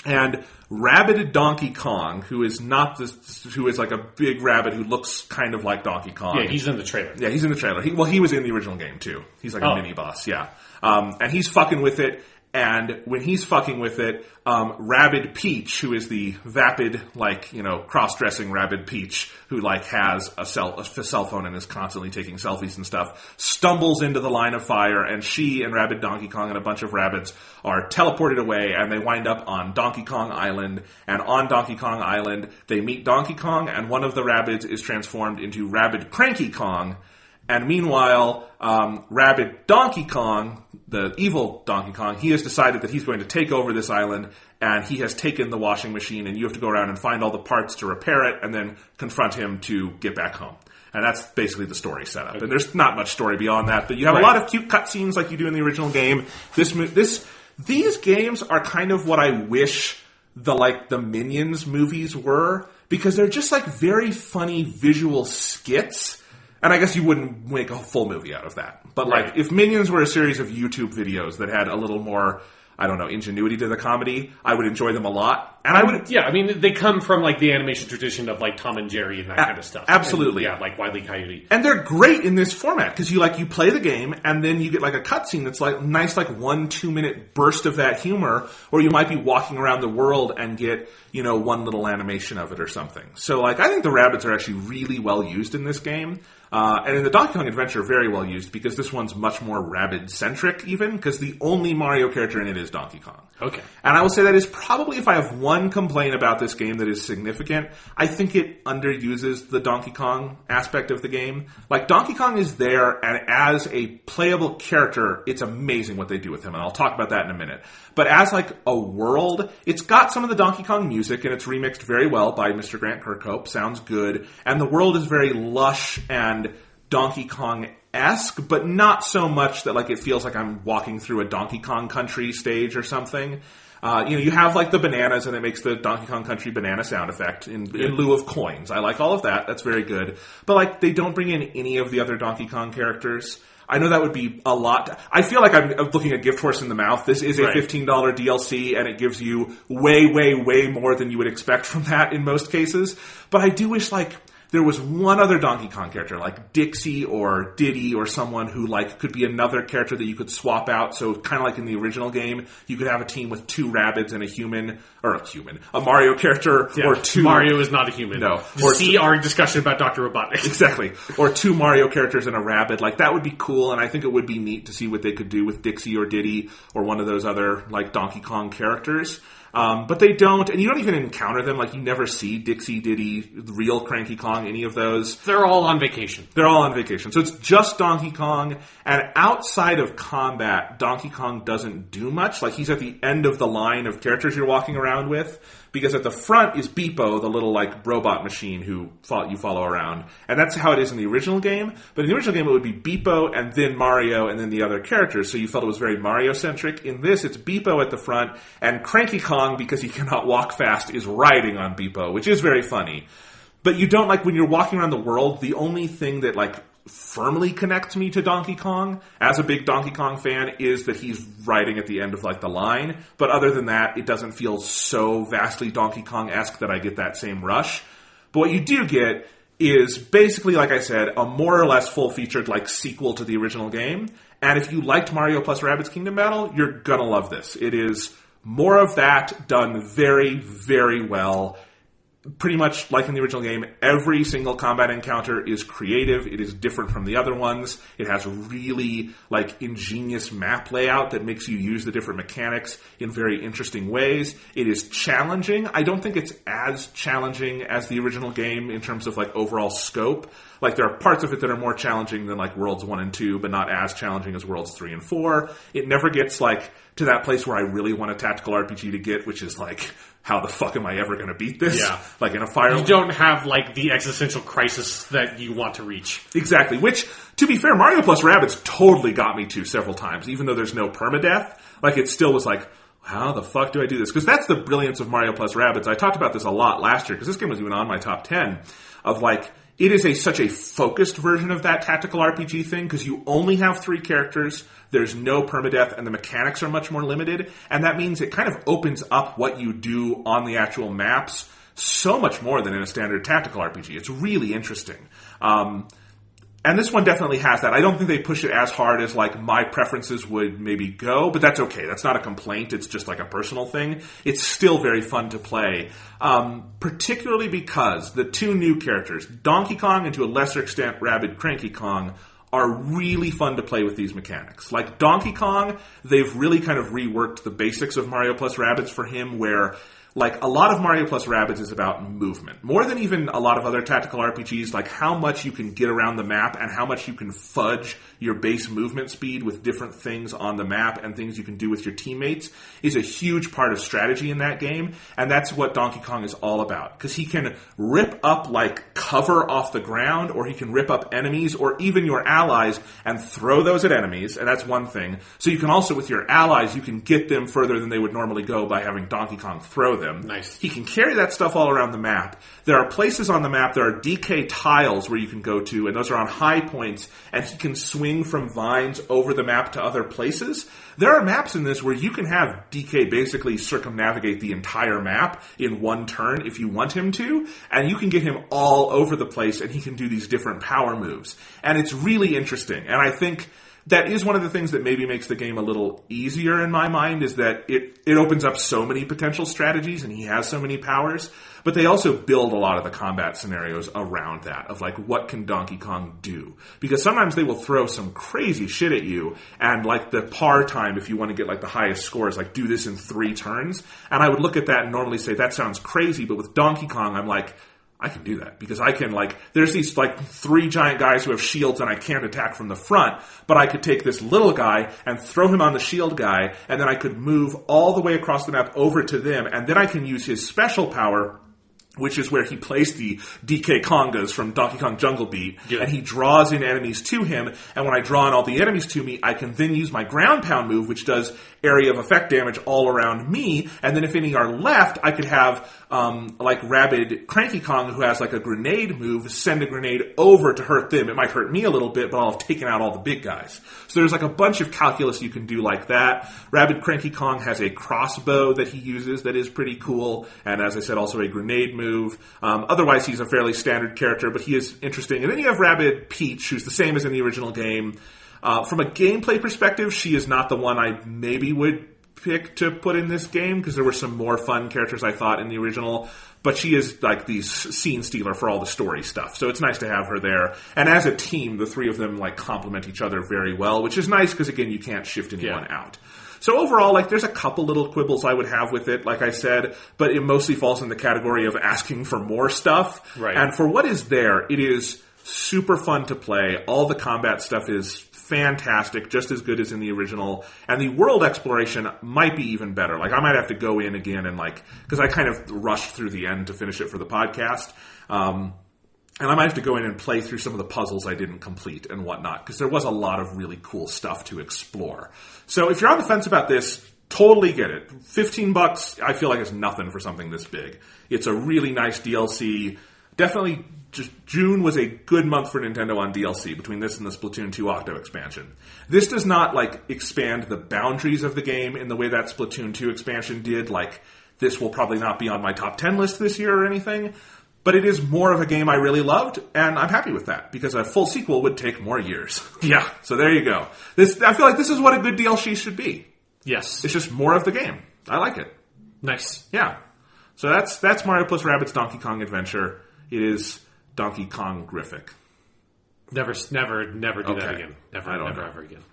And Rabbid Donkey Kong, who is a big rabbit who looks kind of like Donkey Kong. Yeah, he's in the trailer. Yeah, he's in the trailer. He was in the original game too. He's a mini boss, yeah. And he's fucking with it. And when he's fucking with it, Rabid Peach, who is the vapid, cross-dressing Rabid Peach, who, has a cell phone and is constantly taking selfies and stuff, stumbles into the line of fire, and she and Rabid Donkey Kong and a bunch of Rabbids are teleported away, and they wind up on Donkey Kong Island. And on Donkey Kong Island, they meet Donkey Kong, and one of the Rabbids is transformed into Rabid Cranky Kong. And meanwhile, Rabid Donkey Kong, the evil Donkey Kong, he has decided that he's going to take over this island, and he has taken the washing machine, and you have to go around and find all the parts to repair it, and then confront him to get back home. And that's basically the story setup. And there's not much story beyond that, but you have a lot of cute cutscenes like you do in the original game. These games are kind of what I wish the Minions movies were, because they're just very funny visual skits. And I guess you wouldn't make a full movie out of that. But if Minions were a series of YouTube videos that had a little more, ingenuity to the comedy, I would enjoy them a lot. And I would... Yeah, they come from, the animation tradition of, Tom and Jerry and that kind of stuff. Absolutely. And, Wile E. Coyote. And they're great in this format, because you play the game, and then you get, a cutscene that's, nice, 1-2 minute burst of that humor, or you might be walking around the world and get, one little animation of it or something. So, I think the Rabbids are actually really well used in this game. And in the Donkey Kong Adventure, very well used, because this one's much more Rabbid-centric, even, because the only Mario character in it is Donkey Kong. Okay. And I will say that is probably, if I have one complaint about this game that is significant, I think it underuses the Donkey Kong aspect of the game. Donkey Kong is there, and as a playable character, it's amazing what they do with him, and I'll talk about that in a minute. But as, a world, it's got some of the Donkey Kong music, and it's remixed very well by Mr. Grant Kirkhope. Sounds good. And the world is very lush and Donkey Kong-esque, but not so much that, it feels like I'm walking through a Donkey Kong Country stage or something. You have, the bananas, and it makes the Donkey Kong Country banana sound effect in lieu of coins. I like all of that. That's very good. But, they don't bring in any of the other Donkey Kong characters. I know that would be a lot. I feel like I'm looking a gift horse in the mouth. This is a Right. $15 DLC, and it gives you way, way, way more than you would expect from that in most cases. But I do wish, like, there was one other Donkey Kong character, like Dixie or Diddy or someone who, like, could be another character that you could swap out. So kind of like in the original game, you could have a team with 2 Rabbids and a Mario character, or 2... Mario is not a human. No. Or see our discussion about Dr. Robotnik. Exactly. Or 2 Mario characters and a Rabbid. Like, that would be cool, and I think it would be neat to see what they could do with Dixie or Diddy or one of those other, like, Donkey Kong characters. But they don't, and you don't even encounter them. Like, you never see Dixie, Diddy, real Cranky Kong, any of those. They're all on vacation. They're all on vacation. So it's just Donkey Kong, and outside of combat, Donkey Kong doesn't do much. Like, he's at the end of the line of characters you're walking around with, because at the front is Beepo, the little, like, robot machine who you follow around. And that's how it is in the original game. But in the original game, it would be Beepo, and then Mario, and then the other characters. So you felt it was very Mario-centric. In this, it's Beepo at the front, and Cranky Kong, because he cannot walk fast, is riding on Beepo, which is very funny. But you don't, like, when you're walking around the world, the only thing that, like, firmly connects me to Donkey Kong, as a big Donkey Kong fan, is that he's riding at the end of, like, the line. But other than that, it doesn't feel so vastly Donkey Kong-esque that I get that same rush. But what you do get is basically, like I said, a more or less full-featured, like, sequel to the original game. And if you liked Mario plus Rabbids Kingdom Battle, you're gonna love this. It is more of that done very, very well. Pretty much like in the original game, every single combat encounter is creative. It is different from the other ones. It has really, like, ingenious map layout that makes you use the different mechanics in very interesting ways. It is challenging. I don't think it's as challenging as the original game in terms of, like, overall scope. Like, there are parts of it that are more challenging than, like, Worlds 1 and 2, but not as challenging as Worlds 3 and 4. It never gets, like, to that place where I really want a tactical RPG to get, which is, like, how the fuck am I ever going to beat this? Yeah. Like, in a Fire... You don't have, like, the existential crisis that you want to reach. Exactly. Which, to be fair, Mario plus Rabbids totally got me to several times, even though there's no permadeath. Like, it still was like, how the fuck do I do this? Because that's the brilliance of Mario plus Rabbids. I talked about this a lot last year, because this game was even on my top 10, of, like, it is such a focused version of that tactical RPG thing, because you only have 3 characters, there's no permadeath, and the mechanics are much more limited, and that means it kind of opens up what you do on the actual maps so much more than in a standard tactical RPG. It's really interesting. And this one definitely has that. I don't think they push it as hard as, like, my preferences would maybe go, but that's okay. That's not a complaint. It's just, like, a personal thing. It's still very fun to play, particularly because the 2 new characters, Donkey Kong and to a lesser extent Rabbid Cranky Kong, are really fun to play with these mechanics. Like Donkey Kong, they've really kind of reworked the basics of Mario plus Rabbids for him, where, like, a lot of Mario plus Rabbids is about movement. More than even a lot of other tactical RPGs, like how much you can get around the map and how much you can fudge your base movement speed with different things on the map and things you can do with your teammates is a huge part of strategy in that game. And that's what Donkey Kong is all about. Because he can rip up, like, cover off the ground, or he can rip up enemies or even your allies and throw those at enemies. And that's one thing. So you can also, with your allies, you can get them further than they would normally go by having Donkey Kong throw them. Nice. He can carry that stuff all around the map. There are places on the map, there are DK tiles where you can go to, and those are on high points, and he can swing from vines over the map to other places. There are maps in this where you can have DK basically circumnavigate the entire map in one turn if you want him to, and you can get him all over the place, and he can do these different power moves. And it's really interesting, and I think that is one of the things that maybe makes the game a little easier in my mind, is that it opens up so many potential strategies and he has so many powers, but they also build a lot of the combat scenarios around that, of like, what can Donkey Kong do? Because sometimes they will throw some crazy shit at you, and like the par time, if you want to get like the highest scores, like do this in 3 turns, and I would look at that and normally say, that sounds crazy, but with Donkey Kong, I'm like, I can do that, because I can, like, there's these, like, 3 giant guys who have shields and I can't attack from the front, but I could take this little guy and throw him on the shield guy, and then I could move all the way across the map over to them, and then I can use his special power, which is where he plays the DK Congas from Donkey Kong Jungle Beat, Yeah. and he draws in enemies to him, and when I draw in all the enemies to me, I can then use my ground pound move, which does area of effect damage all around me, and then if any are left, I could have, like Rabid Cranky Kong, who has like a grenade move, send a grenade over to hurt them. It might hurt me a little bit, but I'll have taken out all the big guys. So there's like a bunch of calculus you can do like that. Rabid Cranky Kong has a crossbow that he uses that is pretty cool, and as I said, also a grenade move. Otherwise, he's a fairly standard character, but he is interesting. And then you have Rabid Peach, who's the same as in the original game. From a gameplay perspective, she is not the one I maybe would pick to put in this game, because there were some more fun characters I thought in the original. But she is like the scene stealer for all the story stuff. So it's nice to have her there. And as a team, the three of them like complement each other very well, which is nice because, again, you can't shift anyone out. So overall, like, there's a couple little quibbles I would have with it, like I said, but it mostly falls in the category of asking for more stuff. Right. And for what is there, it is super fun to play. All the combat stuff is fantastic, just as good as in the original. And the world exploration might be even better. Like, I might have to go in again and, like, because I kind of rushed through the end to finish it for the podcast. And I might have to go in and play through some of the puzzles I didn't complete and whatnot, because there was a lot of really cool stuff to explore. So if you're on the fence about this, totally get it. $15, I feel like it's nothing for something this big. It's a really nice DLC. Definitely, just June was a good month for Nintendo on DLC, between this and the Splatoon 2 Octo expansion. This does not, like, expand the boundaries of the game in the way that Splatoon 2 expansion did. Like, this will probably not be on my top 10 list this year or anything. But it is more of a game I really loved, and I'm happy with that, because a full sequel would take more years. Yeah. So there you go. I feel like this is what a good DLC should be. Yes. It's just more of the game. I like it. Nice. Yeah. So that's Mario plus Rabbids Donkey Kong Adventure. It is Donkey Kong-grific. Never do that again. Never, I don't never, know. ever again.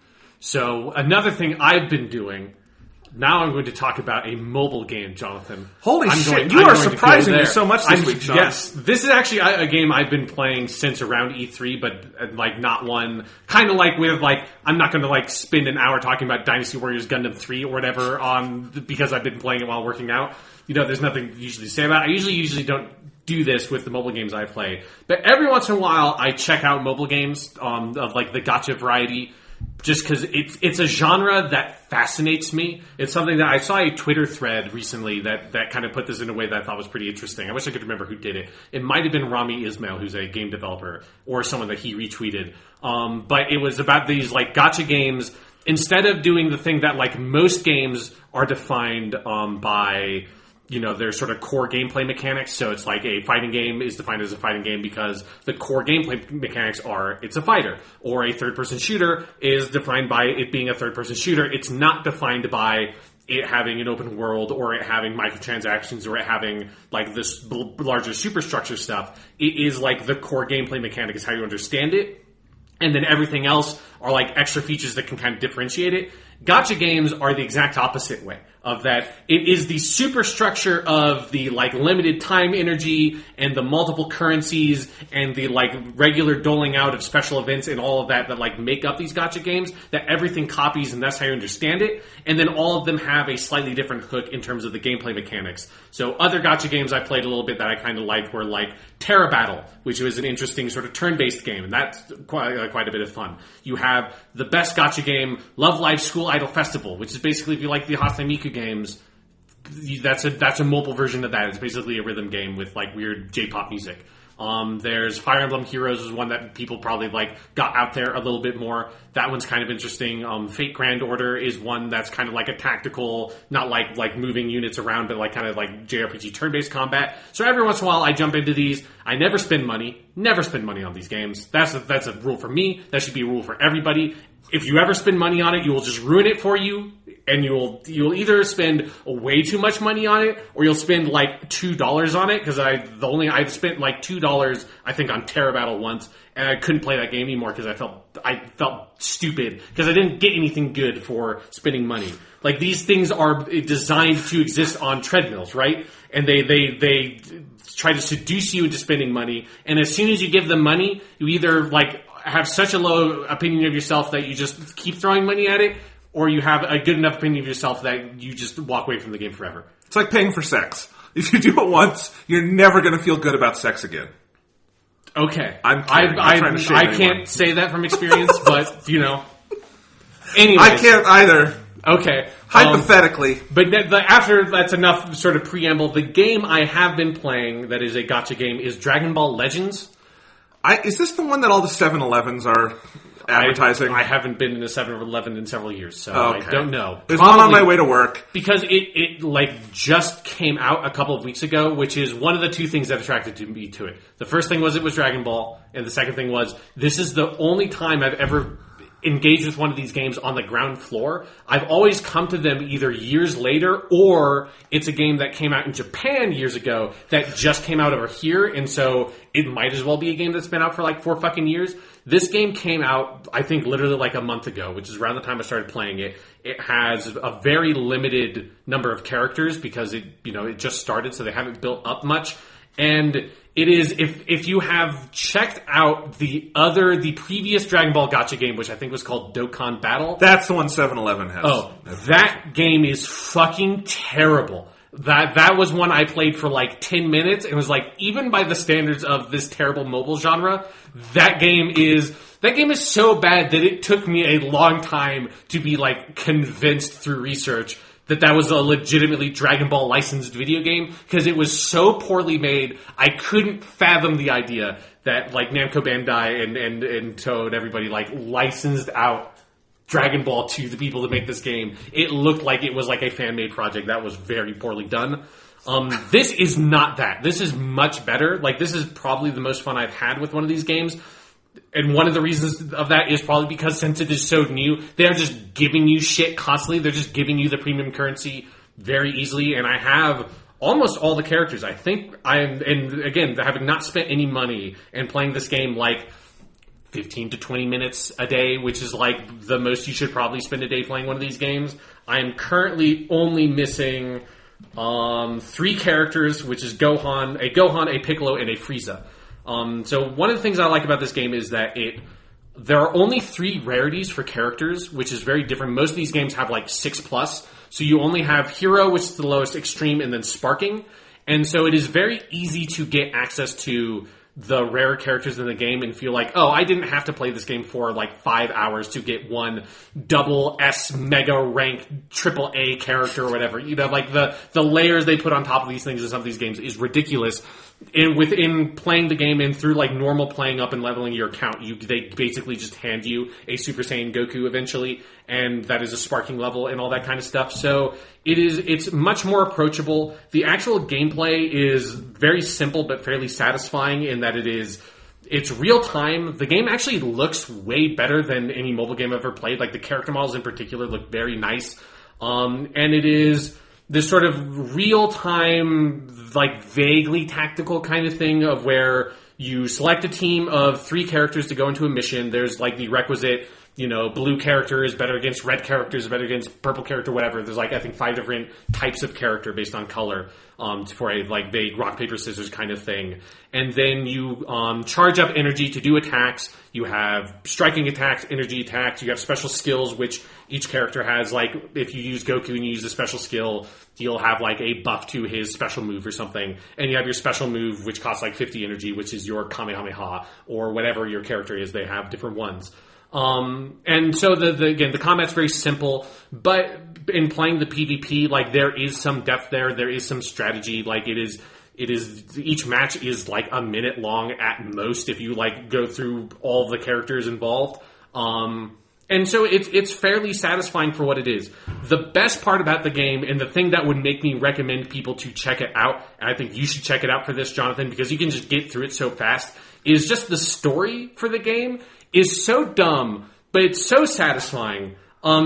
So another thing I've been doing. Now I'm going to talk about a mobile game, Jonathan. Holy shit, you are surprising me so much this week, Sean. Yes, this is actually a game I've been playing since around E3, but like not one, kind of like with like, I'm not going to like spend an hour talking about Dynasty Warriors Gundam 3 or whatever because I've been playing it while working out. You know, there's nothing usually to say about it. I usually don't do this with the mobile games I play. But every once in a while, I check out mobile games of like the gacha variety, just because it's a genre that fascinates me. It's something that I saw a Twitter thread recently that kind of put this in a way that I thought was pretty interesting. I wish I could remember who did it. It might have been Rami Ismail, who's a game developer, or someone that he retweeted. But it was about these like gacha games. Instead of doing the thing that like most games are defined by, you know, their sort of core gameplay mechanics. So it's like a fighting game is defined as a fighting game because the core gameplay mechanics are it's a fighter. Or a third-person shooter is defined by it being a third-person shooter. It's not defined by it having an open world or it having microtransactions or it having like this larger superstructure stuff. It is like the core gameplay mechanic is how you understand it. And then everything else are like extra features that can kind of differentiate it. Gacha games are the exact opposite way of that. It is the superstructure of the like limited time energy and the multiple currencies and the like regular doling out of special events and all of that like make up these gacha games that everything copies, and that's how you understand it. And then all of them have a slightly different hook in terms of the gameplay mechanics. So other gacha games I played a little bit that I kind of liked were like Terra Battle, which was an interesting sort of turn-based game, and that's quite a bit of fun. You have the best gacha game, Love Live School Idol Festival, which is basically, if you like the Hatsune Miku games, that's a mobile version of that. It's basically a rhythm game with like weird J-pop music. There's Fire Emblem Heroes is one that people probably like got out there a little bit more. That one's kind of interesting. Fate Grand Order is one that's kind of like a tactical, not like moving units around, but like kind of like JRPG turn-based combat. So every once in a while I jump into these. I never spend money on these games. That's a rule for me. That should be a rule for everybody. If you ever spend money on it, you will just ruin it for you. And you'll either spend way too much money on it, or you'll spend like $2 on it. Because I've spent like $2 I think on Terra Battle once, and I couldn't play that game anymore because I felt stupid because I didn't get anything good for spending money. Like these things are designed to exist on treadmills, right? And they try to seduce you into spending money. And as soon as you give them money, you either like have such a low opinion of yourself that you just keep throwing money at it, or you have a good enough opinion of yourself that you just walk away from the game forever. It's like paying for sex. If you do it once, you're never going to feel good about sex again. Okay. I'm trying to shame I anyone. can't say that from experience, but, Anyways. I can't either. Okay. Hypothetically. But after that's enough sort of preamble, the game I have been playing that is a gacha game is Dragon Ball Legends. Is this the one that all the 7-Elevens are advertising? I haven't been in a 7-Eleven in several years, so Okay. I don't know. There's one on my way to work. Because it just came out a couple of weeks ago, which is one of the two things that attracted me to it. The first thing was it was Dragon Ball, and the second thing was this is the only time I've ever engaged with one of these games on the ground floor. I've always come to them either years later, or it's a game that came out in Japan years ago that just came out over here, and so it might as well be a game that's been out for like 4 fucking years. This game came out, I think, literally like a month ago, which is around the time I started playing it. It has a very limited number of characters because it just started, so they haven't built up much. And it is, if you have checked out the previous Dragon Ball Gacha game, which I think was called Dokkan Battle. That's the one 7-Eleven has. Oh, that game is fucking terrible. That was one I played for like 10 minutes and was like, even by the standards of this terrible mobile genre, that game is so bad that it took me a long time to be like convinced through research that was a legitimately Dragon Ball licensed video game, because it was so poorly made, I couldn't fathom the idea that like Namco Bandai and Toad, everybody like licensed out Dragon Ball to the people to make this game. It looked like it was like a fan-made project that was very poorly done. This is not that. This is much better. Like, this is probably the most fun I've had with one of these games. And one of the reasons of that is probably because since it is so new, they're just giving you shit constantly. They're just giving you the premium currency very easily. And I have almost all the characters. I think and again, having not spent any money and playing this game like 15 to 20 minutes a day, which is like the most you should probably spend a day playing one of these games. I am currently only missing 3 characters, which is a Gohan, a Piccolo, and a Frieza. So one of the things I like about this game is that there are only 3 rarities for characters, which is very different. Most of these games have like 6+. So you only have Hero, which is the lowest, Extreme, and then Sparking. And so it is very easy to get access to the rare characters in the game and feel like, oh, I didn't have to play this game for like 5 hours to get one double S mega ranked triple A character or whatever. Like the layers they put on top of these things in some of these games is ridiculous. And within playing the game and through like normal playing up and leveling your account, they basically just hand you a Super Saiyan Goku eventually, and that is a sparking level and all that kind of stuff. So it's much more approachable. The actual gameplay is very simple but fairly satisfying in that it's real time. The game actually looks way better than any mobile game I've ever played. Like the character models in particular look very nice. And it is this sort of real-time, like vaguely tactical kind of thing of where you select a team of 3 characters to go into a mission. There's like the requisite, blue character is better against red character, is better against purple character, whatever. There's like, I think 5 different types of character based on color for a like vague rock, paper, scissors kind of thing. And then you charge up energy to do attacks. You have striking attacks, energy attacks. You have special skills, which each character has. Like, if you use Goku and you use a special skill, you'll have like a buff to his special move or something. And you have your special move, which costs like 50 energy, which is your Kamehameha, or whatever your character is. They have different ones. And so the combat's very simple, but in playing the PvP, like there is some depth there. There is some strategy. Like it is, each match is like a minute long at most if you like go through all the characters involved. And so it's fairly satisfying for what it is. The best part about the game, and the thing that would make me recommend people to check it out, and I think you should check it out for this, Jonathan, because you can just get through it so fast, is just the story for the game is so dumb, but it's so satisfying.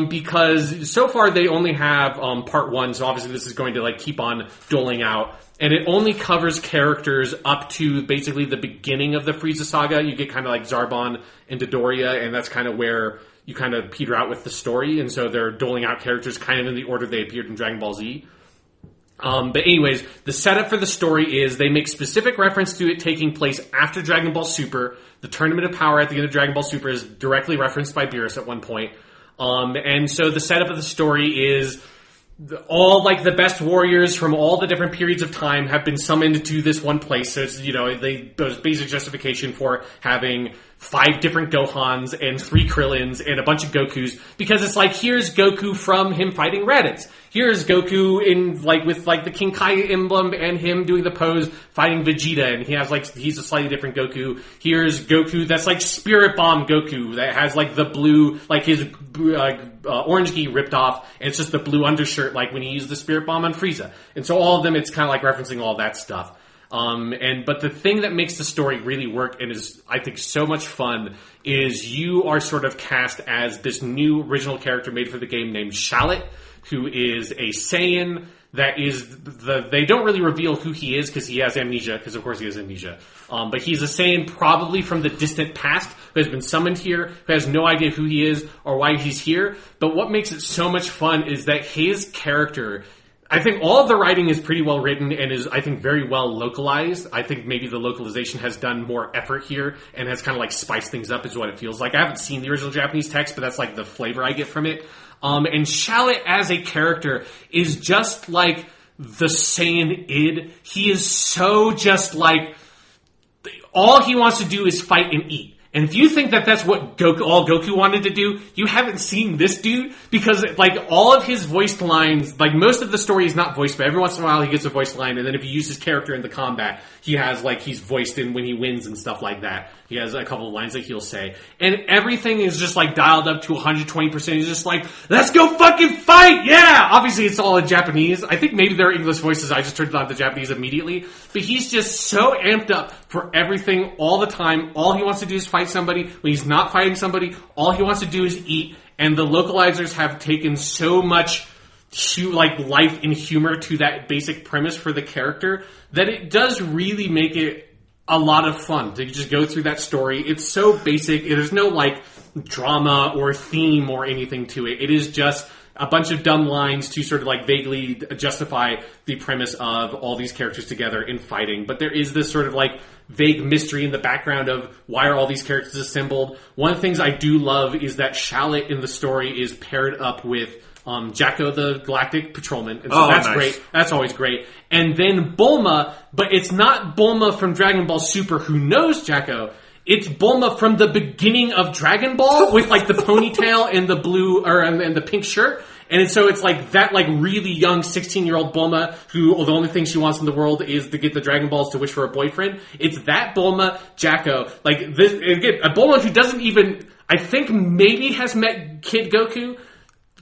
Because so far they only have part 1, so obviously this is going to like keep on doling out, and it only covers characters up to basically the beginning of the Frieza saga. You get kind of like Zarbon and Dodoria, and that's kind of where you kind of peter out with the story, and so they're doling out characters kind of in the order they appeared in Dragon Ball Z. But anyways, the setup for the story is they make specific reference to it taking place after Dragon Ball Super. The Tournament of Power at the end of Dragon Ball Super is directly referenced by Beerus at one point. And so the setup of the story is all like the best warriors from all the different periods of time have been summoned to this one place. So it's, there's basic justification for having 5 different Gohans and 3 Krillins and a bunch of Gokus, because it's like, here's Goku from him fighting Raditz. Here's Goku with the King Kai emblem and him doing the pose fighting Vegeta, and he's a slightly different Goku. Here's Goku that's like Spirit Bomb Goku that has like the blue, like his orange gi ripped off, and it's just the blue undershirt like when he used the Spirit Bomb on Frieza. And so all of them, it's kind of like referencing all that stuff. But the thing that makes the story really work and is, I think, so much fun is you are sort of cast as this new original character made for the game named Shallot, who is a Saiyan that is they don't really reveal who he is because he has amnesia, because of course he has amnesia. But he's a Saiyan probably from the distant past who has been summoned here, who has no idea who he is or why he's here. But what makes it so much fun is that his character, I think all of the writing is pretty well written and is, I think, very well localized. I think maybe the localization has done more effort here and has kind of like spiced things up is what it feels like. I haven't seen the original Japanese text, but that's like the flavor I get from it. And Shallot as a character is just like the Saiyan id. He is so just like, all he wants to do is fight and eat. And if you think that that's what Goku wanted to do, you haven't seen this dude, because like all of his voiced lines, like most of the story is not voiced, but every once in a while he gets a voiced line, and then if you use his character in the combat, he has like, he's voiced in when he wins and stuff like that. He has a couple of lines that he'll say. And everything is just like dialed up to 120%. He's just like, let's go fucking fight! Yeah! Obviously it's all in Japanese. I think maybe there are English voices, I just turned it on to Japanese immediately. But he's just so amped up for everything all the time. All he wants to do is fight somebody. When he's not fighting somebody, all he wants to do is eat. And the localizers have taken so much life and humor to that basic premise for the character that it does really make it a lot of fun to just go through that story. It's so basic. There's no like drama or theme or anything to it. It is just a bunch of dumb lines to sort of like vaguely justify the premise of all these characters together in fighting. But there is this sort of like vague mystery in the background of why are all these characters assembled. One of the things I do love is that Shallot in the story is paired up with Jacko the Galactic Patrolman. And so that's nice. Great. That's always great. And then Bulma, but it's not Bulma from Dragon Ball Super who knows Jacko. It's Bulma from the beginning of Dragon Ball with like the ponytail and the blue and the pink shirt. And so it's like that like really young 16-year-old Bulma who the only thing she wants in the world is to get the Dragon Balls to wish for a boyfriend. It's that Bulma, Jacko. Like this, again, a Bulma who doesn't even, I think maybe has met Kid Goku,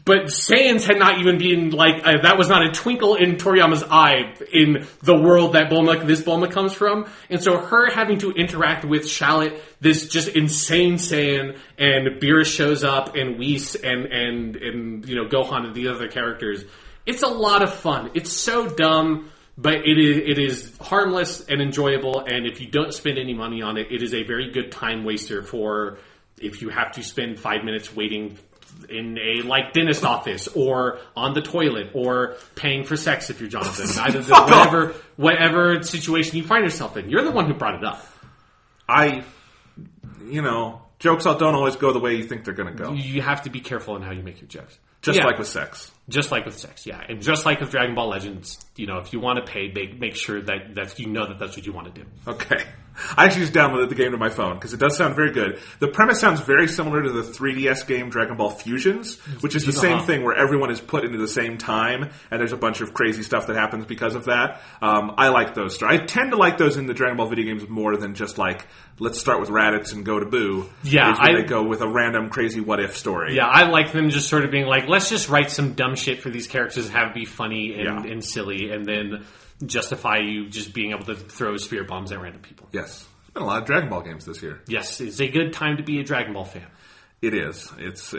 but Saiyans had not even been like, that was not a twinkle in Toriyama's eye in the world that this Bulma comes from. And so her having to interact with Shallot, this just insane Saiyan, and Beerus shows up, and Whis, and Gohan and the other characters. It's a lot of fun. It's so dumb, but it is harmless and enjoyable, and if you don't spend any money on it, it is a very good time waster for if you have to spend 5 minutes waiting in a like dentist office or on the toilet or paying for sex if you're Jonathan. whatever situation you find yourself in. You're the one who brought it up. Jokes don't always go the way you think they're going to go. You have to be careful in how you make your jokes. Just like with sex. Just like with sex, yeah. And just like with Dragon Ball Legends, if you want to pay, make sure that that's what you want to do. Okay. I actually just downloaded the game to my phone because it does sound very good. The premise sounds very similar to the 3DS game Dragon Ball Fusions, which is the same thing where everyone is put into the same time and there's a bunch of crazy stuff that happens because of that. I like those. I tend to like those in the Dragon Ball video games more than just like, let's start with Raditz and go to Boo. Yeah. They go with a random crazy what-if story. Yeah, I like them just sort of being like, let's just write some dumb shit for these characters and have it be funny and silly, and then justify you just being able to throw spirit bombs at random people. Yes. There's been a lot of Dragon Ball games this year. Yes, it's a good time to be a Dragon Ball fan. It is. It's...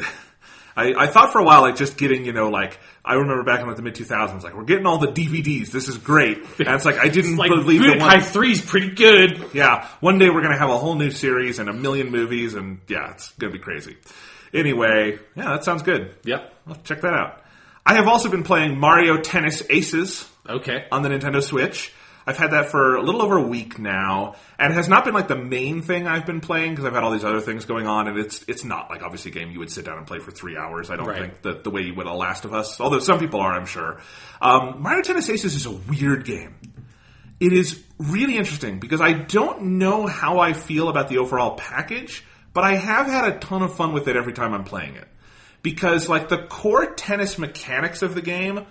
I thought for a while, like, just getting, I remember back in the mid-2000s, like, we're getting all the DVDs. This is great. And it's like, I didn't believe that Budokai 3 is pretty good. Yeah. One day we're going to have a whole new series and a million movies, and yeah, it's going to be crazy. Anyway, yeah, that sounds good. Yep. I'll check that out. I have also been playing Mario Tennis Aces. Okay. On the Nintendo Switch. I've had that for a little over a week now, and it has not been like the main thing I've been playing because I've had all these other things going on, and it's not like obviously a game you would sit down and play for 3 hours. I don't think that the way you would a Last of Us, although some people are, I'm sure. Mario Tennis Aces is a weird game. It is really interesting because I don't know how I feel about the overall package, but I have had a ton of fun with it every time I'm playing it. Because like the core tennis mechanics of the game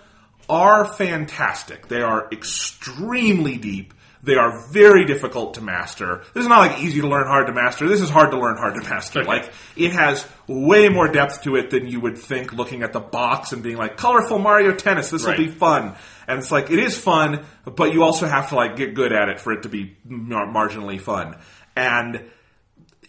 are fantastic. They are extremely deep. They are very difficult to master. This is not like easy to learn, hard to master. This is hard to learn, hard to master. Okay. Like it has way more depth to it than you would think looking at the box and being like, colorful Mario Tennis, this will be fun. And it's like, it is fun, but you also have to like get good at it for it to be marginally fun. And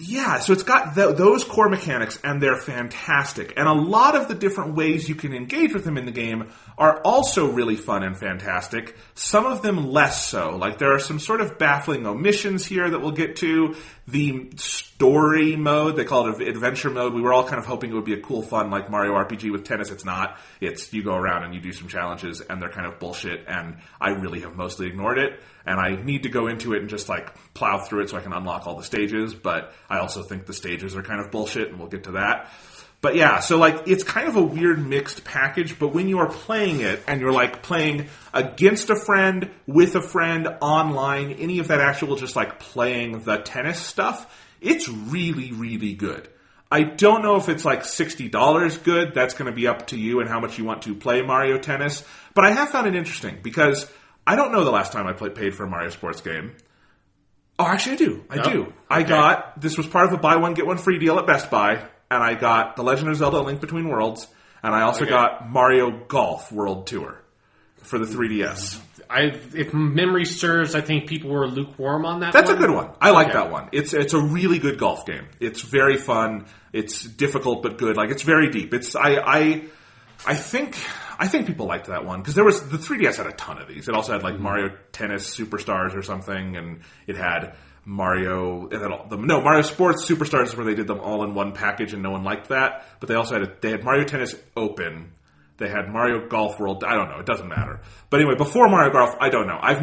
yeah, so it's got those core mechanics, and they're fantastic. And a lot of the different ways you can engage with them in the game are also really fun and fantastic. Some of them less so. Like, there are some sort of baffling omissions here that we'll get to. The story mode, they call it adventure mode. We were all kind of hoping it would be a cool, fun, like Mario RPG with tennis. It's not. It's you go around and you do some challenges, and they're kind of bullshit, and I really have mostly ignored it. And I need to go into it and just like plow through it so I can unlock all the stages. But I also think the stages are kind of bullshit, and we'll get to that. But yeah, so like it's kind of a weird mixed package. But when you are playing it and you're like playing against a friend, with a friend, online, any of that actual just like playing the tennis stuff, it's really, really good. I don't know if it's like $60 good. That's going to be up to you and how much you want to play Mario Tennis. But I have found it interesting because I don't know the last time I paid for a Mario sports game. Oh, actually I do. I do. Okay. I got, this was part of a buy one, get one free deal at Best Buy, and I got The Legend of Zelda: Link Between Worlds, and I also got Mario Golf World Tour for the 3DS. If memory serves, I think people were lukewarm on that. That's a good one. I like that one. It's a really good golf game. It's very fun. It's difficult but good. Like, it's very deep. It's I think people liked that one because the 3DS had a ton of these. It also had like Mario Tennis Superstars or something, and it had Mario Sports Superstars is where they did them all in one package, and no one liked that. But they also had Mario Tennis Open. They had Mario Golf World. I don't know. It doesn't matter. But anyway, before Mario Golf, I don't know. I've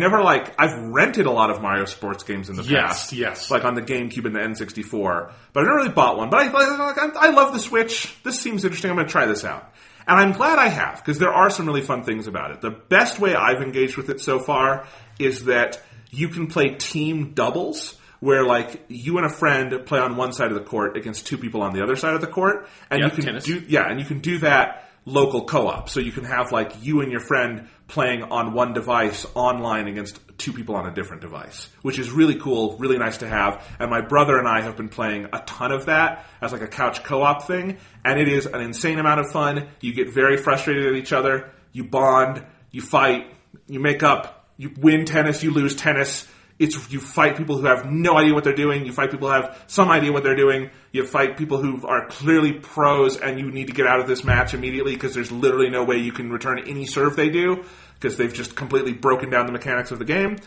rented a lot of Mario sports games in the past. Yes. Like on the GameCube and the N64. But I never really bought one. But I love the Switch. This seems interesting. I'm going to try this out. And I'm glad I have, because there are some really fun things about it. The best way I've engaged with it so far is that you can play team doubles, where like you and a friend play on one side of the court against two people on the other side of the court, and you can do that local co-op. So you can have like you and your friend playing on one device online against two people on a different device, which is really cool, really nice to have. And my brother and I have been playing a ton of that as like a couch co-op thing, and it is an insane amount of fun. You get very frustrated at each other, you bond, you fight, you make up, you win tennis, you lose tennis. You fight people who have no idea what they're doing. You fight people who have some idea what they're doing. You fight people who are clearly pros, and you need to get out of this match immediately because there's literally no way you can return any serve they do because they've just completely broken down the mechanics of the game.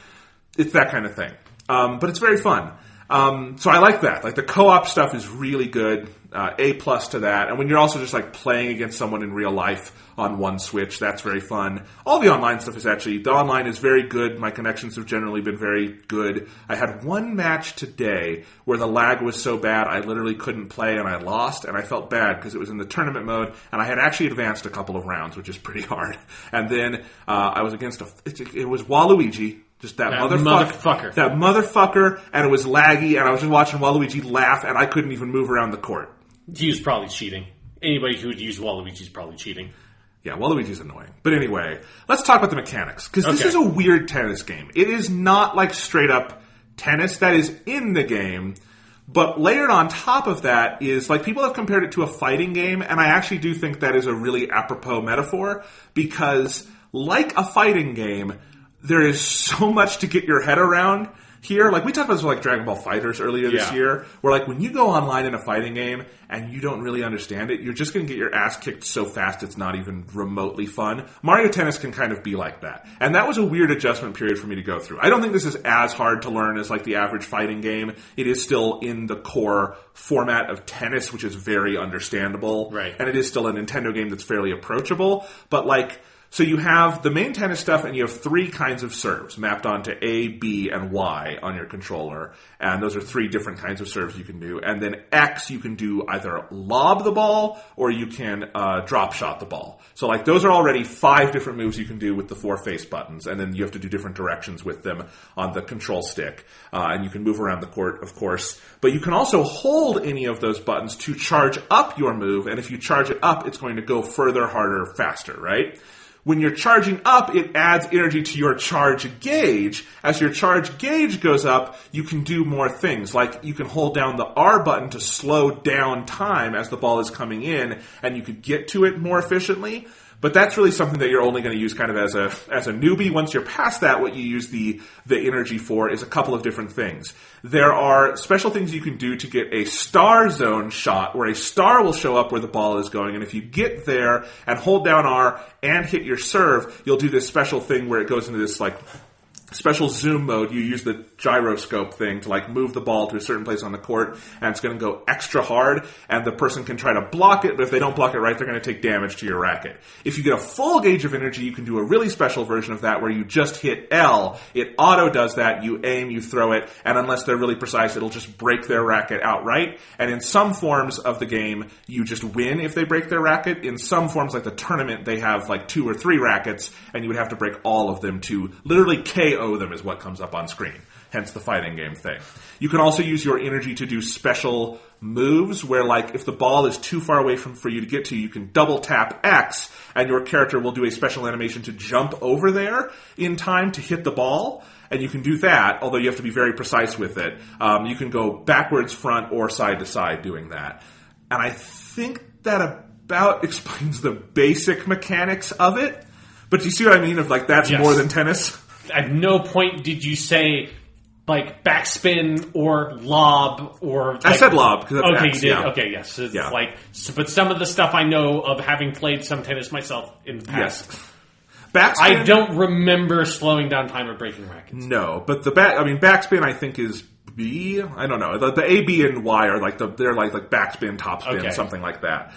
It's that kind of thing. But it's very fun. So I like that. Like the co-op stuff is really good. A+ to that. And when you're also just like playing against someone in real life on one Switch, that's very fun. All the online stuff is the online is very good. My connections have generally been very good. I had one match today where the lag was so bad I literally couldn't play and I lost, and I felt bad because it was in the tournament mode and I had actually advanced a couple of rounds, which is pretty hard. And then I was against it was Waluigi. Just that motherfucker. That motherfucker, and it was laggy, and I was just watching Waluigi laugh, and I couldn't even move around the court. He was probably cheating. Anybody who would use Waluigi is probably cheating. Yeah, Waluigi's annoying. But anyway, let's talk about the mechanics, because this is a weird tennis game. It is not like straight up tennis that is in the game, but layered on top of that is, like, people have compared it to a fighting game, and I actually do think that is a really apropos metaphor, because like a fighting game, there is so much to get your head around here. Like, we talked about this with like Dragon Ball FighterZ earlier this year, where like when you go online in a fighting game and you don't really understand it, you're just going to get your ass kicked so fast it's not even remotely fun. Mario Tennis can kind of be like that. And that was a weird adjustment period for me to go through. I don't think this is as hard to learn as like the average fighting game. It is still in the core format of tennis, which is very understandable. Right. And it is still a Nintendo game that's fairly approachable. But like, So you have the main tennis stuff, and you have three kinds of serves mapped onto A, B, and Y on your controller. And those are three different kinds of serves you can do. And then X, you can do either lob the ball or you can drop shot the ball. So like those are already 5 different moves you can do with the 4 face buttons. And then you have to do different directions with them on the control stick. And you can move around the court, of course. But you can also hold any of those buttons to charge up your move. And if you charge it up, it's going to go further, harder, faster, right? When you're charging up, it adds energy to your charge gauge. As your charge gauge goes up, you can do more things. Like you can hold down the R button to slow down time as the ball is coming in, and you could get to it more efficiently. But that's really something that you're only going to use kind of as a newbie. Once you're past that, what you use the energy for is a couple of different things. There are special things you can do to get a star zone shot where a star will show up where the ball is going. And if you get there and hold down R and hit your serve, you'll do this special thing where it goes into this like special zoom mode. You use the gyroscope thing to like move the ball to a certain place on the court, and it's going to go extra hard, and the person can try to block it, but if they don't block it right, they're going to take damage to your racket. If you get a full gauge of energy, you can do a really special version of that where you just hit L. It auto does that. You aim, you throw it, and unless they're really precise, it'll just break their racket outright. And in some forms of the game, you just win if they break their racket. In some forms, like the tournament, they have like 2 or 3 rackets, and you would have to break all of them to literally KO them is what comes up on screen. Hence the fighting game thing. You can also use your energy to do special moves where, like, if the ball is too far away for you to get to, you can double tap X and your character will do a special animation to jump over there in time to hit the ball. And you can do that, although you have to be very precise with it. You can go backwards, front, or side to side doing that. And I think that about explains the basic mechanics of it. But do you see what I mean? Of like, that's yes. More than tennis? At no point did you say like backspin or lob or. Like, I said lob because that's okay, X, you did. yeah. Okay, yes. It's like, but some of the stuff I know of having played some tennis myself in the past. Yes. Backspin, I don't remember slowing down time or breaking rackets. No, but backspin I think is B. I don't know. The A, B, and Y are like they're like backspin, topspin, something like that.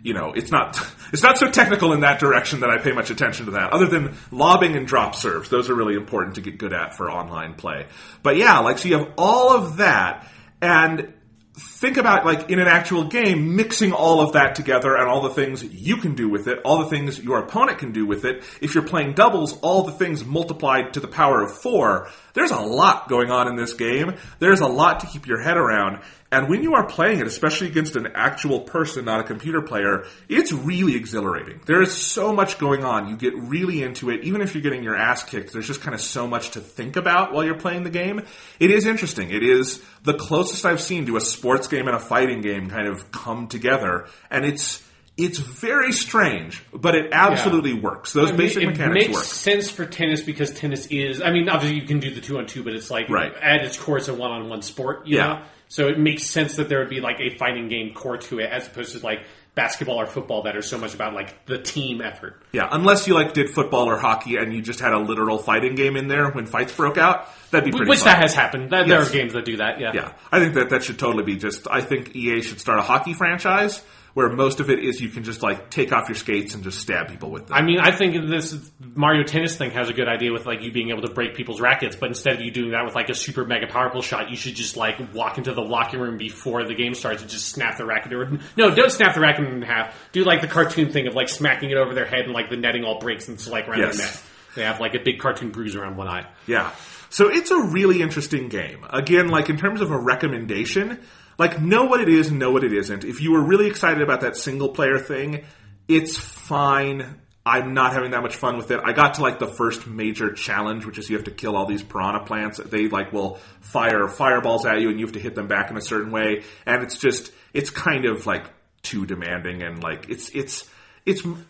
It's not so technical in that direction that I pay much attention to that. Other than lobbing and drop serves, those are really important to get good at for online play. But yeah, like so you have all of that, and think about, like, in an actual game, mixing all of that together and all the things you can do with it, all the things your opponent can do with it. If you're playing doubles, all the things multiplied to the power of 4. There's a lot going on in this game. There's a lot to keep your head around. And when you are playing it, especially against an actual person, not a computer player, it's really exhilarating. There is so much going on. You get really into it. Even if you're getting your ass kicked, there's just kind of so much to think about while you're playing the game. It is interesting. It is the closest I've seen to a sports game and a fighting game kind of come together. And it's very strange, but it absolutely works. Those basic mechanics work. It makes sense for tennis because tennis is, obviously you can do the 2-on-2, but it's like, at its core, it's a one-on-one sport, you know? So it makes sense that there would be like a fighting game core to it as opposed to like basketball or football that are so much about like the team effort. Yeah, unless you like did football or hockey and you just had a literal fighting game in there when fights broke out, that'd be pretty Which fun. that has happened. There are games that do that, yeah. Yeah, I think that should totally be I think EA should start a hockey franchise where most of it is you can just like take off your skates and just stab people with them. I think this Mario Tennis thing has a good idea with like you being able to break people's rackets, but instead of you doing that with like a super mega powerful shot, you should just like walk into the locker room before the game starts and just snap the racket. No, don't snap the racket in half. Do like the cartoon thing of like smacking it over their head and like the netting all breaks and it's like around their neck. They have like a big cartoon bruise around one eye. Yeah. So it's a really interesting game. Again, like in terms of a recommendation, like, know what it is and know what it isn't. If you were really excited about that single-player thing, it's fine. I'm not having that much fun with it. I got to, like, the first major challenge, which is you have to kill all these piranha plants. They, like, will fire fireballs at you, and you have to hit them back in a certain way. And it's kind of, like, too demanding. And, like, it's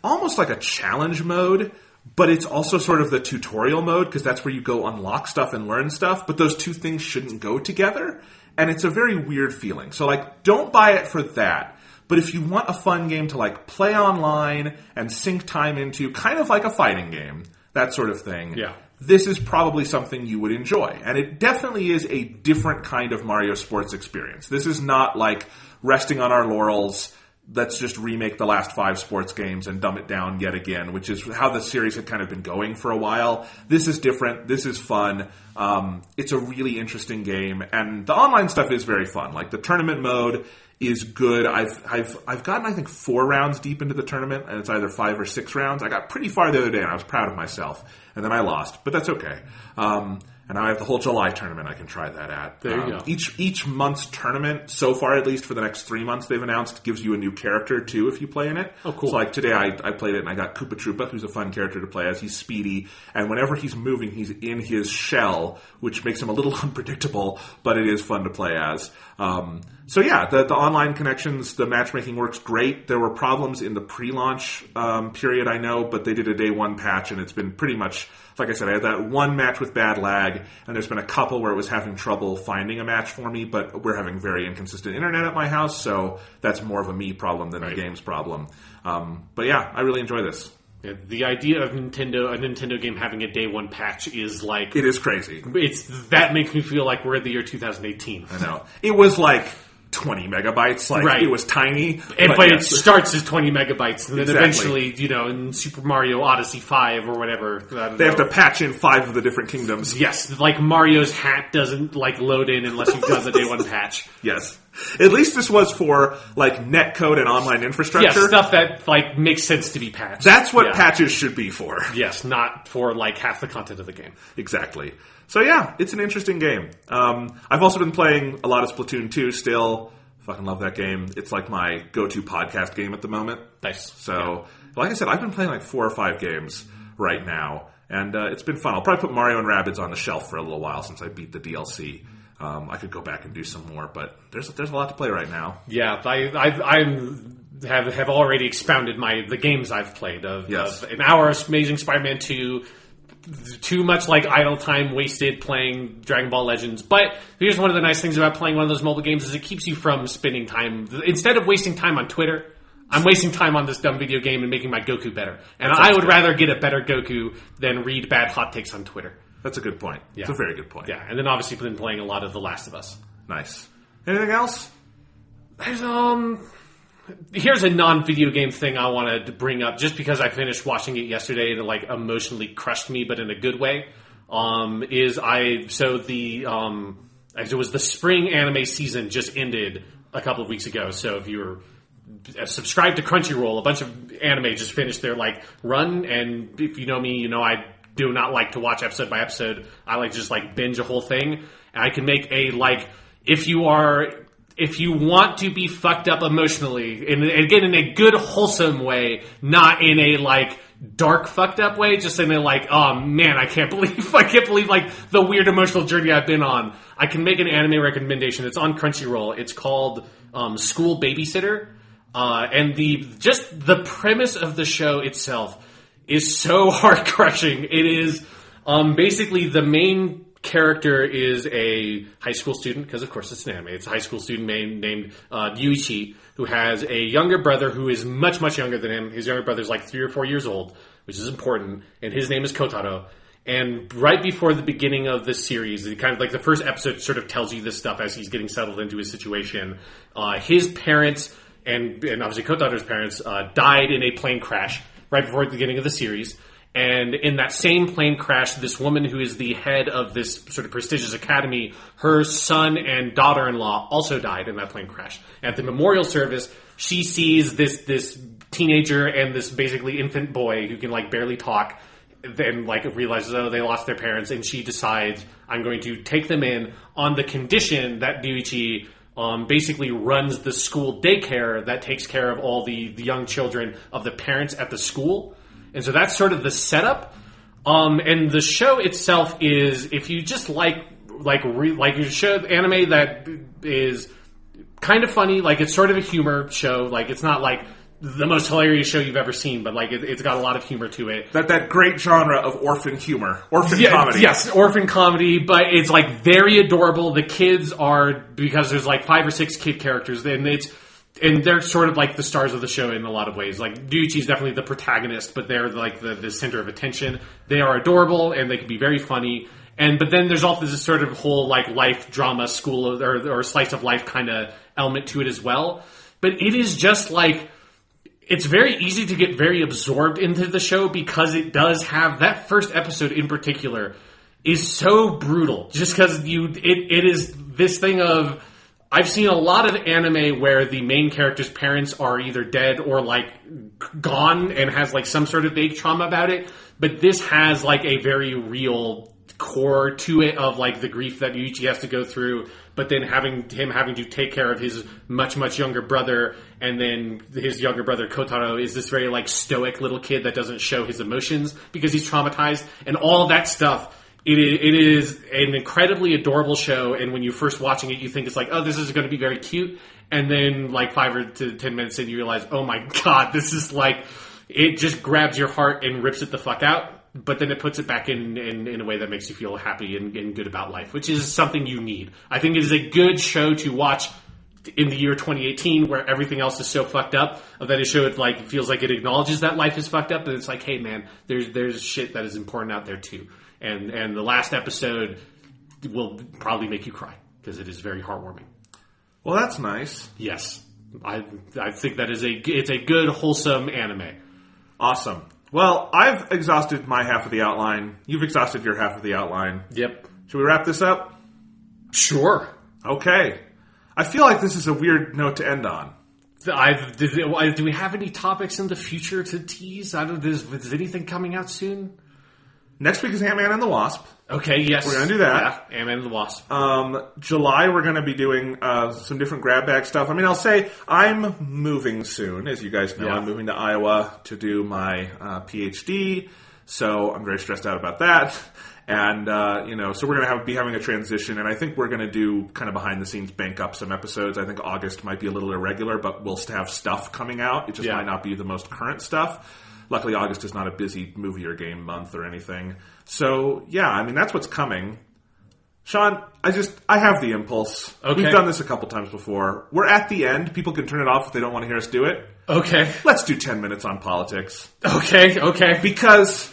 almost like a challenge mode, but it's also sort of the tutorial mode, because that's where you go unlock stuff and learn stuff. But those two things shouldn't go together. And it's a very weird feeling. So, like, don't buy it for that. But if you want a fun game to, like, play online and sink time into, kind of like a fighting game, that sort of thing, this is probably something you would enjoy. And it definitely is a different kind of Mario Sports experience. This is not, like, resting on our laurels, let's just remake the last 5 sports games and dumb it down yet again, which is how the series had kind of been going for a while. This is different. This is fun. It's a really interesting game, and the online stuff is very fun. Like, the tournament mode is good. I've gotten, I think, 4 rounds deep into the tournament, and it's either 5 or 6 rounds. I got pretty far the other day, and I was proud of myself. And then I lost, but that's okay. And now I have the whole July tournament I can try that at. There you go. Each month's tournament, so far at least for the next 3 months they've announced, gives you a new character too if you play in it. Oh, cool. So like today I played it and I got Koopa Troopa, who's a fun character to play as. He's speedy, and whenever he's moving, he's in his shell, which makes him a little unpredictable, but it is fun to play as. So yeah, the online connections, the matchmaking works great. There were problems in the pre-launch period, I know, but they did a day 1 patch, and it's been pretty much, like I said, I had that 1 match with bad lag, and there's been a couple where it was having trouble finding a match for me, but we're having very inconsistent internet at my house, so that's more of a me problem than a game's problem. But yeah, I really enjoy this. Yeah, the idea of a Nintendo game having a day 1 patch is like... It is crazy. That makes me feel like we're in the year 2018. I know. It was like 20 megabytes. Like, right. It was tiny. But it starts as 20 megabytes. And then Exactly. eventually, in Super Mario Odyssey 5 or whatever. They have to patch in 5 of the different kingdoms. Yes, like Mario's hat doesn't load in unless you've done the day 1 patch. Yes. At least this was for netcode and online infrastructure. Yes, stuff that makes sense to be patched. That's what patches should be for. Yes, not for half the content of the game. Exactly. So yeah, it's an interesting game. I've also been playing a lot of Splatoon 2 still. Fucking love that game. It's like my go-to podcast game at the moment. Nice. So, like I said, I've been playing 4 or 5 games right now, and it's been fun. I'll probably put Mario and Rabbids on the shelf for a little while since I beat the DLC. I could go back and do some more, but there's a lot to play right now. Yeah, I have already expounded the games I've played of an hour of Amazing Spider-Man 2. Too much idle time wasted playing Dragon Ball Legends. But here's one of the nice things about playing one of those mobile games is it keeps you from spending time. Instead of wasting time on Twitter, I'm wasting time on this dumb video game and making my Goku better. And I would rather get a better Goku than read bad hot takes on Twitter. That's a good point. Yeah. It's a very good point. Yeah, and then obviously been playing a lot of The Last of Us. Nice. Anything else? Here's a non-video game thing I wanted to bring up, just because I finished watching it yesterday and it emotionally crushed me, but in a good way. It was the spring anime season just ended a couple of weeks ago. So if you were subscribed to Crunchyroll, a bunch of anime just finished their run, and if you know me, you know I do not like to watch episode by episode. I like to just binge a whole thing. And I can make if you want to be fucked up emotionally, and again in a good wholesome way, not in a dark fucked up way, just in a oh man, I can't believe the weird emotional journey I've been on. I can make an anime recommendation. It's on Crunchyroll. It's called School Babysitter, and the premise of the show itself is so heart crushing. It is basically the main character is a high school student, because of course it's an anime. It's a high school student named Yuichi, who has a younger brother who is much, much younger than him. His younger brother's 3 or 4 years old, which is important, and his name is Kotaro. And right before the beginning of this series, kind of the first episode sort of tells you this stuff as he's getting settled into his situation. His parents, and obviously Kotaro's parents, died in a plane crash right before the beginning of the series. And in that same plane crash, this woman who is the head of this sort of prestigious academy, her son and daughter-in-law also died in that plane crash. At the memorial service, she sees this teenager and this basically infant boy who can barely talk, then realizes, they lost their parents, and she decides, I'm going to take them in on the condition that Ryuichi basically runs the school daycare that takes care of all the young children of the parents at the school. And so that's sort of the setup. And the show itself is, if you just you show anime that is kind of funny, it's sort of a humor show. It's not the most hilarious show you've ever seen, but it's got a lot of humor to it. That great genre of orphan humor, comedy. Yes, orphan comedy, but it's very adorable. The kids are, because there's 5 or 6 kid characters, and they're sort of the stars of the show in a lot of ways. Ryuichi's definitely the protagonist, but they're the center of attention. They are adorable, and they can be very funny. But then there's also this sort of whole life drama, school or slice of life kind of element to it as well. but it is just like, it's very easy to get very absorbed into the show because it does have, that first episode in particular is so brutal. Just because it is this thing of, I've seen a lot of anime where the main character's parents are either dead or like gone and has like some sort of vague trauma about it. But this has like a very real core to it of like the grief that Yuichi has to go through, but then having to take care of his much, much younger brother, and then his younger brother Kotaro is this very like stoic little kid that doesn't show his emotions because he's traumatized, and all that stuff. It is an incredibly adorable show, and when you're first watching it, you think it's like, oh, this is going to be very cute, and then like 5 to 10 minutes in, you realize, oh my god, this is like, it just grabs your heart and rips it the fuck out, but then it puts it back in a way that makes you feel happy and good about life, which is something you need. I think it is a good show to watch in the year 2018, where everything else is so fucked up, that a show like feels like it acknowledges that life is fucked up, and it's like, hey man, there's shit that is important out there too. And the last episode will probably make you cry because it is very heartwarming. Well, that's nice. Yes, I think that it's a good, wholesome anime. Awesome. Well, I've exhausted my half of the outline. You've exhausted your half of the outline. Yep. Should we wrap this up? Sure. Okay. I feel like this is a weird note to end on. Do we have any topics in the future to tease? Is anything coming out soon? Next week is Ant-Man and the Wasp. Okay, yes. We're going to do that. Yeah, Ant-Man and the Wasp. July, we're going to be doing some different grab bag stuff. I mean, I'll say I'm moving soon. As you guys know, I'm moving to Iowa to do my PhD. So I'm very stressed out about that. And, so we're going to be having a transition. And I think we're going to do kind of behind the scenes, bank up some episodes. I think August might be a little irregular, but we'll have stuff coming out. It just might not be the most current stuff. Luckily, August is not a busy movie or game month or anything. So, yeah, I mean, that's what's coming. Sean, I have the impulse. Okay. We've done this a couple times before. We're at the end. People can turn it off if they don't want to hear us do it. Okay. Let's do 10 minutes on politics. Okay. Because,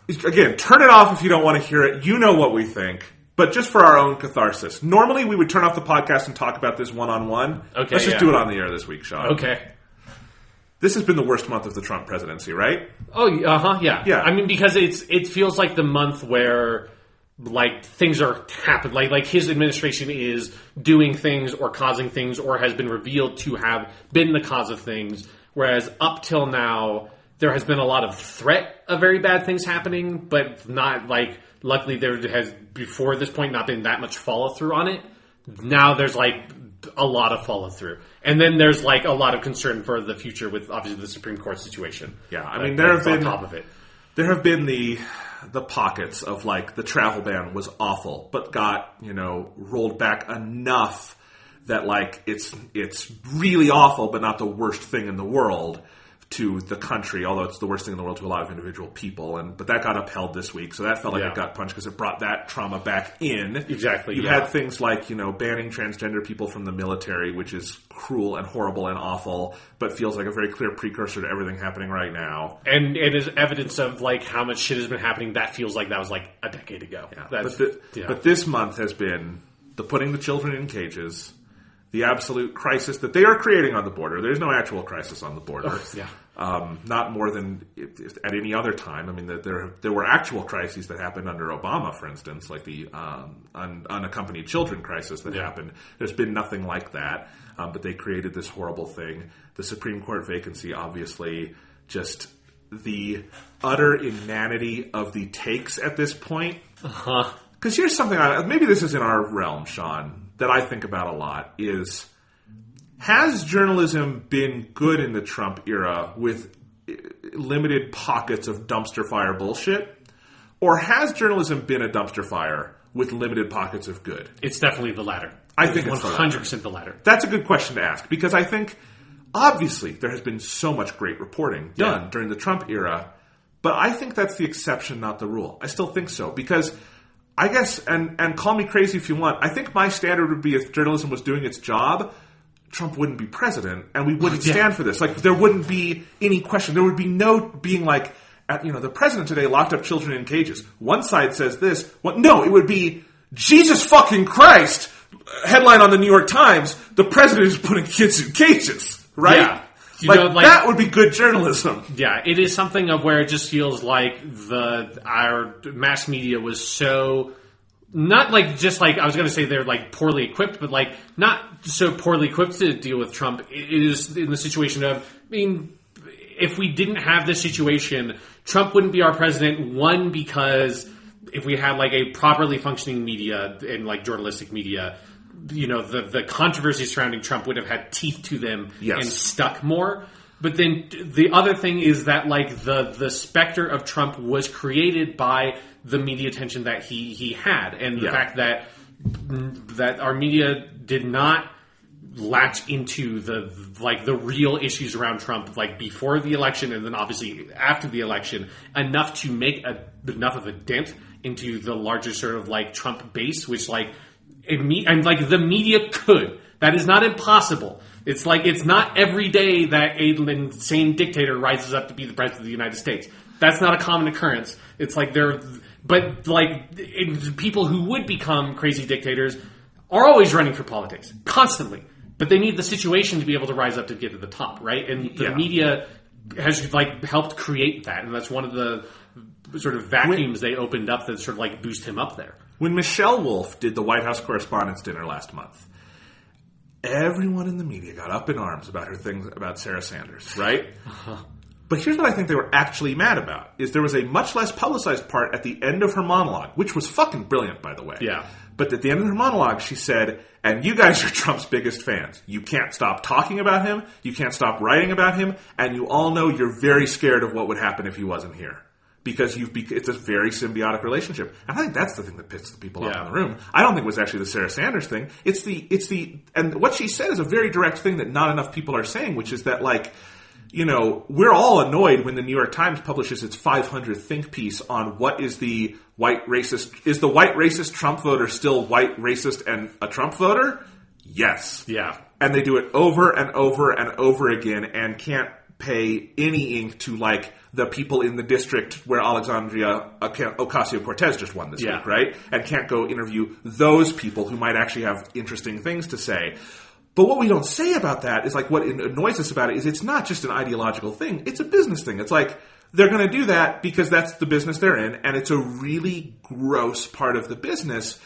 again, turn it off if you don't want to hear it. You know what we think. But just for our own catharsis. Normally, we would turn off the podcast and talk about this one-on-one. Okay, Let's just do it on the air this week, Sean. Okay. This has been the worst month of the Trump presidency, right? Oh, yeah. Yeah. I mean, because it feels like the month where, like, things are happening. Like his administration is doing things or causing things or has been revealed to have been the cause of things. Whereas up till now, there has been a lot of threat of very bad things happening, but not, like, luckily there has, before this point, not been that much follow-through on it. Now there's, like, a lot of follow-through. And then there's, like, a lot of concern for the future with, obviously, the Supreme Court situation. Yeah, I mean, there have been... on top of it. There have been the pockets of, like, the travel ban was awful, but got, rolled back enough that, like, it's really awful, but not the worst thing in the world to the country, although it's the worst thing in the world to a lot of individual people. But that got upheld this week, so that felt like a gut punch because it brought that trauma back in. Exactly. You had things like, banning transgender people from the military, which is cruel and horrible and awful, but feels like a very clear precursor to everything happening right now. And it is evidence of, like, how much shit has been happening. That feels like that was, like, a decade ago. Yeah. But this month has been the putting the children in cages, the absolute crisis that they are creating on the border. There's no actual crisis on the border. Oh, yeah. Not more than at any other time. I mean, there were actual crises that happened under Obama, for instance, like the unaccompanied children crisis that happened. There's been nothing like that, but they created this horrible thing. The Supreme Court vacancy, obviously, just the utter inanity of the takes at this point. Uh-huh. Because here's something, maybe this is in our realm, Sean, that I think about a lot, is has journalism been good in the Trump era with limited pockets of dumpster fire bullshit? Or has journalism been a dumpster fire with limited pockets of good? It's definitely the latter. I think it's 100% the latter. That's a good question to ask, because I think, obviously, there has been so much great reporting done during the Trump era, but I think that's the exception, not the rule. I still think so, because I guess, and call me crazy if you want, I think my standard would be if journalism was doing its job, Trump wouldn't be president, and we wouldn't stand for this. Like, there wouldn't be any question. There would be no being like, the president today locked up children in cages. One side says this. No, it would be, Jesus fucking Christ! headline on the New York Times, the president is putting kids in cages, right? Yeah. That would be good journalism. Yeah, it is something of where it just feels like our mass media was so... Not I was going to say they're poorly equipped, but not so poorly equipped to deal with Trump. It is in the situation of, if we didn't have this situation, Trump wouldn't be our president. One, because if we had a properly functioning media and journalistic media, the controversy surrounding Trump would have had teeth to them and stuck more. But then the other thing is that the specter of Trump was created by the media attention that he had, and the fact that our media did not latch into the real issues around Trump before the election and then obviously after the election enough to make enough of a dent into the larger sort of Trump base, which the media could. That is not impossible. It's it's not every day that an insane dictator rises up to be the president of the United States. That's not a common occurrence. It's people who would become crazy dictators are always running for politics, constantly. But they need the situation to be able to rise up to get to the top, right? And the media has helped create that, and that's one of the sort of vacuums they opened up that sort of boost him up there. When Michelle Wolf did the White House Correspondents' Dinner last month, everyone in the media got up in arms about her things about Sarah Sanders, right? But here's what I think they were actually mad about, is there was a much less publicized part at the end of her monologue, which was fucking brilliant, by the way. Yeah. But at the end of her monologue, she said, and you guys are Trump's biggest fans. You can't stop talking about him, you can't stop writing about him, and you all know you're very scared of what would happen if he wasn't here. Because it's a very symbiotic relationship. And I think that's the thing that pissed the people off in the room. I don't think it was actually the Sarah Sanders thing. And what she said is a very direct thing that not enough people are saying, which is that we're all annoyed when the New York Times publishes its 500th think piece on what is the white racist Trump voter still white racist and a Trump voter? Yes. Yeah. And they do it over and over and over again and can't pay any ink to the people in the district where Alexandria Ocasio-Cortez just won this week, right? And can't go interview those people who might actually have interesting things to say. But what we don't say about that is what annoys us about it is it's not just an ideological thing, it's a business thing. It's they're going to do that because that's the business they're in, and it's a really gross part of the business.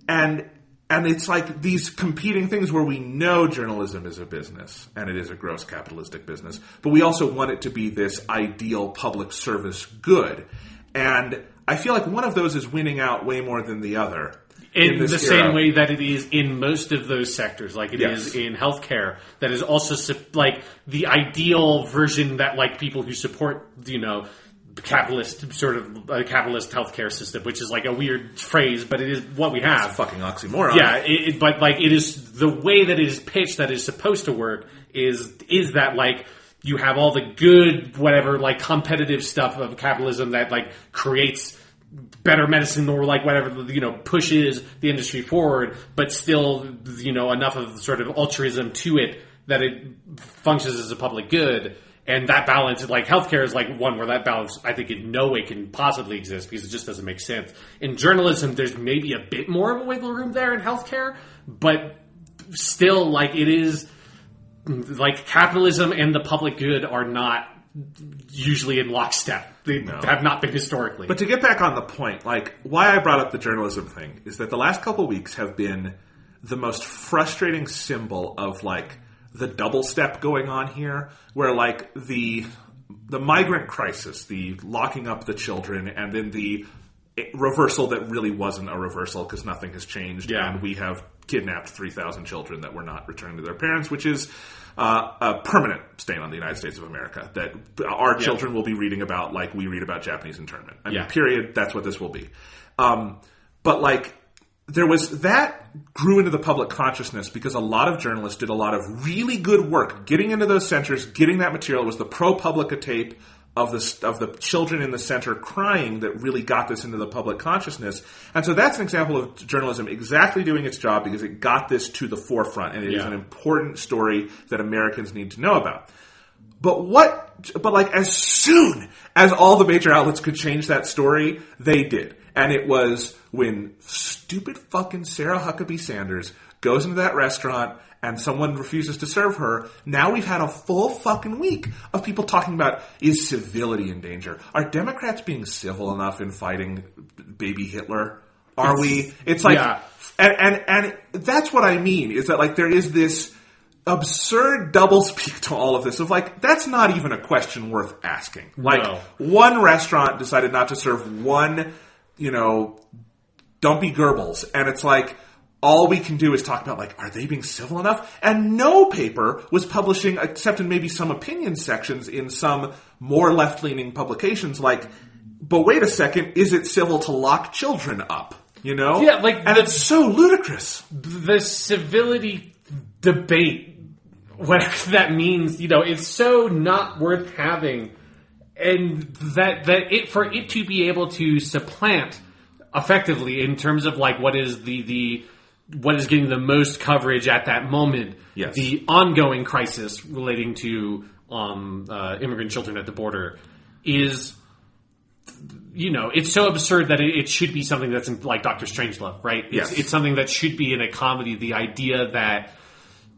And it's these competing things where we know journalism is a business, and it is a gross capitalistic business, but we also want it to be this ideal public service good. And I feel one of those is winning out way more than the other. In the same way that it is in most of those sectors, it is in healthcare, that is also the ideal version that people who support capitalist capitalist healthcare system, which is a weird phrase, but it is what we have. It's a fucking oxymoron. Yeah, but it is the way that it is pitched that is supposed to work is that you have all the good whatever competitive stuff of capitalism that creates better medicine or whatever pushes the industry forward, but still enough of sort of altruism to it that it functions as a public good. And that balance, healthcare is one where that balance, I think, in no way can possibly exist because it just doesn't make sense. In journalism, there's maybe a bit more of a wiggle room there in healthcare, but still, it is capitalism and the public good are not usually in lockstep. They have not been historically. But to get back on the point, why I brought up the journalism thing is that the last couple of weeks have been the most frustrating symbol of the double step going on here, where the migrant crisis, the locking up the children, and then the reversal that really wasn't a reversal because nothing has changed, and we have kidnapped 3,000 children that were not returned to their parents, which is a permanent stain on the United States of America that our children will be reading about we read about Japanese internment. Period. That's what this will be. But there was that grew into the public consciousness because a lot of journalists did a lot of really good work getting into those centers, getting that material. It was the ProPublica tape of the children in the center crying that really got this into the public consciousness. And so that's an example of journalism exactly doing its job because it got this to the forefront, and it is an important story that Americans need to know about. But as soon as all the major outlets could change that story, they did. And it was when stupid fucking Sarah Huckabee Sanders goes into that restaurant and someone refuses to serve her, now we've had a full fucking week of people talking about, is civility in danger? Are Democrats being civil enough in fighting baby Hitler? Are we? It's like, yeah. and that's what I mean, is that like there is this absurd doublespeak to all of this of like, that's not even a question worth asking. Like, one restaurant decided not to serve one, don't be Goebbels. And it's like, all we can do is talk about, like, are they being civil enough? And no paper was publishing, except in maybe some opinion sections in some more left-leaning publications, like, but wait a second, is it civil to lock children up? Yeah, like... And it's so ludicrous. The civility debate, whatever that means, is so not worth having. And for it to be able to supplant effectively in terms of, like, what is what is getting the most coverage at that moment, yes. The ongoing crisis relating to immigrant children at the border is, it's so absurd that it should be something that's in, like Dr. Strangelove, right? Yes. It's something that should be in a comedy. The idea that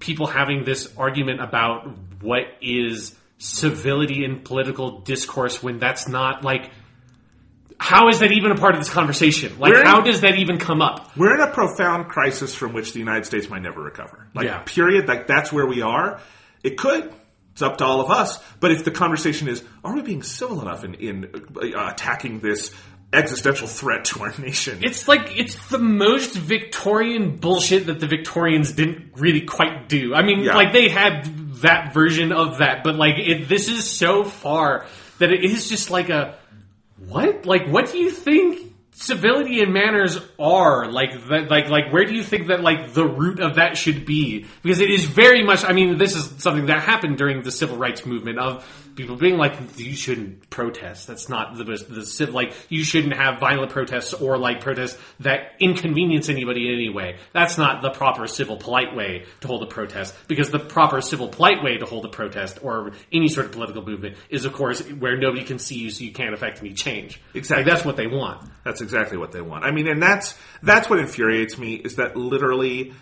people having this argument about what is civility in political discourse when that's not, like... How is that even a part of this conversation? Like, how does that even come up? We're in a profound crisis from which the United States might never recover. Like, period. Like, that's where we are. It could. It's up to all of us. But if the conversation is, are we being civil enough in attacking this existential threat to our nation? It's like, it's the most Victorian bullshit that the Victorians didn't really quite do. I mean, like, they had that version of that. But, like, this is so far that it is just like a... What? Like, what do you think civility and manners are? Like, where do you think that, like, the root of that should be? Because it is very much, I mean, this is something that happened during the civil rights movement of people being like, you shouldn't protest. That's not the civil, like, you shouldn't have violent protests or, like, protests that inconvenience anybody in any way. That's not the proper civil polite way to hold a protest, because the proper civil polite way to hold a protest or any sort of political movement is, of course, where nobody can see you so you can't affect any change. Exactly. Like, that's what they want. That's exactly what they want. I mean, and that's what infuriates me, is that literally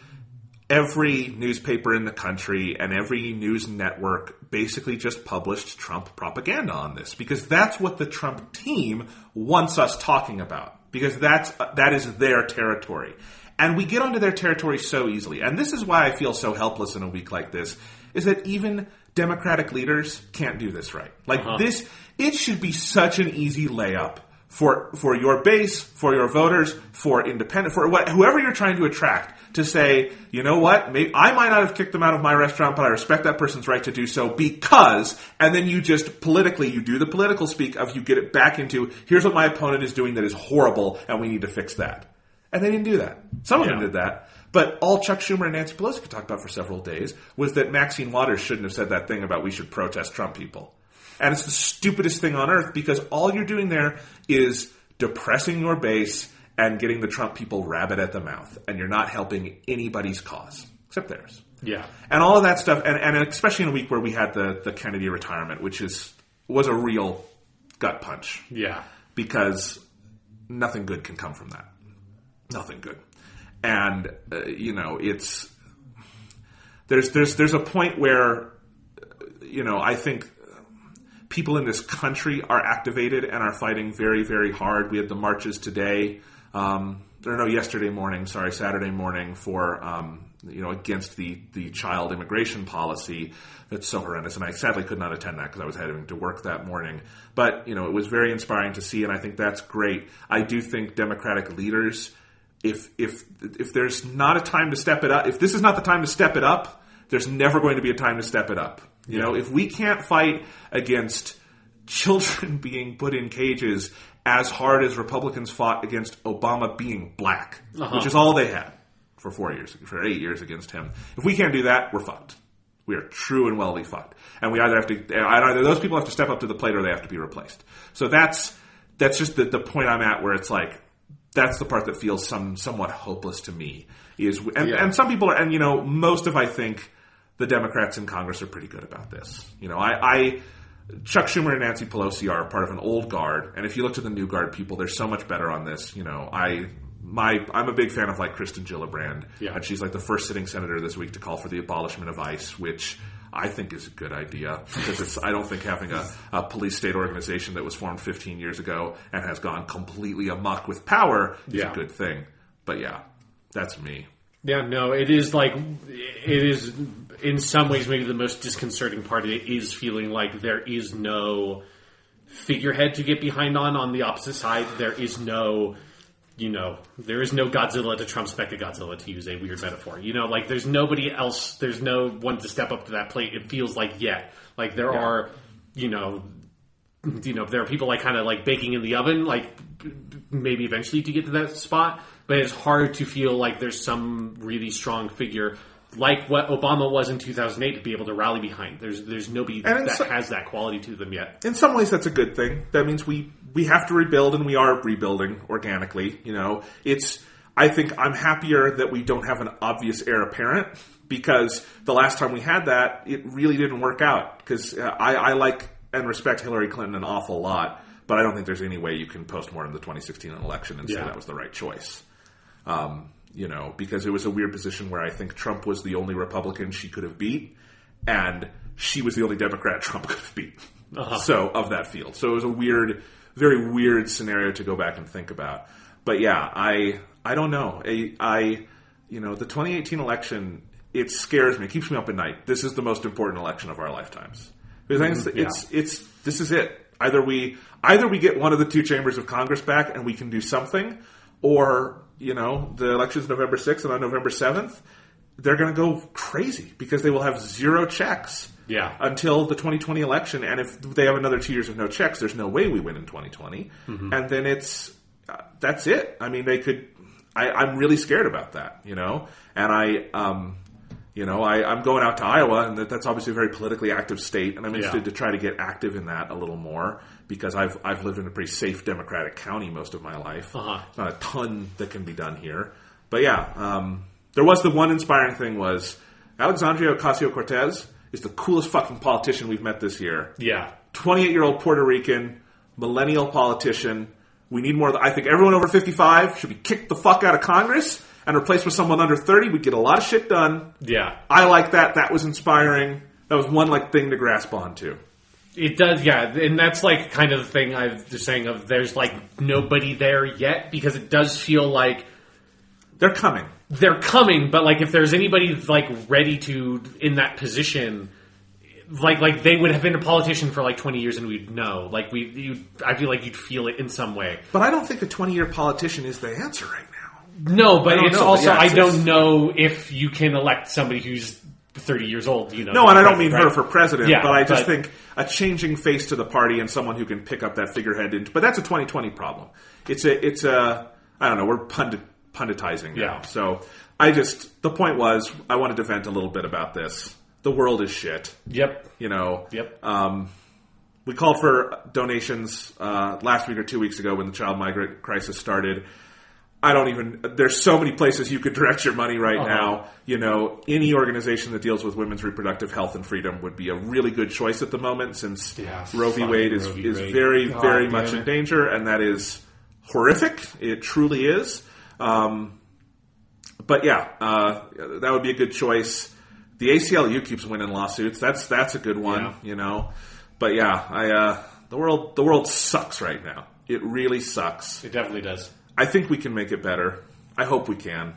every newspaper in the country and every news network basically just published Trump propaganda on this, because that's what the Trump team wants us talking about, because that is their territory. And we get onto their territory so easily. And this is why I feel so helpless in a week like this, is that even Democratic leaders can't do this right. Like this, it should be such an easy layup for your base, for your voters, for independent, for whoever you're trying to attract, to say, you know what, maybe I might not have kicked them out of my restaurant, but I respect that person's right to do so because, and then you just politically, you do the political speak of, you get it back into, here's what my opponent is doing that is horrible, and we need to fix that. And they didn't do that. Some of them did that. But all Chuck Schumer and Nancy Pelosi could talk about for several days was that Maxine Waters shouldn't have said that thing about we should protest Trump people. And it's the stupidest thing on earth, because all you're doing there is depressing your base and getting the Trump people rabid at the mouth. And you're not helping anybody's cause, except theirs. Yeah. And all of that stuff, and especially in a week where we had the Kennedy retirement, which was a real gut punch. Yeah. Because nothing good can come from that. Nothing good. And, it's... There's a point where, I think people in this country are activated and are fighting very, very hard. We had the marches today, Saturday morning for, against the child immigration policy that's so horrendous. And I sadly could not attend that because I was having to work that morning. But, it was very inspiring to see, and I think that's great. I do think Democratic leaders, if there's not a time to step it up, if this is not the time to step it up, there's never going to be a time to step it up. If we can't fight against children being put in cages as hard as Republicans fought against Obama being black, which is all they had for 8 years against him. If we can't do that, we're fucked. We are true and wellly fucked. And we either those people have to step up to the plate or they have to be replaced. So that's just the point I'm at, where it's like, that's the part that feels somewhat hopeless to me. And some people are, and most of, I think, the Democrats in Congress are pretty good about this. Chuck Schumer and Nancy Pelosi are part of an old guard, and if you look to the new guard people, they're so much better on this. I'm a big fan of like Kristen Gillibrand, Yeah. and she's like the first sitting senator this week to call for the abolishment of ICE, which I think is a good idea because I don't think having a police state organization that was formed 15 years ago and has gone completely amok with power is a good thing. But yeah, that's me. Yeah, no, it is in some ways maybe the most disconcerting part of it is feeling like there is no figurehead to get behind on the opposite side. There is no Godzilla to Trump's Mechagodzilla, to use a weird metaphor. Like there's nobody else, there's no one to step up to that plate. It feels like there are, there are people like kind of like baking in the oven, like maybe eventually to get to that spot, but it's hard to feel like there's some really strong figure like what Obama was in 2008 to be able to rally behind. There's nobody that has that quality to them yet. In some ways, that's a good thing. That means we have to rebuild, and we are rebuilding organically. I think I'm happier that we don't have an obvious heir apparent, because the last time we had that, it really didn't work out. Because I like and respect Hillary Clinton an awful lot, but I don't think there's any way you can postmortem the 2016 election and say that was the right choice. Because it was a weird position where I think Trump was the only Republican she could have beat, and she was the only Democrat Trump could have beat. So, of that field. So it was a very weird scenario to go back and think about. But yeah, I don't know. The 2018 election, it scares me. It keeps me up at night. This is the most important election of our lifetimes. Because this is it. Either we get one of the two chambers of Congress back and we can do something, or the election's November 6th, and on November 7th, they're going to go crazy because they will have zero checks until the 2020 election. And if they have another 2 years of no checks, there's no way we win in 2020. Mm-hmm. And then that's it. I mean, they could. I'm really scared about that, And I'm going out to Iowa, and that's obviously a very politically active state, and I'm interested to try to get active in that a little more, because I've lived in a pretty safe Democratic county most of my life. Not a ton that can be done here. But there was the one inspiring thing was Alexandria Ocasio-Cortez is the coolest fucking politician we've met this year. Yeah. 28-year-old Puerto Rican, millennial politician. We need more. I think everyone over 55 should be kicked the fuck out of Congress and replaced with someone under 30. We'd get a lot of shit done. Yeah. I like that. That was inspiring. That was one thing to grasp onto. It does, yeah. And that's kind of the thing I was just saying of there's nobody there yet, because it does feel like they're coming. They're coming, but if there's anybody ready to in that position, they would have been a politician for 20 years and we'd know. I feel like you'd feel it in some way. But I don't think a 20-year politician is the answer right now. No, but it's also I don't know if you can elect somebody who's 30 years old. No, and I don't mean her for president, but I just think a changing face to the party and someone who can pick up that figurehead. But that's a 2020 problem. It's a I don't know. We're punditizing now. So the point was I wanted to vent a little bit about this. The world is shit. Yep. Yep. We called for donations last week or 2 weeks ago when the child migrant crisis started. There's so many places you could direct your money right now. Any organization that deals with women's reproductive health and freedom would be a really good choice at the moment, since Roe v. Wade is very, very much in danger, and that is horrific. It truly is. But that would be a good choice. The ACLU keeps winning lawsuits. That's a good one, But the world sucks right now. It really sucks. It definitely does. I think we can make it better. I hope we can.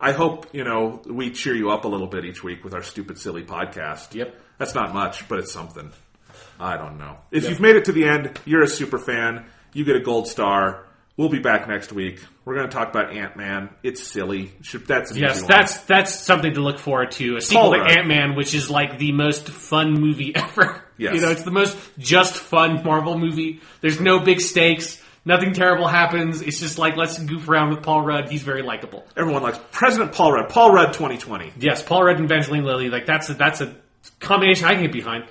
I hope, we cheer you up a little bit each week with our stupid, silly podcast. Yep. That's not much, but it's something. I don't know. If you've made it to the end, you're a super fan. You get a gold star. We'll be back next week. We're going to talk about Ant-Man. It's silly. That's something to look forward to. A sequel to Ant-Man, which is the most fun movie ever. Yes. It's the most just fun Marvel movie. There's no big stakes. Nothing terrible happens. It's just let's goof around with Paul Rudd. He's very likable. Everyone likes President Paul Rudd. Paul Rudd 2020. Yes, Paul Rudd and Evangeline Lilly. That's a combination I can get behind.